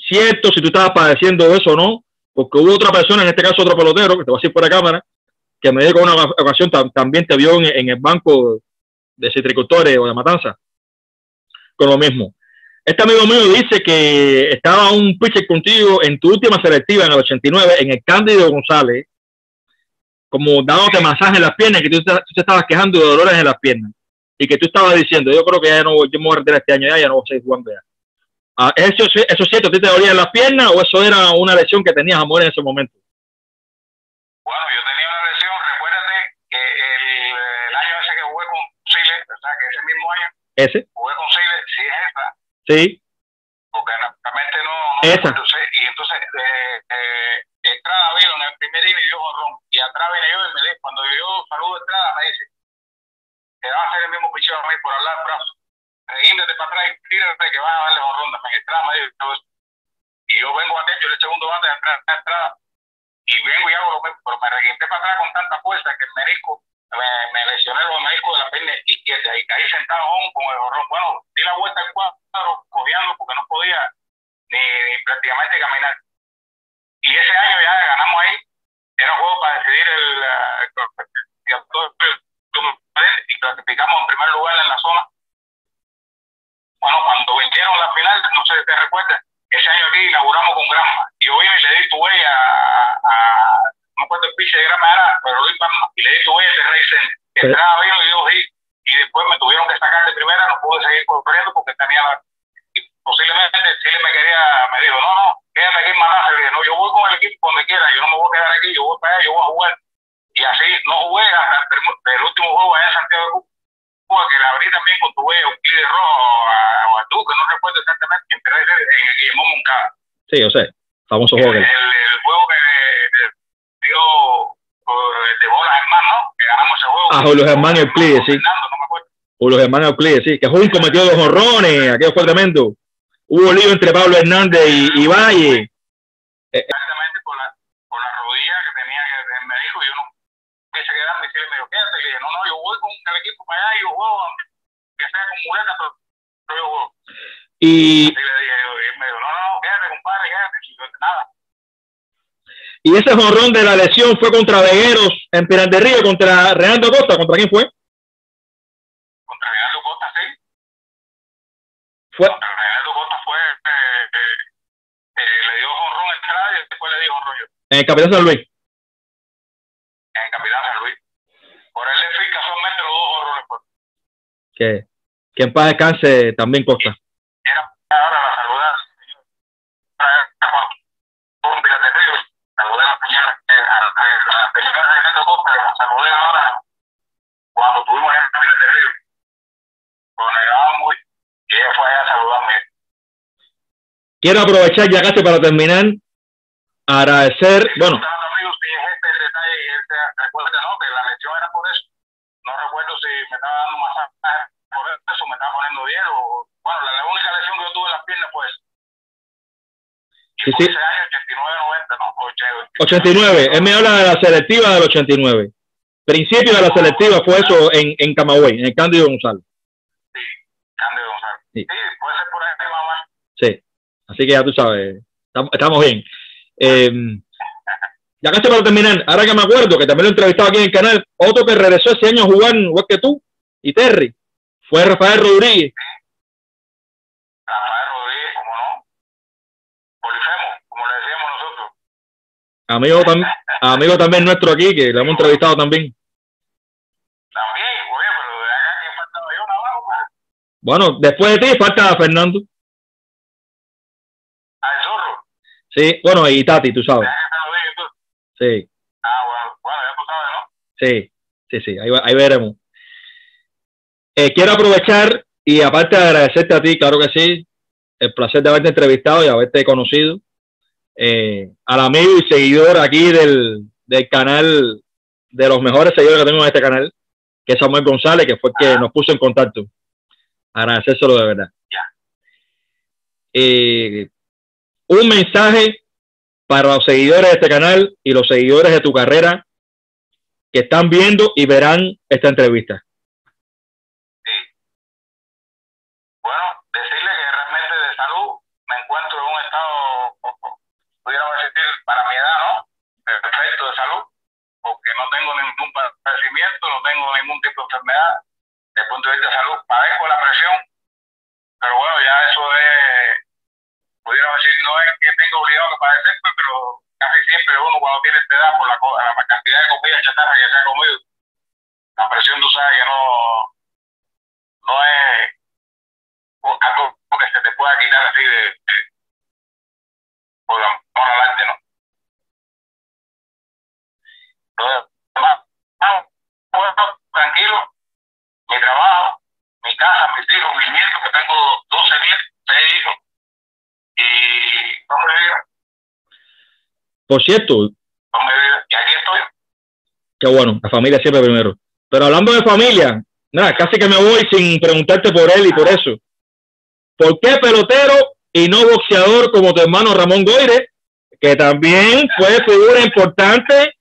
cierto, si tú estabas padeciendo eso o no, porque hubo otra persona, en este caso otro pelotero, que te voy a decir por la cámara, que me dijo que en una ocasión también te vio en el banco de citricultores o de matanza, con lo mismo. Este amigo mío dice que estaba un pitcher contigo en tu última selectiva en el 89 en el Cándido González, como dándote masaje en las piernas, que tú te estabas quejando de dolores en las piernas y que tú estabas diciendo, yo creo que ya no, yo me voy a retirar este año, ya no voy a seguir jugando ya. ¿Eso es cierto? ¿A ti te dolían las piernas o eso era una lesión que tenías amor en ese momento? Bueno, yo tenía una lesión, recuérdate que el año ese que jugué con Chile, o sea, que ese mismo año jugué con Chile, sí es esa. Sí. Porque realmente no esa. Y entonces Estrada vino en el primer inning y dio jonrón. Y atrás vine yo y me dice, cuando yo saludo a Estrada, me dice, te va a hacer el mismo picheo a mí por hablar brazo. Reíndete para atrás y tírate que vas a darle jonrón. Estrada me dijo, y yo vengo a techo, el segundo bate de Estrada, y vengo y hago lo mismo, pero me reguinté para atrás con tanta fuerza que el menisco, me lesioné los meniscos de la pierna izquierda y caí sentado con el jonrón. Bueno, di la vuelta al cuadro, cojeando porque no podía ni prácticamente caminar. Y ese año ya ganamos ahí, era un juego para decidir y clasificamos en primer lugar en la zona. Bueno, cuando vinieron la final, no sé si te recuerdas, ese año aquí inauguramos con Granma. Y yo vine y le di tu huella no me acuerdo el piche de Granma era, pero Luis Palma, y le di tu huella de Rey Sen. Entraba vino y yo y después me tuvieron que sacar de primera, no pude seguir corriendo porque tenía y posiblemente Chile me dijo, no, quédate aquí en Matanza. Le dije, no, yo voy con el equipo donde quiera, yo no me voy a quedar aquí, yo voy para allá, yo voy a jugar. Y así no jugué hasta el último juego allá en Santiago de Cuba, que la abrí también con tu huella, un clip de rojo o a tú, que no recuerdo exactamente, en el Guillermo Moncada. Sí, yo sé, famoso juego. El juego que dio de bolas hermanos, ¿no? Que ganamos ese juego. Julio Germán y Euclides, sí. Julio Germán y Euclides, sí. Que Julio cometió 2 jonrones, aquello fue tremendo. Hubo lío entre Pablo Hernández y Valle. Exactamente por la rodilla que tenía que me dijo, y yo no quise quedarme, y me dijo, quédate, y le dije, no, yo voy con el equipo para allá y yo juego, que sea con muleta, pero yo juego. Y le dije, y me dijo, no, quédate, compadre, quédate, y yo, nada. Y ese jonrón de la lesión fue contra Vegueros en Pinar del Río, contra Reinaldo Costa. ¿Contra quién fue? Contra Reinaldo Costa, sí. Fue. Contra Reinaldo Costa fue, le dio jonrón a Estrada y después le dio jonrón yo. En el Capitán San Luis. En el Capitán San Luis. Por él le fui casualmente los 2 jonrones. Que en paz descanse también Costa. Era ahora la saludar. Con Pinar del Río. Saludé a la mañana, a Reinaldo Costa, la saludé ahora cuando estuvimos en Pinar del Río. Cuando llegábamos muy, y ella fue allá a saludarme. Quiero aprovechar ya casi para terminar, agradecer, bueno. Recuerda, ¿no? Que la lesión era por eso. No recuerdo si me estaba dando masaje por eso, me estaba poniendo bien o... Bueno, la única lesión que yo tuve en las piernas fue eso. Y sí, ese año 89-90, ¿no? 89. Él me habla de la selectiva del 89. Principio de la selectiva fue eso en Camagüey, en el Cándido González. Sí, Cándido González. Sí, puede ser por ahí mamá. Sí, así que ya tú sabes, estamos bien. Ya casi para terminar, ahora que me acuerdo que también lo he entrevistado aquí en el canal, otro que regresó ese año a jugar igual que tú y Terry, fue Rafael Rodríguez. Rafael Rodríguez, como no, Polifemo, como le decíamos nosotros. Amigo también nuestro aquí, que lo hemos entrevistado también. También, oye, pero de acá que faltaba yo nada más. Bueno, después de ti falta Fernando. ¿El Zorro? Sí, bueno, y Tati, tú sabes. Sí. Bueno, ya tú sabes, ¿no? Sí, ahí veremos. Quiero aprovechar y aparte de agradecerte a ti, claro que sí, el placer de haberte entrevistado y haberte conocido, al amigo y seguidor aquí del canal, de los mejores seguidores que tengo en este canal, que es Samuel González, que fue el que nos puso en contacto. Agradecérselo de verdad. Un mensaje para los seguidores de este canal y los seguidores de tu carrera que están viendo y verán esta entrevista. Sí. Bueno, decirle que realmente de salud me encuentro en un estado, pudiéramos decir, para mi edad, ¿no? Perfecto de salud, porque no tengo ningún padecimiento, no tengo ningún tipo de enfermedad. desde el punto de vista de salud, padezco la presión, pero bueno, ya eso es, pudiéramos decir, no es que tenga obligado que padecer, pero casi siempre uno cuando tiene esta edad, por la cantidad de comida chatarra que se ha comido, la presión tú sabes que no es algo que se te pueda quitar así por amor al arte, ¿no? Entonces, bueno, tranquilo, mi trabajo, mi casa, mis hijos, mis nietos, que tengo 12 nietos, 6 hijos, y sobrevivir. Por cierto, Y aquí estoy. qué bueno, la familia siempre primero. Pero hablando de familia, nada, casi que me voy sin preguntarte por él y por eso. ¿Por qué pelotero y no boxeador como tu hermano Ramón Goyre, que también fue figura importante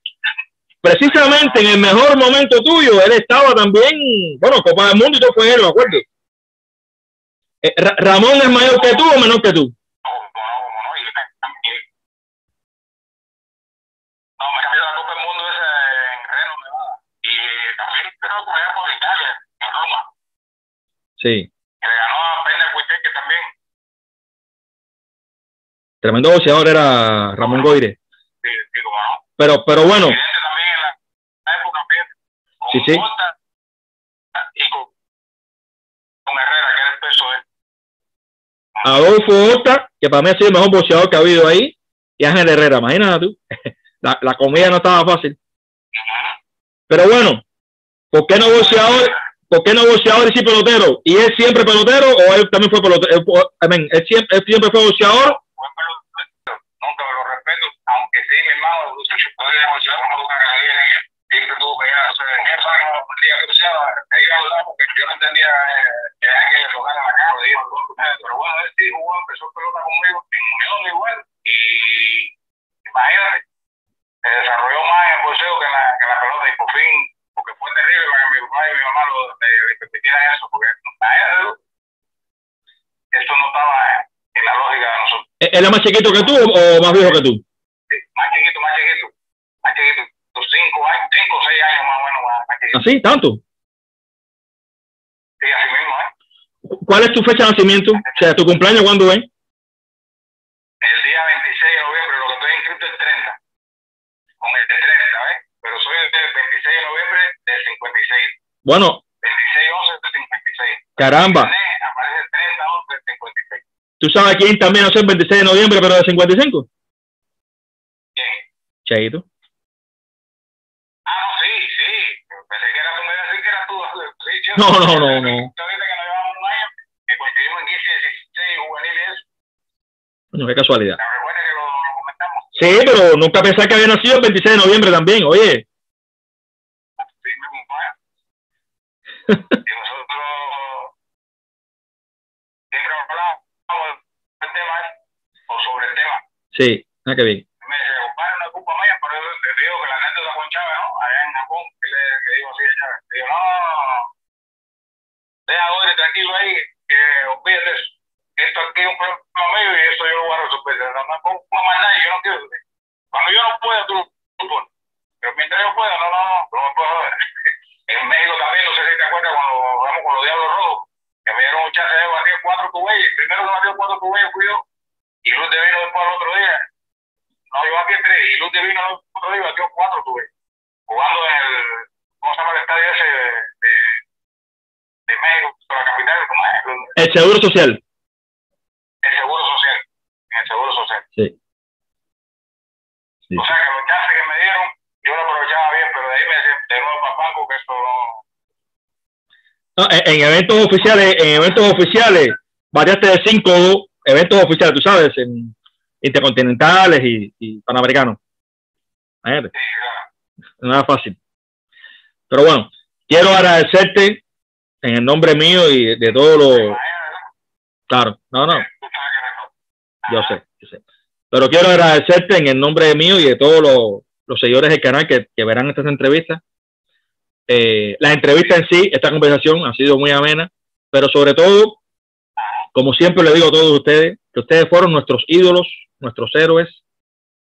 precisamente en el mejor momento tuyo? Él estaba también, bueno, Copa del Mundo y todo fue él, me acuerdo. ¿Ramón es mayor que tú o menor que tú? No, me cambió la Copa del Mundo esa en Reno, Nevada. Y también creo que era por Italia, en Roma. Sí. Que le ganó a Pena Huiteque también. Tremendo boxeador era Ramón Goyre. Sí, sí, como no. Pero bueno. También en la época, con sí, sí. Horta y con Herrera, que era el peso de él. Adolfo Horta, que para mí ha sido el mejor boxeador que ha habido ahí, y Ángel Herrera, imagínate tú. La comida no estaba fácil. Pero bueno, ¿por qué no boxeador? ¿Por qué no boxeador y sí pelotero? ¿Y él siempre pelotero o él también fue pelotero? Él siempre fue boxeador. Nunca me lo respeto, aunque sí, mi hermano, siempre tuvo que ir a hacer en eso, un día que se iba a hablar porque yo no entendía que hay que tocar a la cara, pero bueno, él sí jugó, empezó pelota conmigo, en Unión igual, y imagínate, se desarrolló más en el boxeo que en la pelota, y por fin, porque fue terrible para que mi papá y mi mamá le permitieran eso, porque eso no estaba en la lógica de nosotros. ¿Él es más chiquito que tú o más viejo que tú? Sí, más chiquito. 5 o 6 años más o menos más chiquito. ¿Así? ¿Tanto? Sí, así mismo, ¿Cuál es tu fecha de nacimiento? O sea, ¿tu cumpleaños cuándo es? El día 26 de noviembre, lo que estoy inscrito es 30. Con el de 30, ¿ves? Pero soy el 26 de noviembre del 56. Bueno. 26-11 del 56. Caramba. Aparece el 30-11 del 56. ¿Tú sabes quién también nació el 26 de noviembre, pero del 55? ¿Quién? Cheito. Ah, no, sí. Pensé que era tú, me ibas a decir que eras tú. Sí, no. Ahorita que nos llevamos un año, que coincidimos en 15 16 juveniles. Bueno, qué casualidad. ¿Te recuerdas que lo comentamos? Sí, pero nunca pensé que había nacido el 26 de noviembre también, oye. Sí, mismo, y nosotros siempre hablamos del tema, o sobre el tema. Sí, qué bien. Me dice, compadre, una culpa mía, pero yo le digo que la anécdota con Chávez, ¿no? Allá en Japón, que le digo así a Chávez. Le digo, no, deja Goyre tranquilo ahí, que olvídate eso. Esto aquí es un problema mío y eso yo lo voy a resolver. No me pongo más nada, yo no quiero. Cuando yo no pueda, tú pones. Pero mientras yo pueda, no me puedo joder. En México también, no sé si te acuerdas cuando vamos con los Diablos Rojos, que me dieron un chance de batir 4 cubeyes. Primero que batió 4 cubeyes fui yo, y Luz de Vino después al otro día. No, yo batí 3, y Luz de Vino el otro día batió 4 cubeyes. Jugando en el, ¿cómo se llama el estadio ese de México, la capital? ¿Cómo es? El Seguro Social. El Seguro Social. En el Seguro Social. Sí. O sea que los chances que me dieron, yo lo aprovechaba bien, pero de ahí me decían, de nuevo para banco, que esto no. No, en eventos oficiales, bateaste de 5-2, eventos oficiales, tú sabes, en intercontinentales y panamericanos. Imagínate. Sí, claro. Nada fácil. Pero bueno, quiero agradecerte en el nombre mío y de todos los... Claro, no. Yo sé. Pero quiero agradecerte en el nombre mío y de todos los seguidores del canal que verán estas entrevistas. La entrevista en sí, esta conversación ha sido muy amena, pero sobre todo, como siempre le digo a todos ustedes, que ustedes fueron nuestros ídolos, nuestros héroes.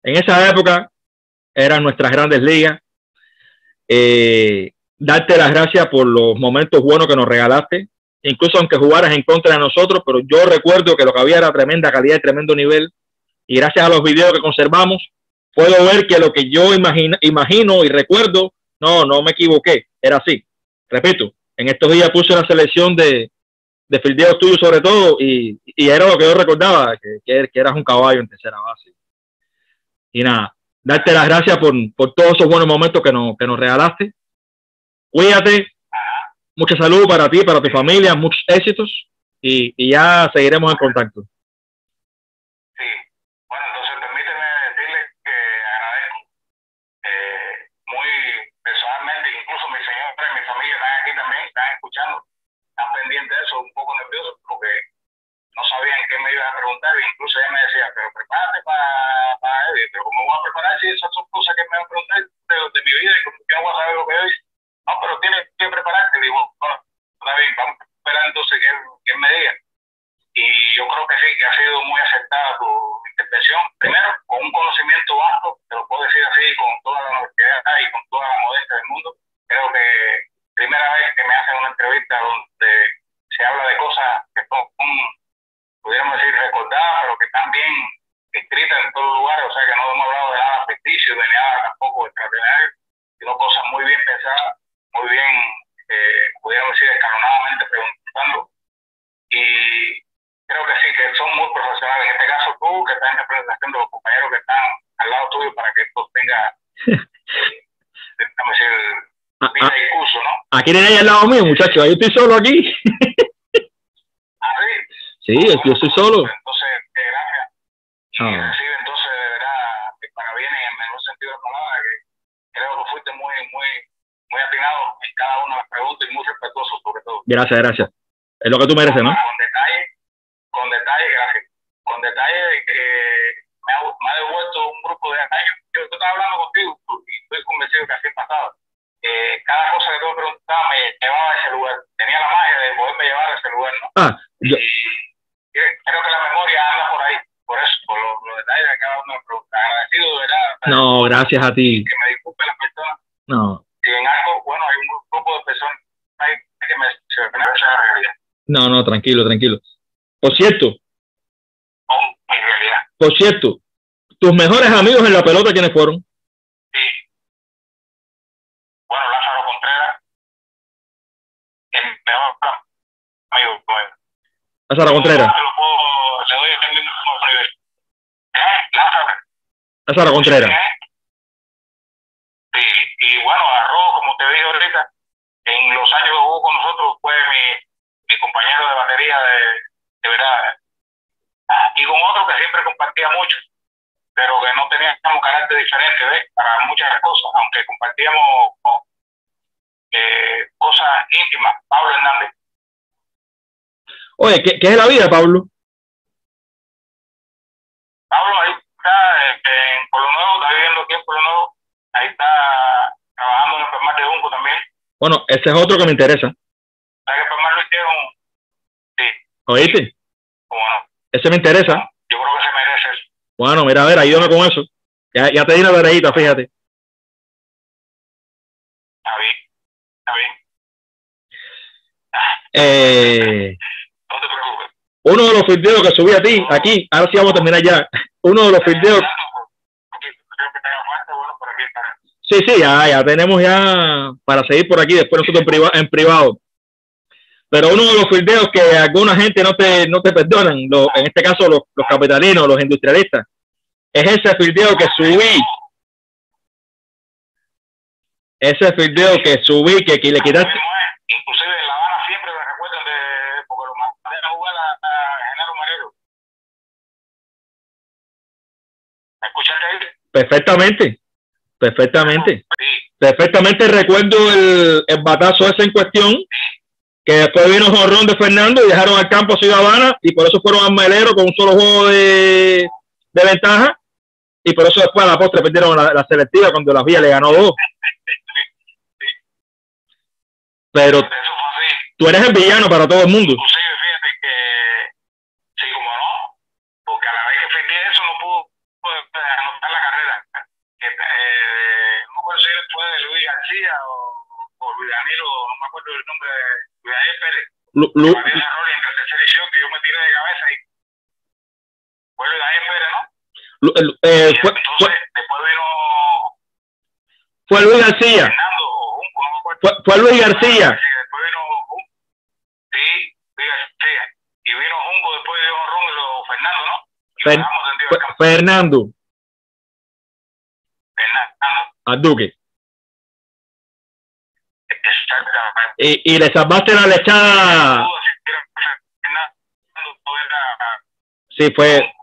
En esa época eran nuestras grandes ligas. darte las gracias por los momentos buenos que nos regalaste, incluso aunque jugaras en contra de nosotros, pero yo recuerdo que lo que había era tremenda calidad y tremendo nivel, y gracias a los videos que conservamos, puedo ver que lo que yo imagino y recuerdo, no me equivoqué, era así. Repito, en estos días puse una selección de fildeos tuyos sobre todo, y era lo que yo recordaba, que eras un caballo en tercera base. Y nada, darte las gracias por todos esos buenos momentos que nos regalaste. Cuídate, mucha salud para ti, para tu familia, muchos éxitos, y ya seguiremos en contacto. Sí, bueno, entonces permíteme decirle que agradezco muy personalmente, incluso mi señora y mi familia están aquí también, están escuchando, están pendientes de eso, un poco nerviosos porque no sabían qué me iban a preguntar, e incluso ella me decía, pero prepárate para Eddie, pero ¿cómo voy a preparar si esas son cosas que me van a preguntar de mi vida y como que no voy a saber lo que es? No, pero tienes que prepararte. Digo, bueno, está bien, vamos a esperar entonces que él me diga. Y yo creo que sí, que ha sido muy acertada tu intervención. Primero, con un conocimiento vasto, te lo puedo decir así, con toda la honestidad y con toda la modestia del mundo. Creo que primera vez que me hacen una entrevista donde se habla de cosas que son, pudiéramos decir, recordadas, pero que están bien escritas en todos los lugares. O sea, que no hemos hablado de nada ficticio, de nada tampoco extraordinario, sino cosas muy bien pensadas, muy bien, pudiéramos decir, escalonadamente preguntando. Y creo que sí, que son muy profesionales. En este caso tú, que estás en representación de los compañeros que están al lado tuyo para que esto tenga, déjame decir, vida y curso, ¿no? Aquí tiene ahí al lado mío, muchachos. Ahí estoy solo aquí. ¿Ah, sí? Sí, yo estoy solo. Entonces, gracias. Y recibe entonces, de verdad, para bien en el mejor sentido de la palabra, que creo que fuiste muy atinado en cada una de las preguntas y muy respetuoso sobre todo. Gracias. Es lo que tú mereces, ¿no? Con detalle, gracias. Con detalle de que me ha devuelto un grupo de años. Yo estaba hablando contigo y estoy convencido que así pasaba. Cada cosa que tú me preguntabas me llevaba a ese lugar. Tenía la magia de poderme llevar a ese lugar, ¿no? Y creo que la memoria anda por ahí. Por eso, por los detalles de cada uno de los preguntas. Agradecido, de verdad. No, gracias a ti. Que me disculpe las personas. No. Si en algo, bueno, hay un grupo de personas que me sorprende esa realidad. No, tranquilo. Por cierto, tus mejores amigos en la pelota, ¿quiénes fueron? Sí. Bueno, Lázaro Contreras, el mejor amigo. Lázaro Contreras. Le doy el mismo nivel. Lázaro Contreras. Sí, y bueno, Arroz, como te dije ahorita, en los años que jugó con nosotros fue mi compañero de batería de verdad. Y con otro que siempre compartía mucho, pero que no teníamos carácter diferente, ¿ves? Para muchas cosas, aunque compartíamos cosas íntimas. Pablo Hernández. Oye, ¿qué es la vida, Pablo? Pablo ahí está en Pueblo Nuevo, está viviendo aquí en Pueblo Nuevo. Ahí está trabajando en el Permar de Junco también. Bueno, ese es otro que me interesa. ¿Sabes que el Permar lo hicieron? Sí. ¿Oíste? ¿Cómo no? Ese me interesa. No, yo creo que se merece eso. Bueno, mira, a ver, ayúdame con eso. Ya te di una tareita, fíjate. Está bien. No te preocupes. Uno de los fildeos que subí a ti, aquí, ahora sí vamos a terminar ya. Uno de los fildeos. Sí, ya tenemos ya para seguir por aquí, después nosotros en privado. Pero uno de los fildeos que alguna gente no te perdonan, en este caso los capitalinos, los industrialistas, es ese fildeo que subí. Ese fildeo que subí, que le quitaste. Inclusive en La Habana siempre me recuerdan porque lo mandé a jugar a Genaro Marero. ¿Me escuchaste ahí? Perfectamente. Sí. Perfectamente recuerdo el batazo ese en cuestión, que después vino jonrón de Fernando y dejaron al campo a Ciudad Habana, y por eso fueron al Melero con un solo juego de ventaja, y por eso después a la postre perdieron la selectiva cuando la Villa le ganó 2. Pero tú eres el villano para todo el mundo. Inclusive, fíjate que sí, como no, porque a la vez que perdí eso no pudo anotar la carrera. No puedo decir después de Luis García o Luis Danilo, no me acuerdo el nombre de Luis Daniel Pérez. Lu, Había un error en la tercera edición que yo me tiré de cabeza y fue Luis Daniel Pérez, ¿no? Después vino... Fue Luis García. Fernando Junco, no me acuerdo. Fue Luis García. Después vino Junco. Sí, Luis García. Y vino Junco, después vino Ron y Fernando, ¿no? Fernando. Al Duque. Exactamente. Y le salvaste la lechada. Sí, fue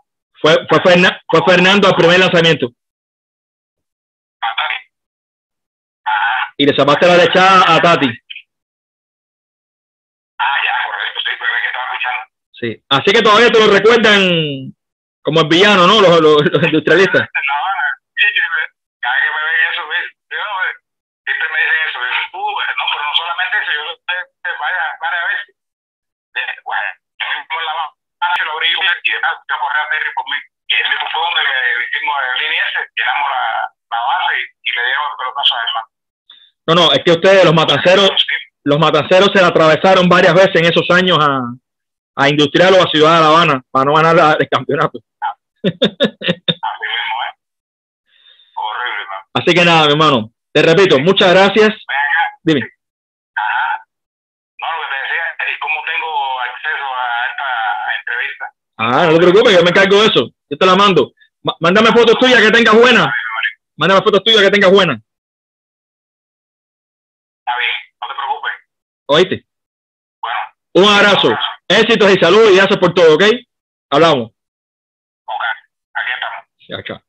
Fernando al primer lanzamiento. Y le salvaste la lechada a Tati. Ya, correcto, sí, pero es que estaba escuchando. Sí, así que todavía te lo recuerdan como el villano, ¿no? Los industrialistas. Cada que me ven eso, siempre me dicen eso. No, pero no solamente eso, yo varias veces. Bueno, yo mismo en la mano se lo abrí y demás, yo correr a Terry por mí. Y él mismo fue donde le hicimos el línea ese, llenamos la base y le dimos el pelotazo a él. No, es que ustedes, los matanceros se la atravesaron varias veces en esos años a Industrial o a Ciudad de La Habana para no ganar el campeonato. Así mismo, horrible, man. Así que nada, mi hermano, te repito, muchas gracias. Dime. No, lo que te decía es cómo tengo acceso a esta entrevista. No te preocupes, yo me encargo de eso. Yo te la mando. Mándame fotos tuyas que tengas buenas. Mándame fotos tuyas que tengas buenas. Está bien, no te preocupes. ¿Oíste? Bueno. Un abrazo. Éxitos y salud y gracias por todo, ¿ok? Hablamos. Ok, aquí estamos. Ya, chao.